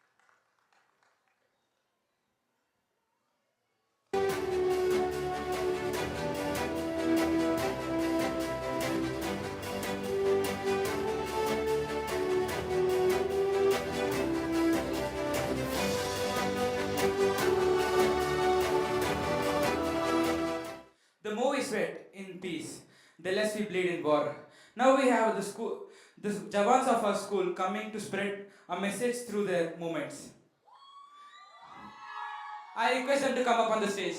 The more we sweat in peace, the less we bleed in war. Now we have the Jawans of our school coming to spread a message through their movements. I request them to come up on the stage.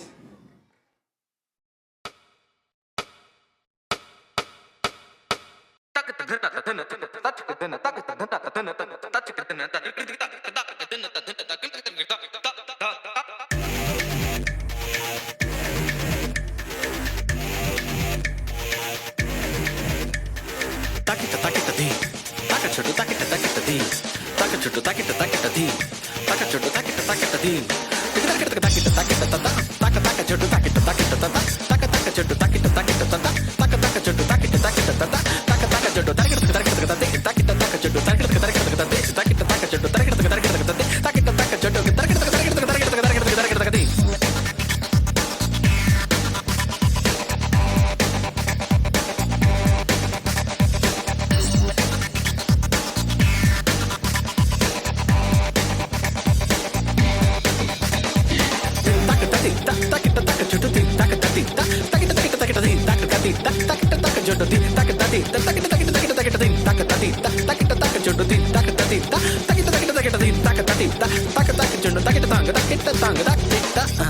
takita, tak tak chundu takita tang takita tang takita.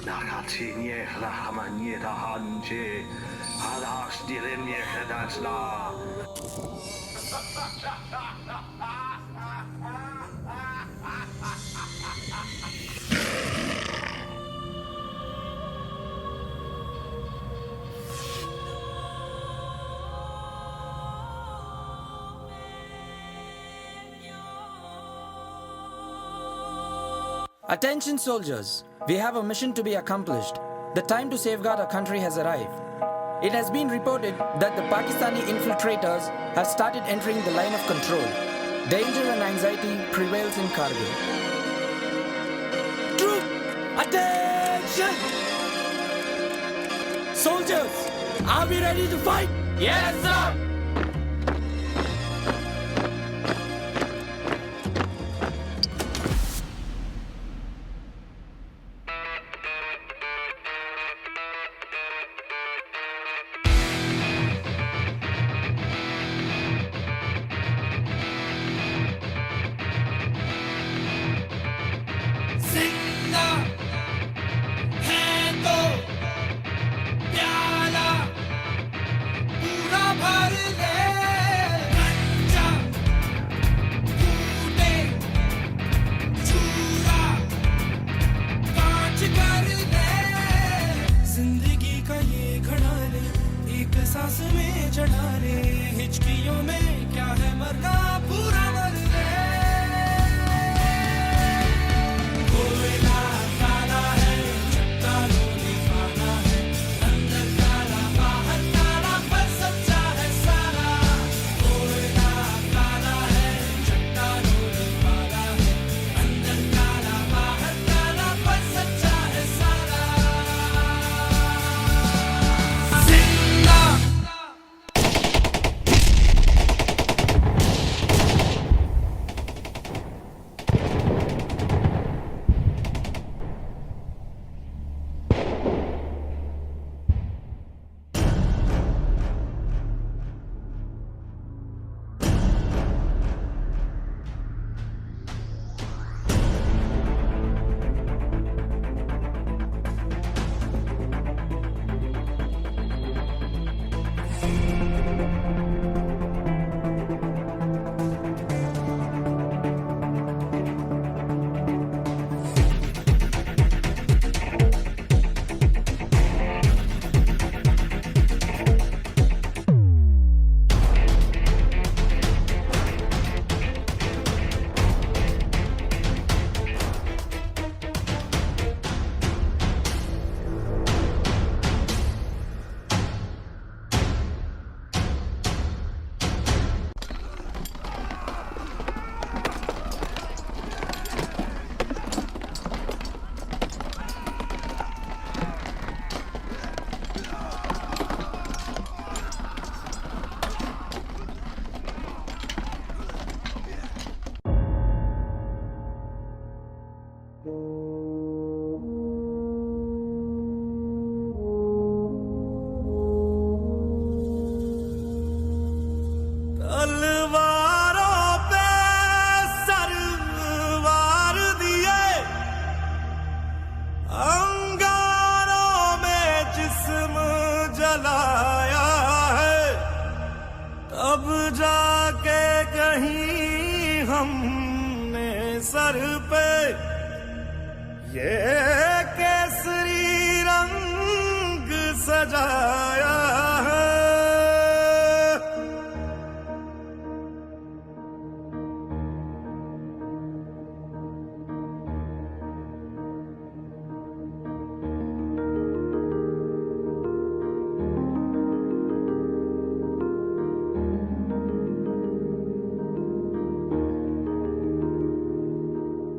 Nagatinje hlahmanje da hanje, halash dilenje hedasla. Attention soldiers, we have a mission to be accomplished. The time to safeguard our country has arrived. It has been reported that the Pakistani infiltrators have started entering the line of control. Danger and anxiety prevails in Kargil. Troop, attention! Soldiers, are we ready to fight? Yes, sir!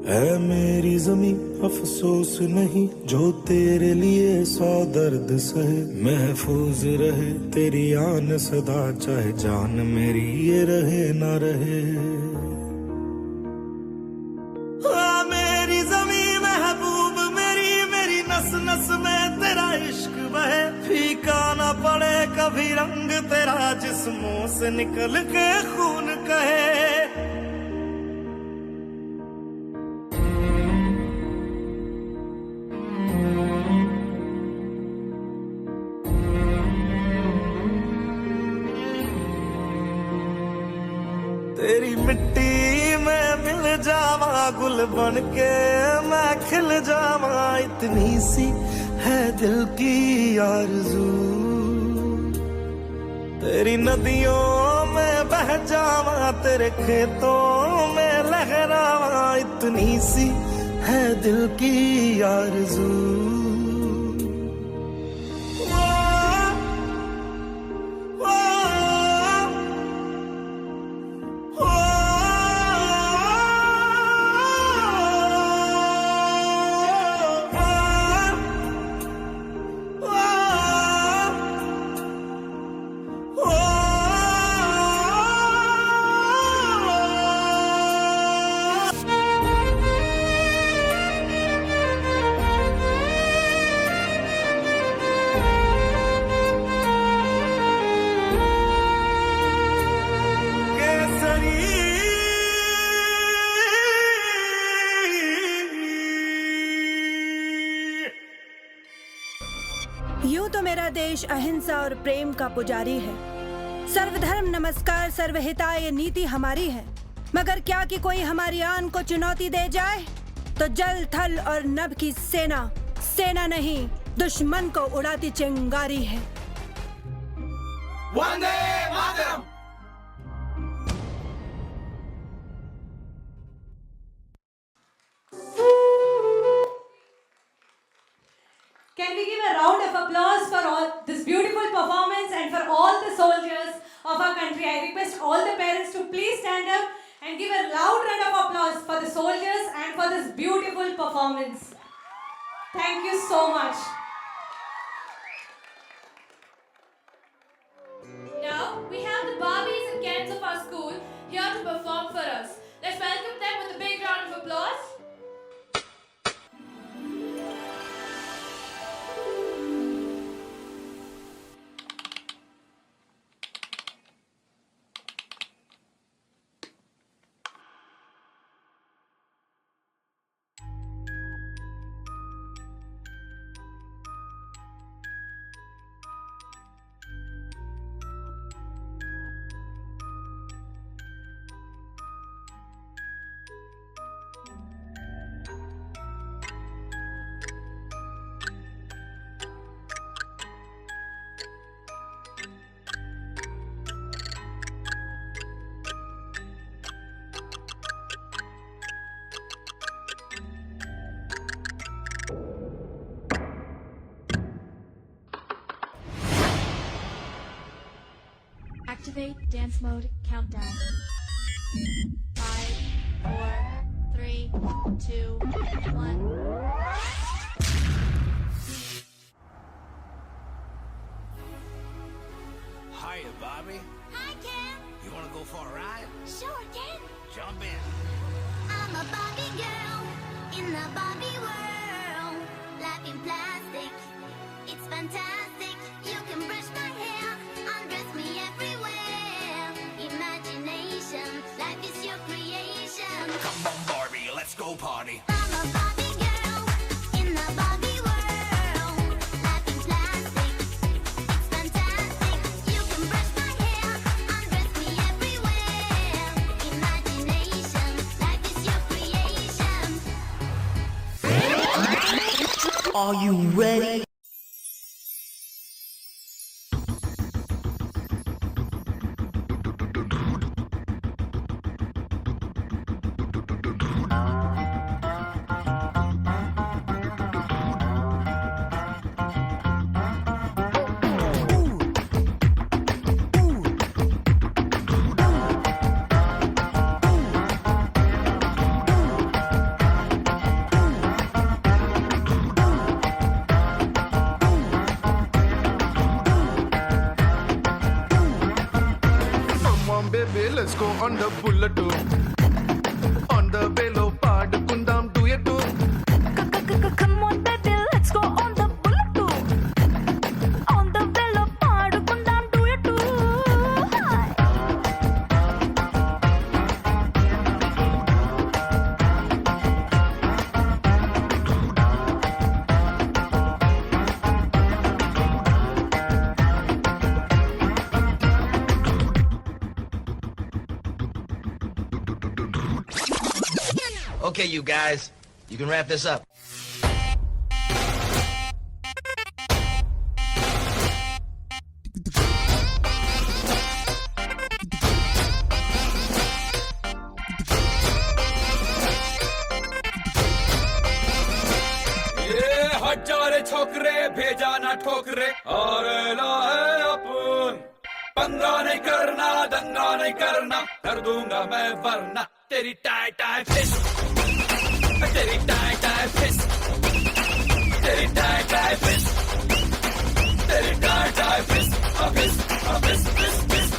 है मेरी जमीं अफसोस नहीं जो तेरे लिए 100 दर्द सहे, महफूज रहे तेरी आन सदा चाहे जान मेरी ये रहे ना रहे। मेरी जमीं महबूब मेरी, मेरी नस नस में तेरा इश्क बहे, फीका ना पड़े कभी रंग तेरा जिस्मों से निकल के खून कहे। तेरी मिट्टी में मिल जावा गुल बन के मैं खिल जावा, इतनी सी है दिल की आरज़ू। तेरी नदियों में बह जावा तेरे खेतों में लहरावा, इतनी सी है दिल की आरज़ू। यूं तो मेरा देश अहिंसा और प्रेम का पुजारी है, सर्वधर्म नमस्कार सर्वहिताय नीति हमारी है। मगर क्या कि कोई हमारी आन को चुनौती दे जाए तो जल थल और नभ की सेना, सेना नहीं दुश्मन को उड़ाती चिंगारी है। Vande Mataram. Can we give a round of applause for all this beautiful performance and for all the soldiers of our country? I request all the parents to please stand up and give a loud round of applause for the soldiers and for this beautiful performance. Thank you so much. Now we have the Barbies and Kens of our school here to perform for us. Let's welcome them with a big round of applause. Activate dance mode countdown. 5, 4, 3, 2, 1. Hiya, Bobby. Hi, Ken. You want to go for a ride? Sure, Ken. Jump in. I'm a Barbie girl in the Barbie world. Life in plastic, it's fantastic. You can brush my hair, undress me everywhere. Imagination, life is your creation. Come on, Barbie, let's go party. I'm a Barbie girl in the Barbie world. Life in plastic, it's fantastic. You can brush my hair, undress me everywhere. Imagination, life is your creation. Are you ready? go on the bullet too. On the bellow part, kundam do it too. Come on, baby, let's go on the bullet too. On the bellow part, kundam do it too. Okay, you guys, you can wrap this up. ये हजारे छोकरे भेजा ना ठोकरे और लाए अपन 15 नहीं करना दंगा नहीं करना कर दूंगा मैं वरना तेरी टाई टाई फिस तेरी टाई टाई फिस तेरी टाई टाई फिस तेरी टाई टाई फिस फिस फिस फिस फिस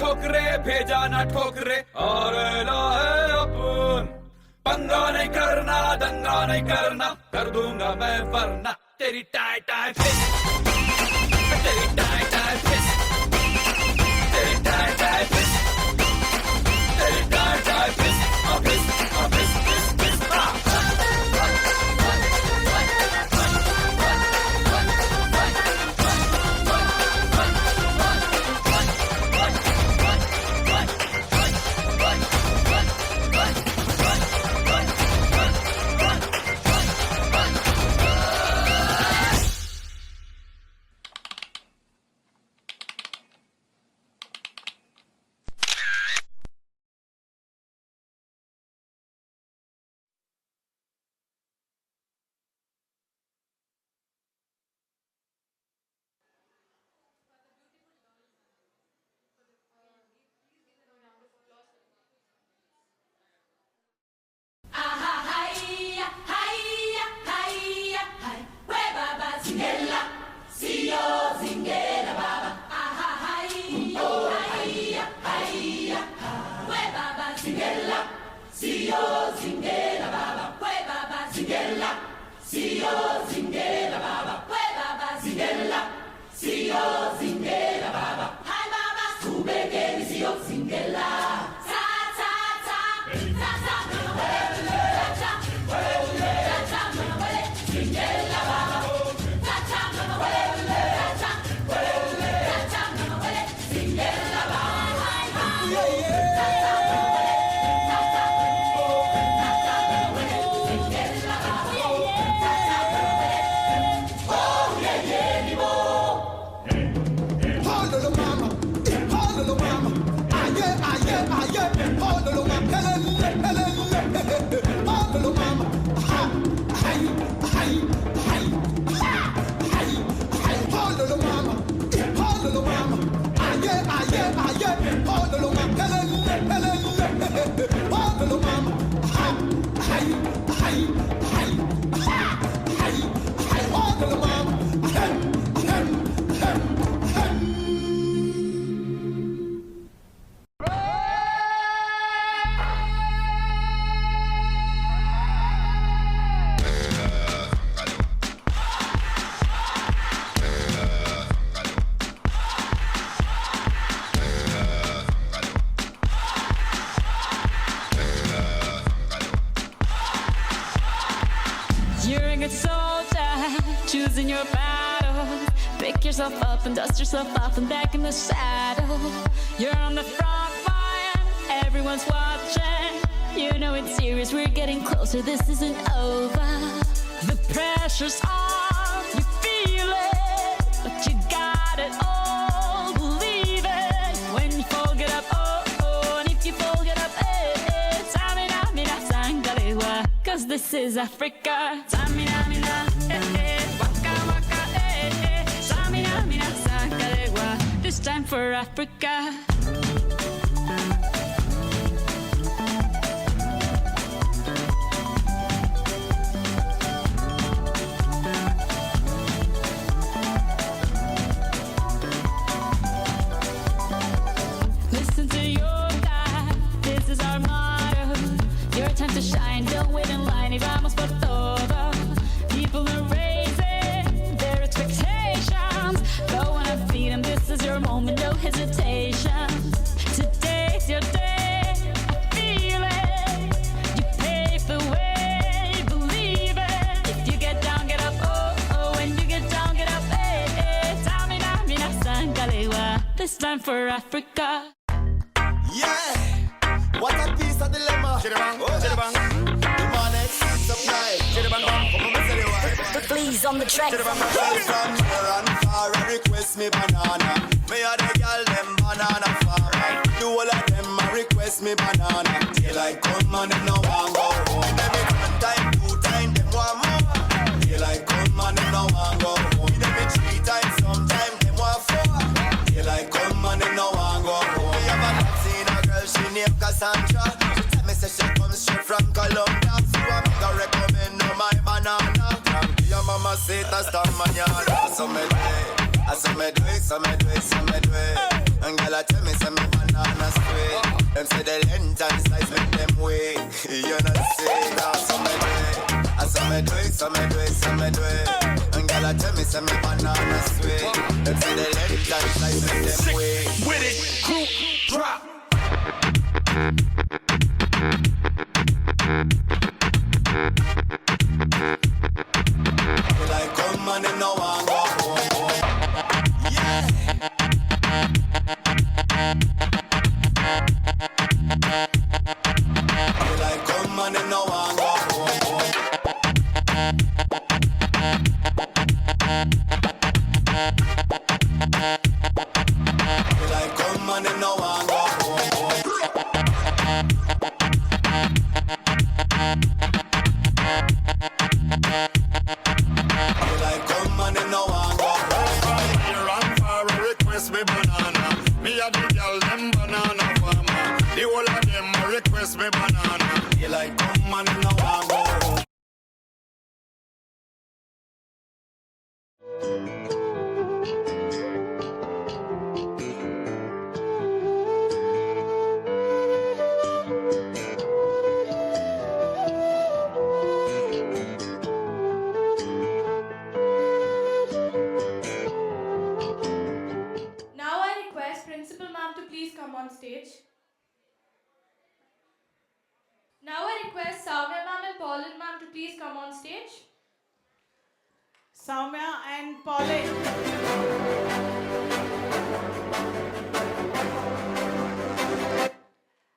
छोकरे भेजा ना ठोकरे और लाए अपन 15 नहीं करना दंगा नहीं करना कर दूंगा मैं वरना तेरी टाई टाई फिस तेरी टाई टाई फिस तेरी टाई टाई फिस तेरी टाई टाई फिस फिस फिस फिस फिस You're a good soldier, choosing your battle. Pick yourself up and dust yourself off and back in the saddle. You're on the front line, everyone's watching. You know it's serious, we're getting closer, this isn't over. The pressure's on, you feel it, but you got it all, believe it. When you fall, get up, oh, oh, and if you fall, get up, eh, eh. Cause this This is Africa. Samina, mina, waka, waka, Samina, mina, sakalegua. This time for Africa. Listen to your God, this is our motto. Your time to shine, don't wait in line, y vamos por todo. People are raising their expectations. Go on and feed them, this is your moment, no hesitation. Today's your day, I feel it. You pave the way, believe it. If you get down, get up, oh, oh. When you get down, get up, eh, eh. Tamina, mina, sangalewa. This time for Africa. Yeah, what a piece of dilemma. Chiribang, chiribang. The man is supply. Chiribang, come on, say the Please on the track. Chiribang, from near and far, I request me banana. Me a the girl them banana farmer. The whole of them a request me banana. Daylight come and them no want go home. Every one time, two time, them want more. Daylight come and them no want go home. Every three times, sometime them want four. Daylight come and them no want go home. Me have a seen a girl, she named Cassandra. She tell me say she comes straight from Colombia. So I'm gonna recommend no my banana. Your mama say that's the mañana. So me do it, so me do it, so me do it, so me do it. And girl a tell me say me banana sweet. Them say the length and size make them weak. You know say that, so me do it, so me do it, so me do it, so me do it. And girl a tell me say me banana sweet. Them say the length and size make them weak. With it, group drop. Like come and them no want go home. Yeah. Like come and them no want go home. Like come and them no want go home. Like come and them no want go home. Here and far, request me banana. Me a the girl them banana farmer. The whole of them a request me banana. Like come and them no want go home. Now I request Principal Ma'am to please come on stage. Now I request Soumya Ma'am and Pauline Ma'am to please come on stage. Soumya and Pauline.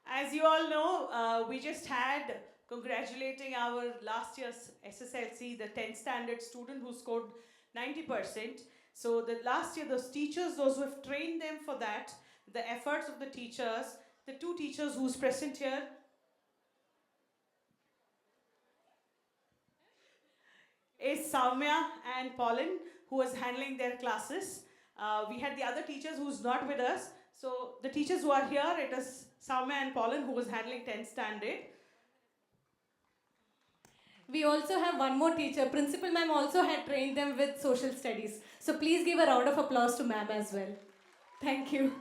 As you all know, we just had congratulating our last year's SSLC, the 10th standard student who scored 90%. So the last year, those teachers, those who have trained them for that, the efforts of the teachers, the two teachers who's present here, is Soumya and Pauline, who was handling their classes. We had the other teachers who's not with us. So the teachers who are here, it is Soumya and Pauline who was handling 10th standard. We also have one more teacher. Principal ma'am also had trained them with social studies. So please give a round of applause to ma'am as well. Thank you.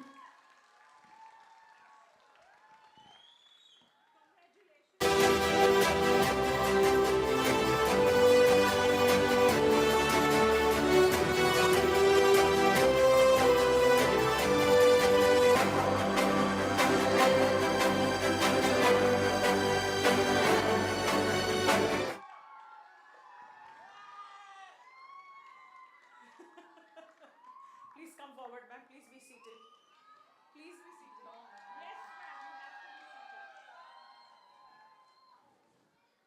Please come forward, ma'am. Please be seated. Please be seated. Yes, ma'am. You have to be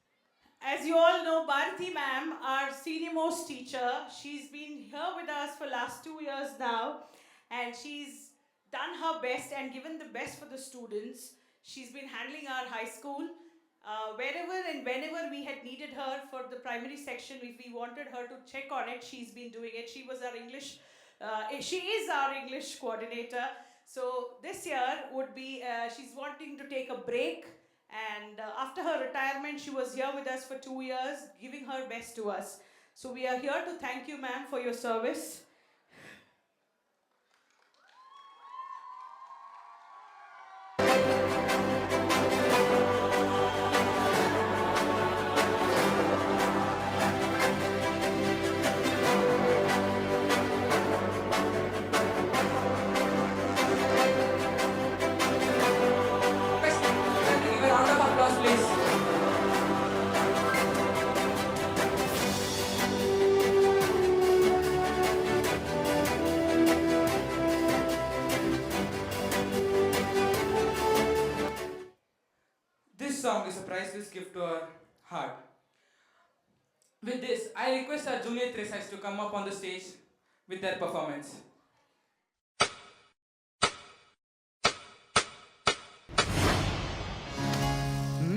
seated. As you all know, Bharati ma'am, our senior most teacher, she's been here with us for last 2 years now, and she's done her best and given the best for the students. She's been handling our high school. Whenever we had needed her for the primary section, if we wanted her to check on it, she's been doing it. She was our English, she is our English coordinator. So this year would be, she's wanting to take a break. And after her retirement, she was here with us for 2 years, giving her best to us. So we are here to thank you, ma'am, for your service. This song is a priceless gift to our heart. With this, I request our junior Theresas to come up on the stage with their performance.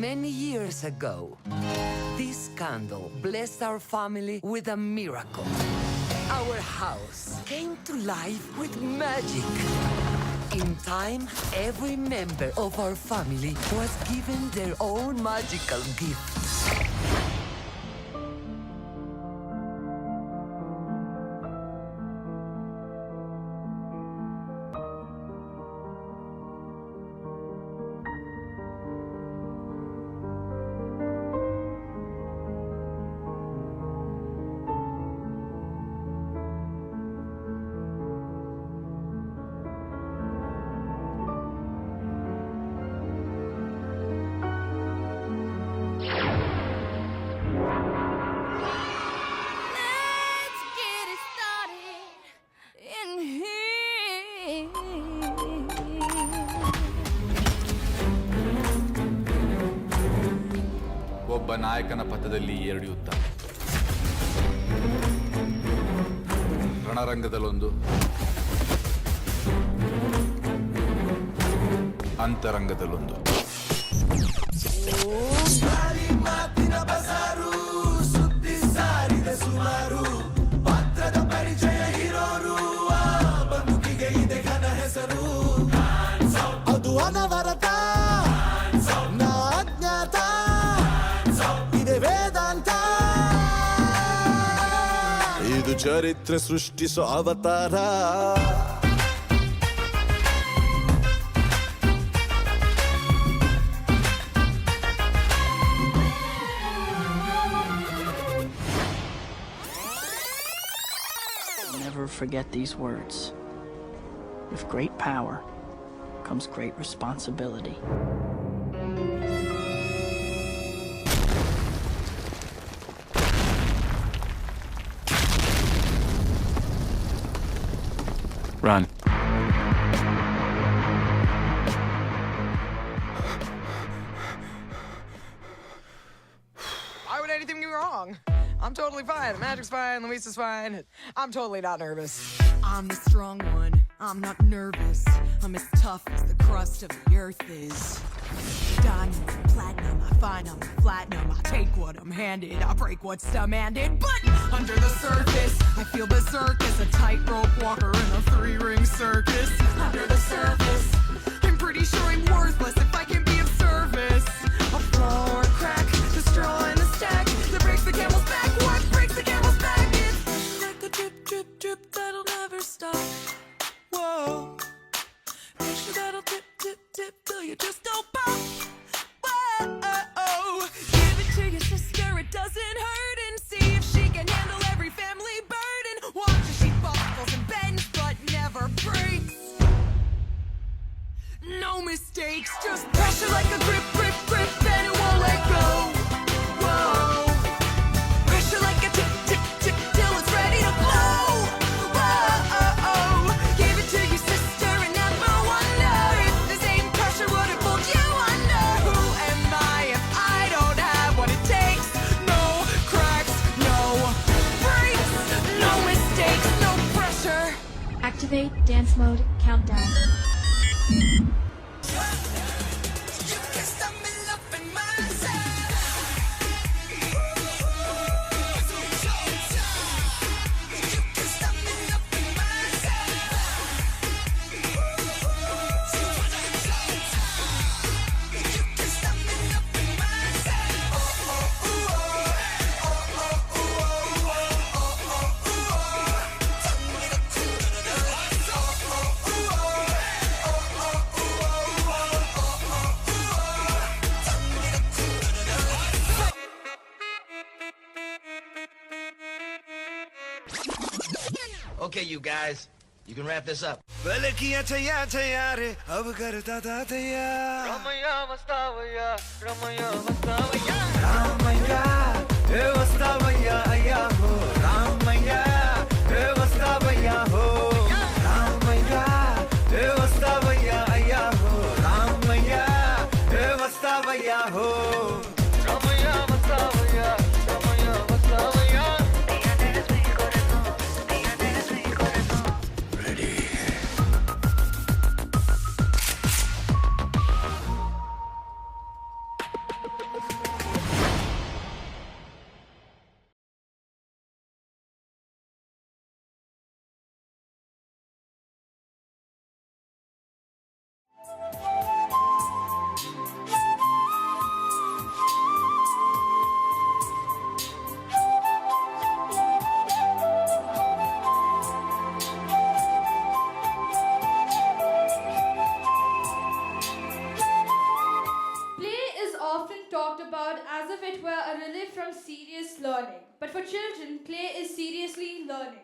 Many years ago, this candle blessed our family with a miracle. Our house came to life with magic. In time, every member of our family was given their own magical gift. ಒಬ್ಬ ನಾಯಕನ ಪಥದಲ್ಲಿ 2 ಯುದ್ಧ, ರಣರಂಗದಲ್ಲೊಂದು, ಅಂತರಂಗದಲ್ಲೊಂದು. ಮಾತಿನ ಬಜಾರು, ಸುದ್ದಿ ಸಾರಿದ ಸುಮಾರು, ಪಾತ್ರದ ಪರಿಚಯ ಇರೋರು, ಆ ಬದುಕಿಗೆ ಇದೆ ಘನ ಹೆಸರು. ಅದು ಅನವರತ, ನಾ ಅಜ್ಞಾತ, ಇದೆ ವೇದಾಂತ. ಇದು ಚರಿತ್ರೆ ಸೃಷ್ಟಿಸೋ ಅವತಾರ. Never forget these words. With great power comes great responsibility. Run. Why would anything be wrong? I'm totally fine. Magic's fine. Luisa's fine. I'm totally not nervous. I'm the strong one. I'm not nervous. I'm as tough as the crust of the earth is. Diamond, platinum, I find I'm platinum. I take what I'm handed. I break what's demanded. But under the surface, I feel berserk as a tightrope walker in a 3-ring circus. Under the surface, I'm pretty sure I'm worthless if I can be of service. A flaw or a crack, the straw in the stack that breaks the camel's back. What breaks the camel's back? It's like a drip, drip, drip that'll never stop. Whoa. Pressure that'll tip, tip, tip till you just don't pop. Whoa. Give it to your sister, it doesn't hurt. And see if she can handle every family burden. Watch as she buckles and bends but never breaks. No mistakes, just pressure like a grip, grip, grip, and it won't let go. Whoa. Pressure like a tip, tip, tip till it's ready to blow. Whoa. Give it to your sister and never wonder if the same pressure would have pulled you under. Who am I if I don't have what it takes? No cracks, no breaks, no mistakes, no pressure. Activate dance mode countdown. You can stop me loving myself. Okay, you guys, you can wrap this up. पहले किया छैया छैया रे अब करता था छैया रमैया वस्तावैया रामैया हे वस्तावैया अय्या हो रामैया हे वस्तावैया हो रामैया हे वस्तावैया अय्या हो रामैया हे वस्तावैया हो Ramaiah वस्तावैया Talked about as if it were a relief from serious learning. But for children, play is seriously learning.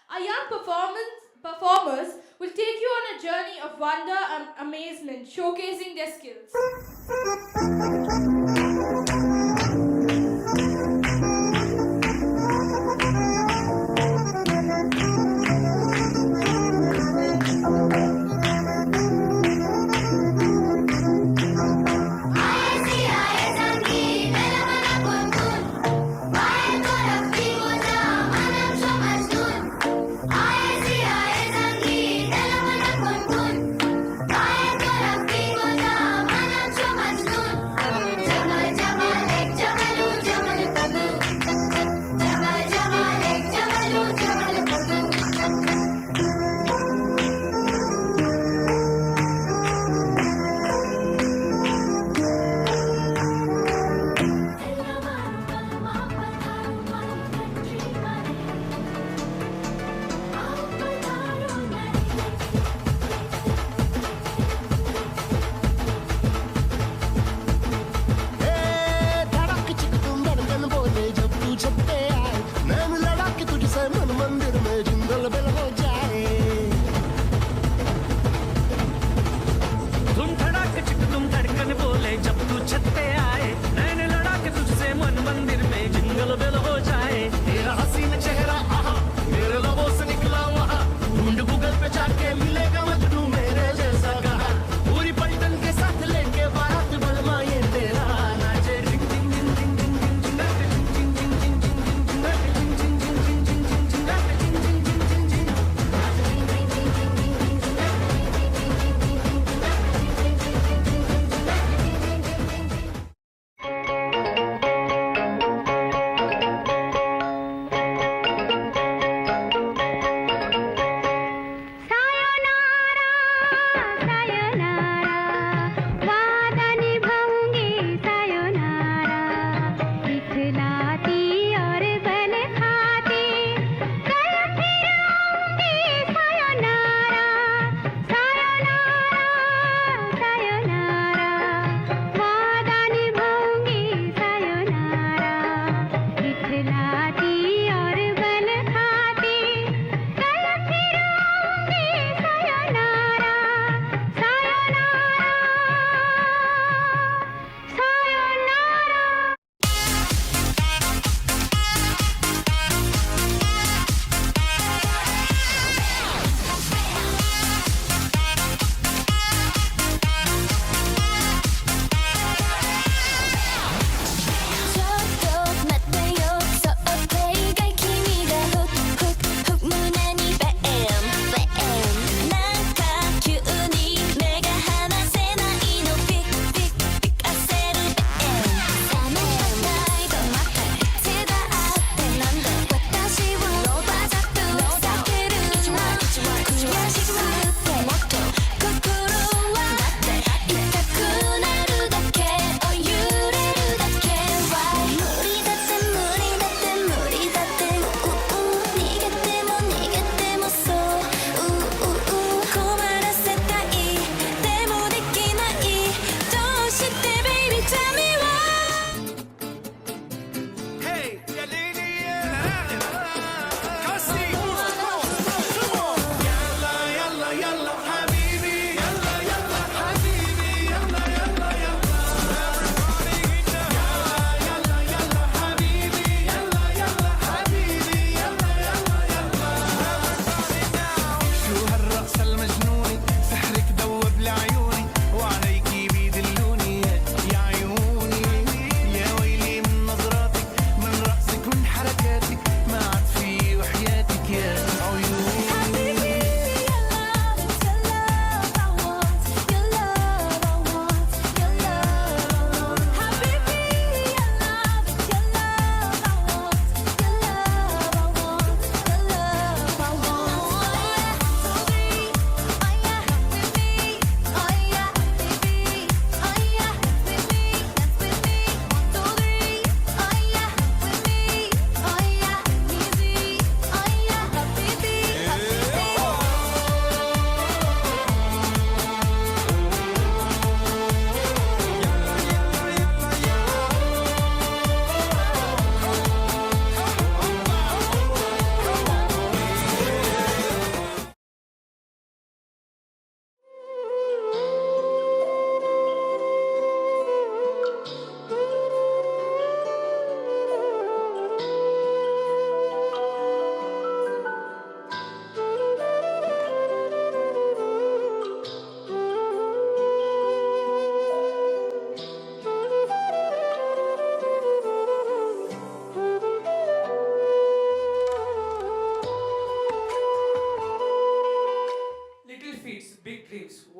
Our young performers will take you on a journey of wonder and amazement, showcasing their skills.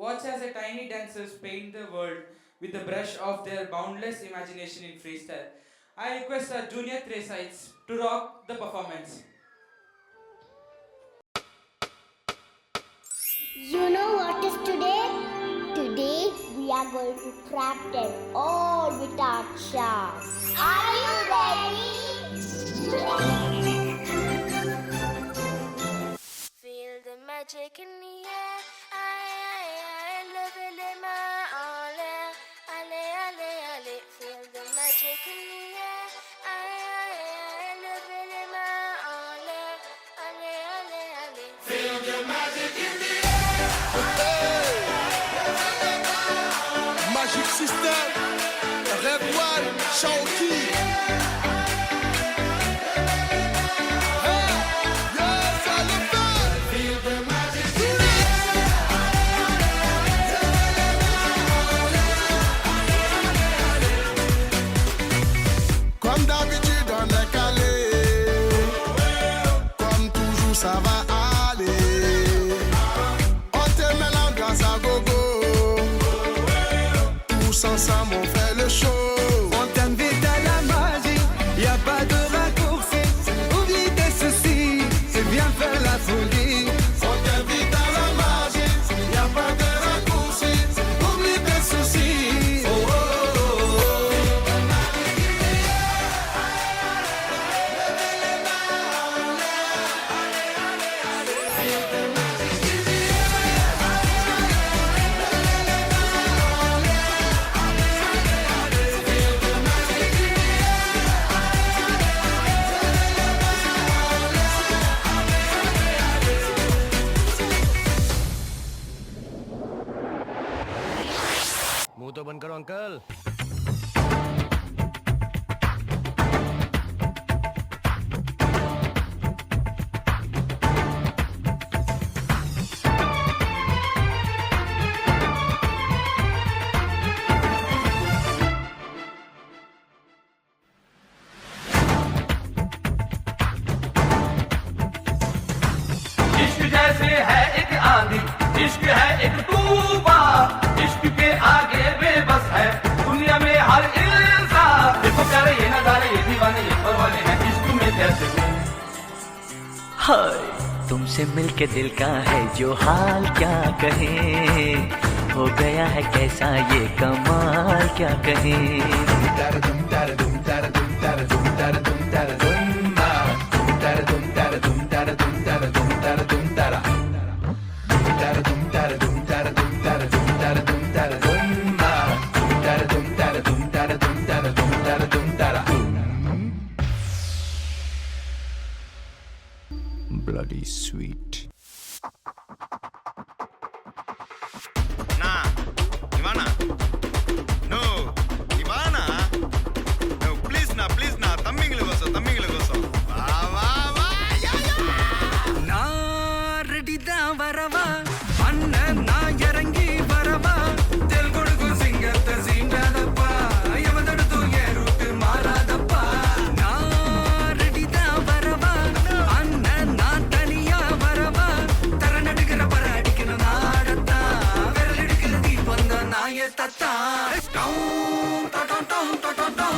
Watch as the tiny dancers paint the world with the brush of their boundless imagination in freestyle. I request our junior Theresites to rock the performance. You know what is today? Today we are going to craft them all with our charms. Are you ready? Feel the magic in the air. Feel the magic in the air. Feel the magic in the Magic System, Red One, Shaoki. Comme d'habitude on est calé, comme toujours ça va aller. On te met l'ambiance à gogo, tous ensemble on fait le show. On t'invite à la magie, y a pas de raccourci. Oublie tes soucis, c'est bien faire la folie. On t'invite à la magie, y a pas de raccourci. Oublie tes soucis. Oh, oh, oh, oh. मुंह तो बंद करो uncle. इश्क जैसे है एक आंधी, इश्क है एक तूफान, इश्क के आगे बेबस है दुनिया में हर इंसान। देखो प्यारे ये नजारे, ये दीवाने, ये परवाने हैं, इश्क में कैसे हूँ। हाय तुमसे मिलके दिल का है जो हाल क्या कहे, हो गया है कैसा ये कमाल क्या कहे। Bloody sweet. Nah, Ivana. No, Ivana. No, please na, తమ్మింగ్ల కోసం. వా వా వా యా యా. నా రెడీదా వరవా అన్న నా ఎరంగి వరవా తెలుగుడుకు సింగత సింగదప్ప యమదడుతూ ఏ రూట్ మారాదప్ప. నా రెడీదా వరవా అన్న నా తనియా వరవా తరనడిగర పరాడికిన నాడత్త వెరలిడికిన దీపంద నాయ తత్త. టౌ టౌ టౌ టౌ టౌ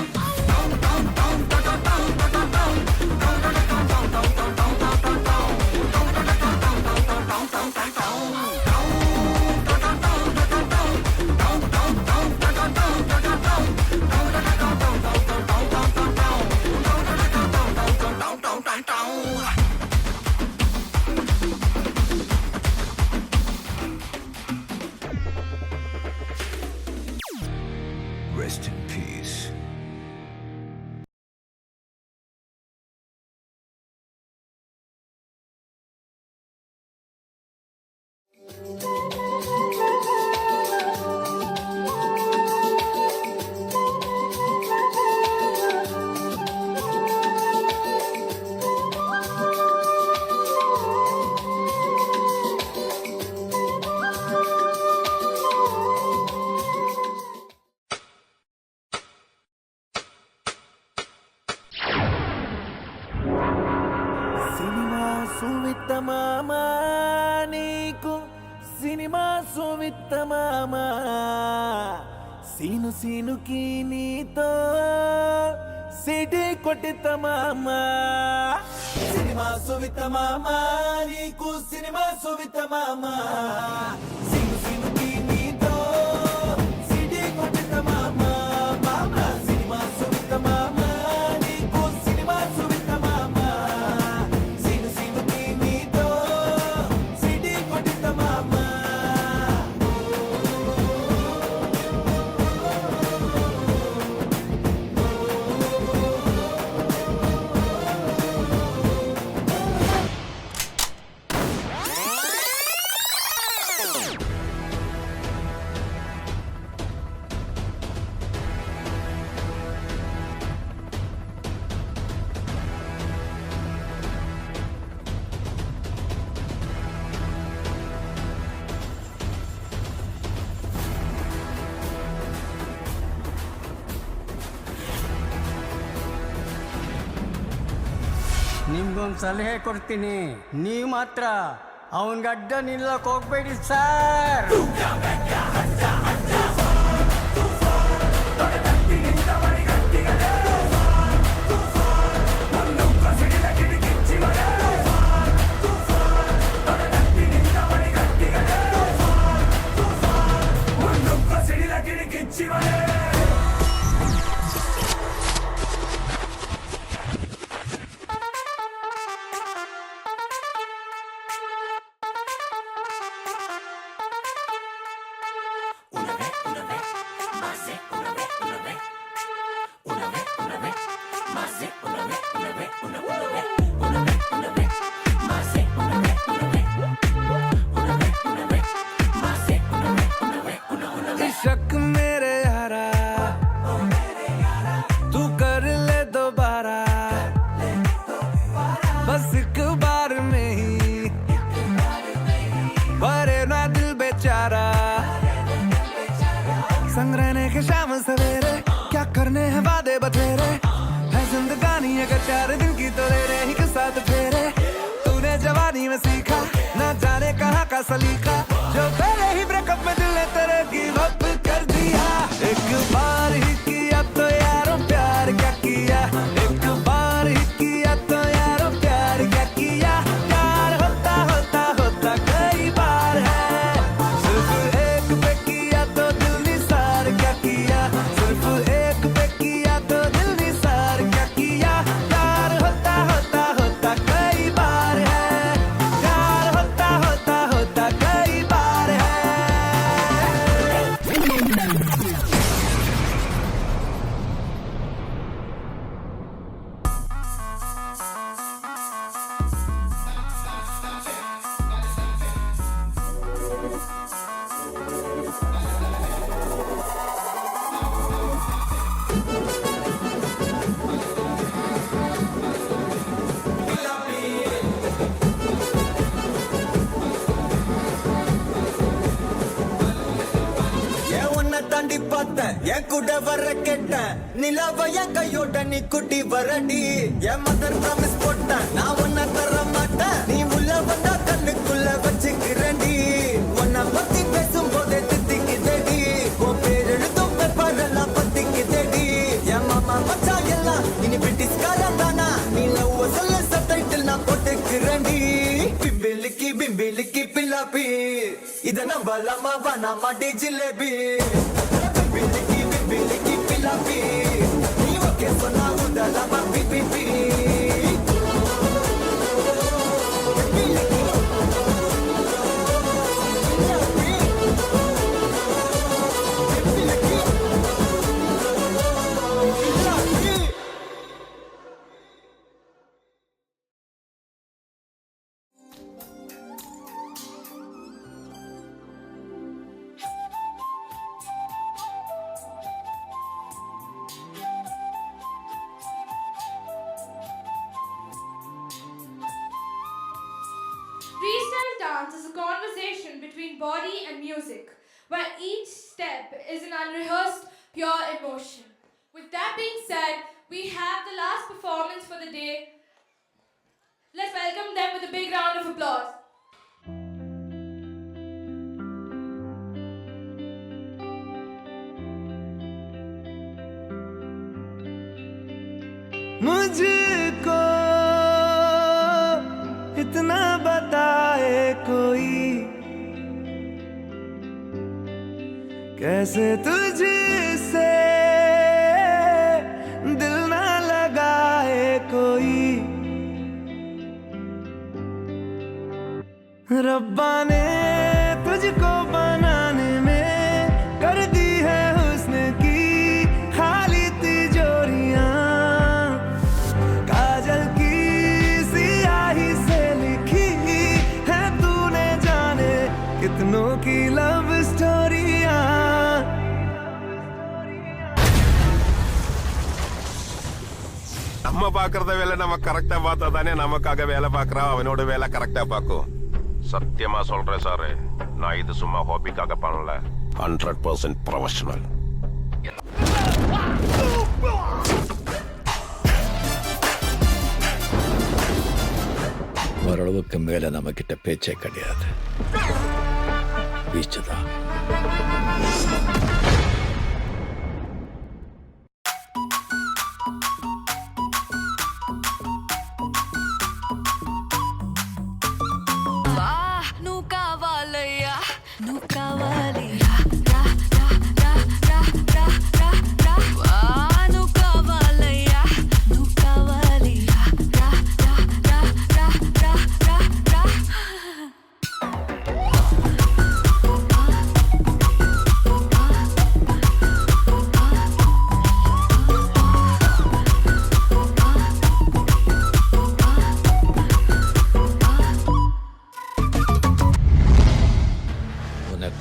Rest in peace. సినిమా సువిత మామా నీకు సినిమా సువిత్త మామ సీను సీనుకి నీతో సిటీ కొట్టిత మామ సినిమా సువిత్త మామ నీకు సినిమా సువిత్త మామ సీను సీనుకి నీతో సిటీ కొట్టిత మామ మామ సినిమా సువిత్త మామ నీకు సినిమా సువిత్త మామ సీను సీనుకి నీతో సిటీ కొట్టిత మామ ನಿಮ್ಗೊಂದು ಸಲಹೆ ಕೊಡ್ತೀನಿ ನೀವು ಮಾತ್ರ ಅವನ ಗಡ್ಡ ನಿಲ್ಲಕ್ಕೆ ಹೋಗ್ಬೇಡಿ ಸರ್ शक मेरे यारा तू कर ले दोबारा बस एक बार में ही भरे ना दिल बेचारा संग रहने के शाम सवेरे क्या करने हैं वादे बतेरे है जिंदगानी अगर 4 दिन की तो ले रहे ही के साथ फेरे तूने जवानी में सीखा ना जाने कहाँ का सलीका जो पहले ही ब्रेकअप में दिल ने तेरे गिव अप कर दिया एक बार ही किया तो यारो प्यार क्या किया एक बार ही किया तो यारो प्यार क्या किया प्यार होता होता होता कई बार है सिर्फ एक पे किया तो दिल निसार क्या किया सिर्फ एक पे किया तो दिल निसार क्या किया प्यार होता होता होता कई बार है प्यार होता होता होता कई बार है தாண்டி பார்த்தேன் என் கூட வர கேட்டேன் நிலாவ என் கையோட நீ குட்டி வரடி என் மதர் ப்ராமிஸ் போட்டேன் நான் உன்னை தர மாட்டேன் நீ உள்ள வந்தா கண்ணுக்குள்ள வச்சுக்கிறேன்டி உன்னை பத்தி பேசும் போதே தித்திக்குதடி உன் பேர் எழுதும் பேப்பரெல்லாம் பத்திக்குதடி என் மாமா மச்சா எல்லாம் இனி பிரிட்டிஷ்காரன் தானா நீ லவ் சொல்ல சப்டைட்டில் நான் போட்டுக்கிறேன்டி பிம்பிலிக்கி பில்லாப்பி இத நம்பலாமா வேணாமா டி ஜிலேபி பிம்பிலிக்கி பில்லாப்பி நீ ஓகே சொன்னா உடலாமா PPP Freestyle dance is a conversation between body and music, where each step is an unrehearsed, pure emotion. With that being said, we have the last performance for the day. Let's welcome them with a big round of applause. कैसे तुझसे दिल ना लगाए कोई, रब्बा ने तुझको बनाने में कर दी है हुस्न की खाली तिजोरियां, काजल की सियाही से लिखी है तूने जाने कितनों की लव स्टोरियां। நம்ம பாக்குறத வேலை நம்ம கரெக்டா பார்த்தா தானே நமக்காக வேலை பார்க்கறான், அவனோட வேலை கரெக்டா பார்க்கும். சத்தியமா சொல்றேன் சார், நான் இது சும்மா ஹாபிக்காக பண்ணல, 100% ப்ரொஃபஷனல். ஓரளவுக்கு மேல நம்ம கிட்ட பேச்சே கிடையாது, வீச்சுதான்.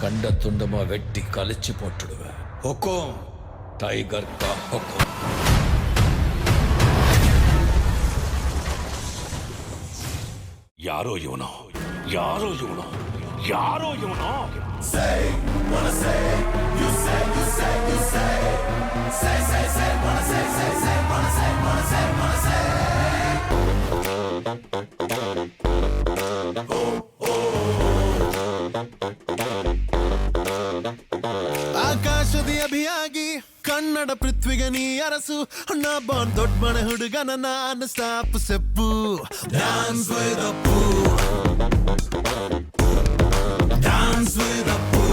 கண்ட துண்டமா வெட்டி கழிச்சு போட்டுடுவேன். ஹுக்கும் டைகர் கா ஹுக்கும். யாரோ இவனோ, யாரோ இவனோ, யாரோ இவனோ. Say, wanna say, you say, you say, you say. Say, say, say, wanna say, say, say, wanna say, wanna say, wanna say. ಆಕಾಶದಿ ಅಭಿಯಾಗಿ ಕನ್ನಡ ಪೃಥ್ವಿಗೆ ನೀ ಅರಸು, ನಾ ಬಾಂಡ್ ದೊಡ್ಡ ಮನೆ ಹುಡುಗನ ನಾನು ಸ್ಟಾಪ್ ಸೆಪ್ಪು. Dance with Appu, dance with Appu.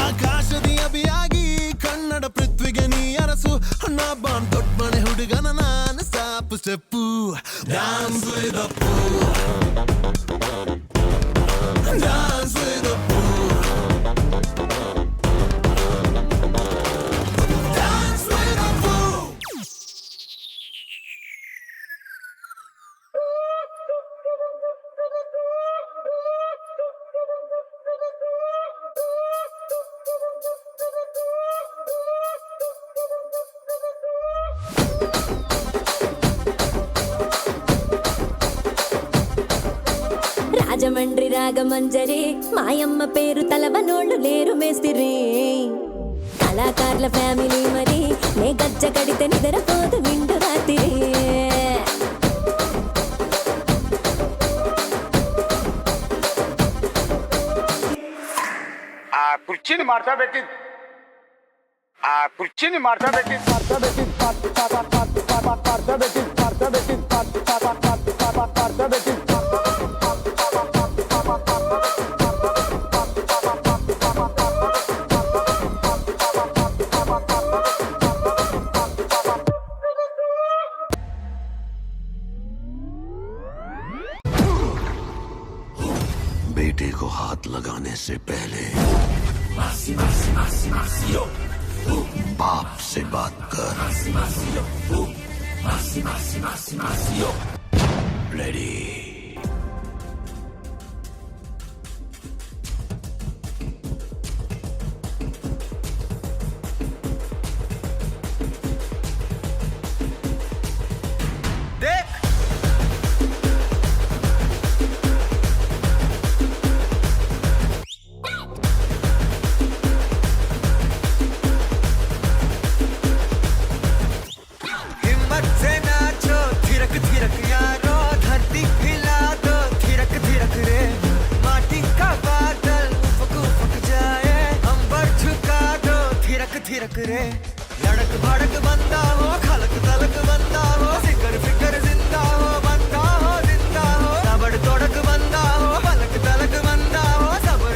ಆಕಾಶದಿ ಅಭಿಯಾಗಿ ಕನ್ನಡ ಪೃಥ್ವಿಗೆ ನೀ ಅರಸು, ನಾ ಬಾಂಡ್ ದೊಡ್ಡ ಮನೆ ಹುಡುಗನ ನಾನು ಸ್ಟಾಪ್ ಸೆಪ್ಪು. Dance with Appu, dance with a fool. Dance with a fool. Rajahmundry రాగమంజరి మాయమ్మ పేరు తలవనోళ్ళు లేరు మేస్తిరి, కళాకారుల ఫ్యామిలీ మరి నే గజ్జ కడితే నిద్రపోదు నిండు రాత్రి. ఆ కుర్చీని మార్చా పెట్టి, ఆ కుర్చీని మార్చా పెట్టి, మార్చా పెట్టి, మార్చా పెట్టి, మార్చా పెట్టి, మార్చా పెట్టి, మార్చా పెట్టి. बेटे को हाथ लगाने से पहले बाप से बात कर. Ready. थिरक रे लड़क भड़क बंदा हो, खलक तलक बंदा हो, फिकर फिकर जिंदा हो, बंदा हो जिंदा हो, तबड़ तोड़क बंदा हो, पलक तलक बंदा हो, सबर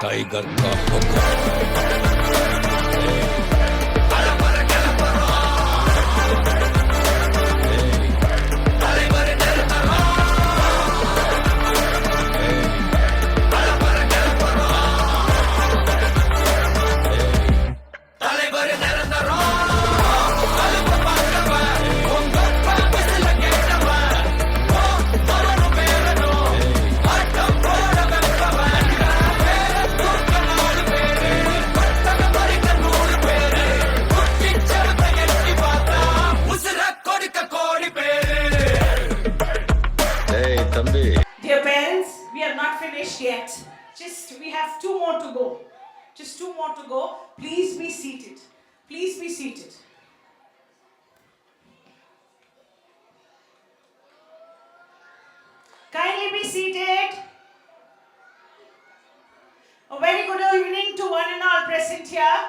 टाइगर का हुक्म। Dear parents, we are not finished yet. We have 2 more to go. Just 2 more to go. Please be seated. Please be seated. Kindly be seated. A very good evening to one and all present here.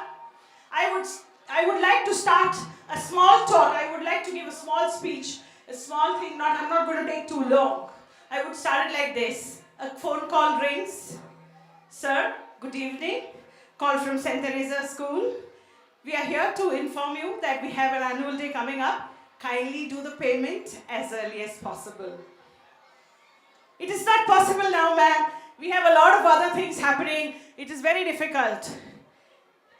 I would like to start a small talk. I would like to give a small speech. A small thing, I'm not going to take too long. I would start it like this. A phone call rings. Sir, good evening. Call from St.Theresa school. We are here to inform you that we have an annual day coming up. Kindly do the payment as early as possible. It is not possible now, ma'am. We have a lot of other things happening. It is very difficult.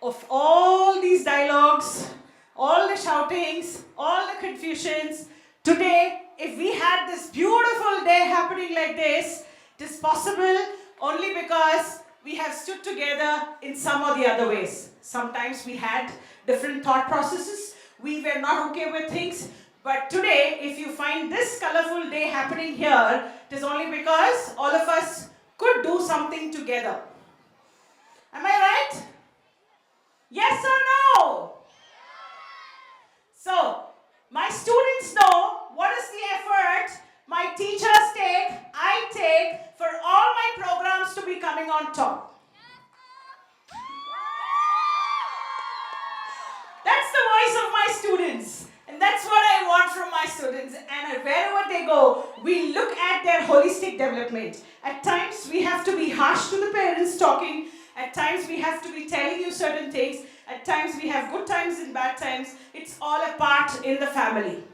Of all these dialogues, all the shoutings, all the confusions, today, if we had this beautiful day happening like this, it is possible only because we have stood together in some or the other ways. Sometimes we had different thought processes. We were not okay with things. But today, if you find this colorful day happening here, it is only because all of us could do something together. Am I right? Yes or no? So, my students know what is the effort my teachers take, I take for all my programs to be coming on top. That's the voice of my students. And that's what I want from my students. And wherever they go, we look at their holistic development. At times, we have to be harsh to the parents talking. At times, we have to be telling you certain things. At times, we have good times and bad times. It's all a part in the family.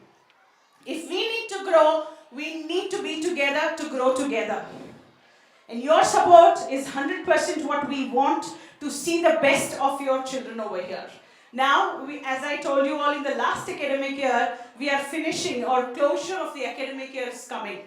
If we need to grow, we need to be together to grow together. And your support is 100% what we want to see the best of your children over here. Now, as I told you all in the last academic year, we are finishing, or closure of the academic year is coming.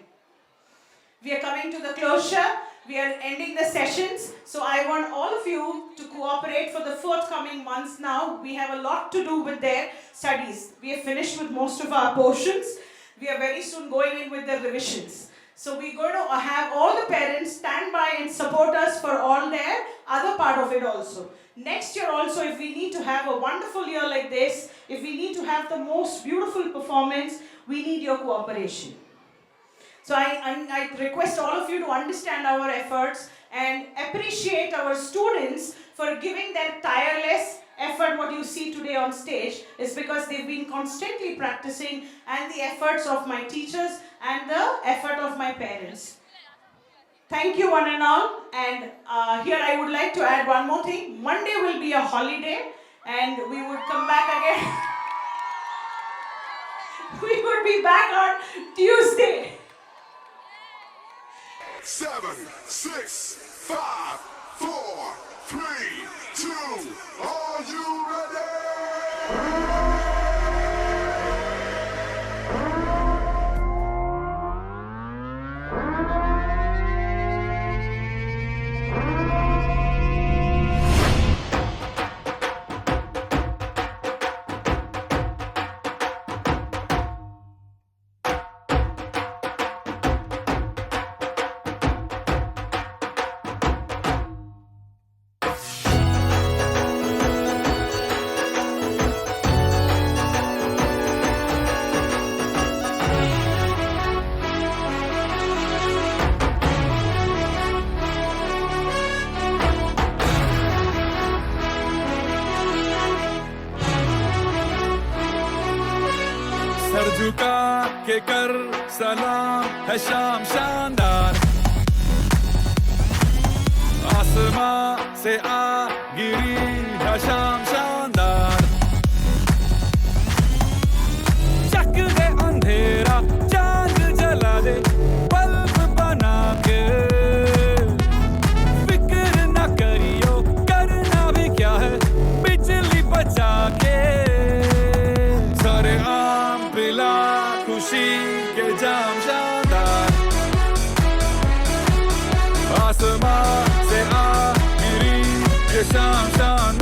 We are coming to the closure. We are ending the sessions. So I want all of you to cooperate for the forthcoming months now. We have a lot to do with their studies. We have finished with most of our portions. We are very soon going in with the revisions. So we're going to have all the parents stand by and support us for all their other part of it also. Next year also, if we need to have a wonderful year like this, if we need to have the most beautiful performance, we need your cooperation. So I request all of you to understand our efforts and appreciate our students for giving their tireless effort. What you see today on stage is because they've been constantly practicing, and the efforts of my teachers and the effort of my parents. Thank you, one and all. And here I would like to add one more thing. Monday will be a holiday, and we would come back again. We would be back on Tuesday. 7, 6, 5, 4, 3, 2, are you ready? Sir झुका के कर सलाम है शाम शानदार आसमां से आ गिरी है शाम शानदार चक दे अंधेरा चांद जला दे बल्ब बना के फिक्र न करियो करना भी क्या है बिजली बचा के सारे आम पिला खुशी के जाम शानदार आसमां से आ गिरी ये शाम शानदार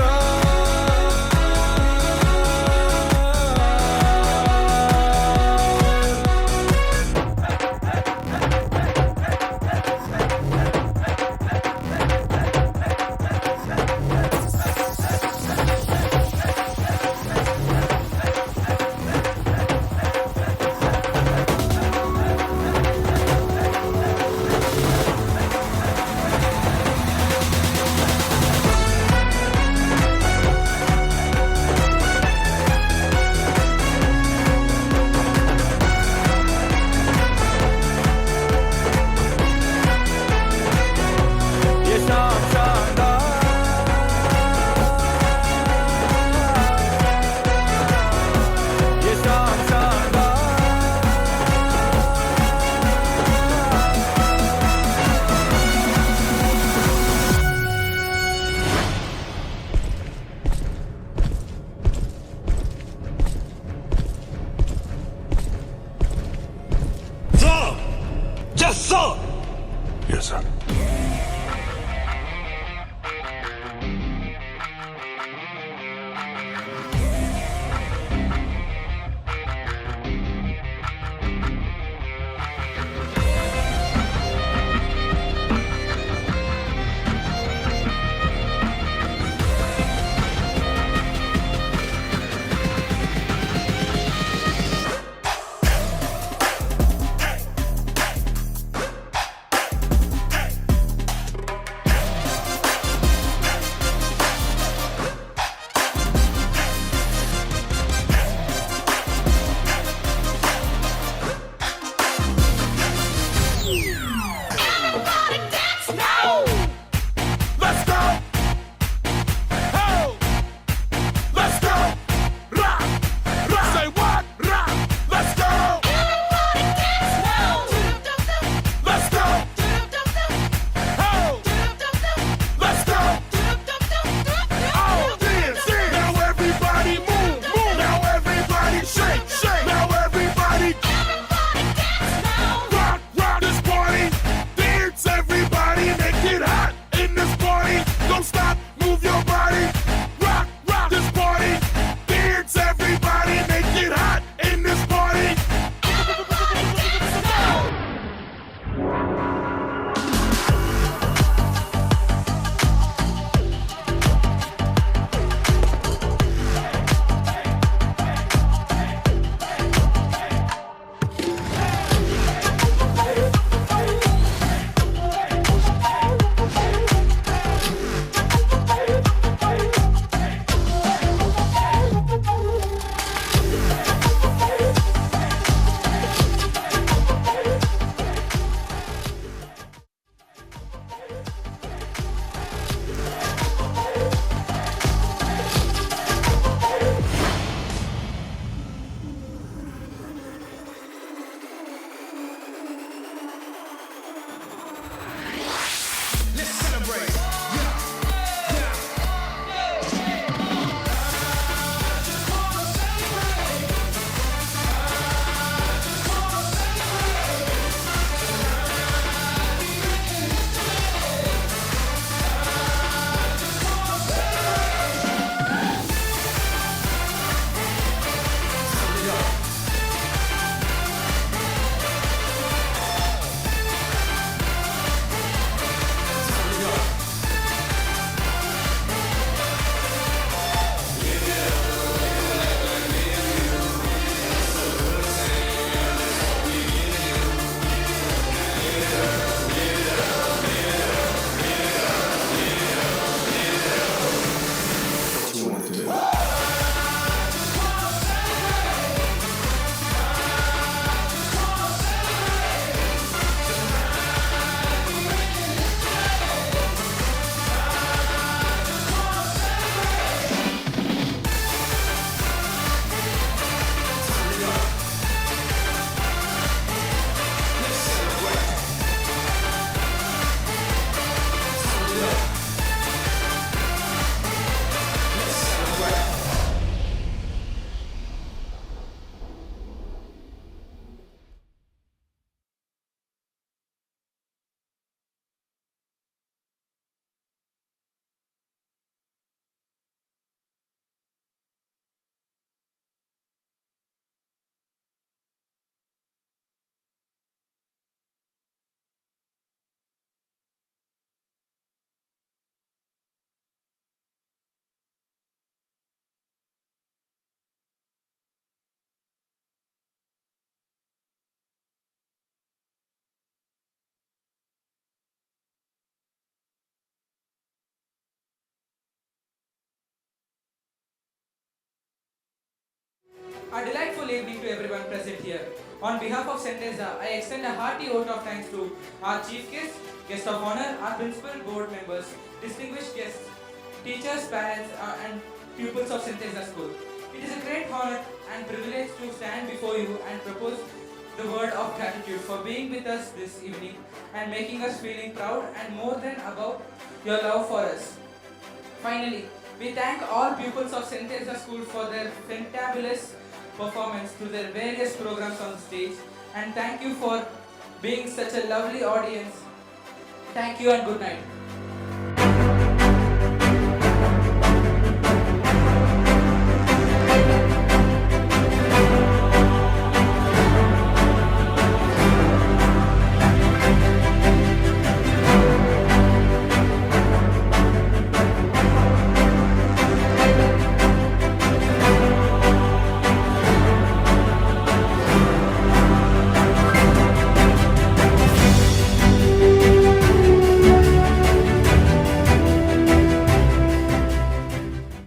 a delightful evening to everyone present here. On behalf of St.Theresa, I extend a hearty vote of thanks to our chief guest of honor, our principal board members, distinguished guests, teachers, parents, and pupils of St.Theresa School. It is a great honor and privilege to stand before you and propose the word of gratitude for being with us this evening and making us feeling proud and more than above your love for us. Finally, we thank all pupils of St.Theresa School for their fantabulous performance through their various programs on the stage, and thank you for being such a lovely audience. Thank you and good night.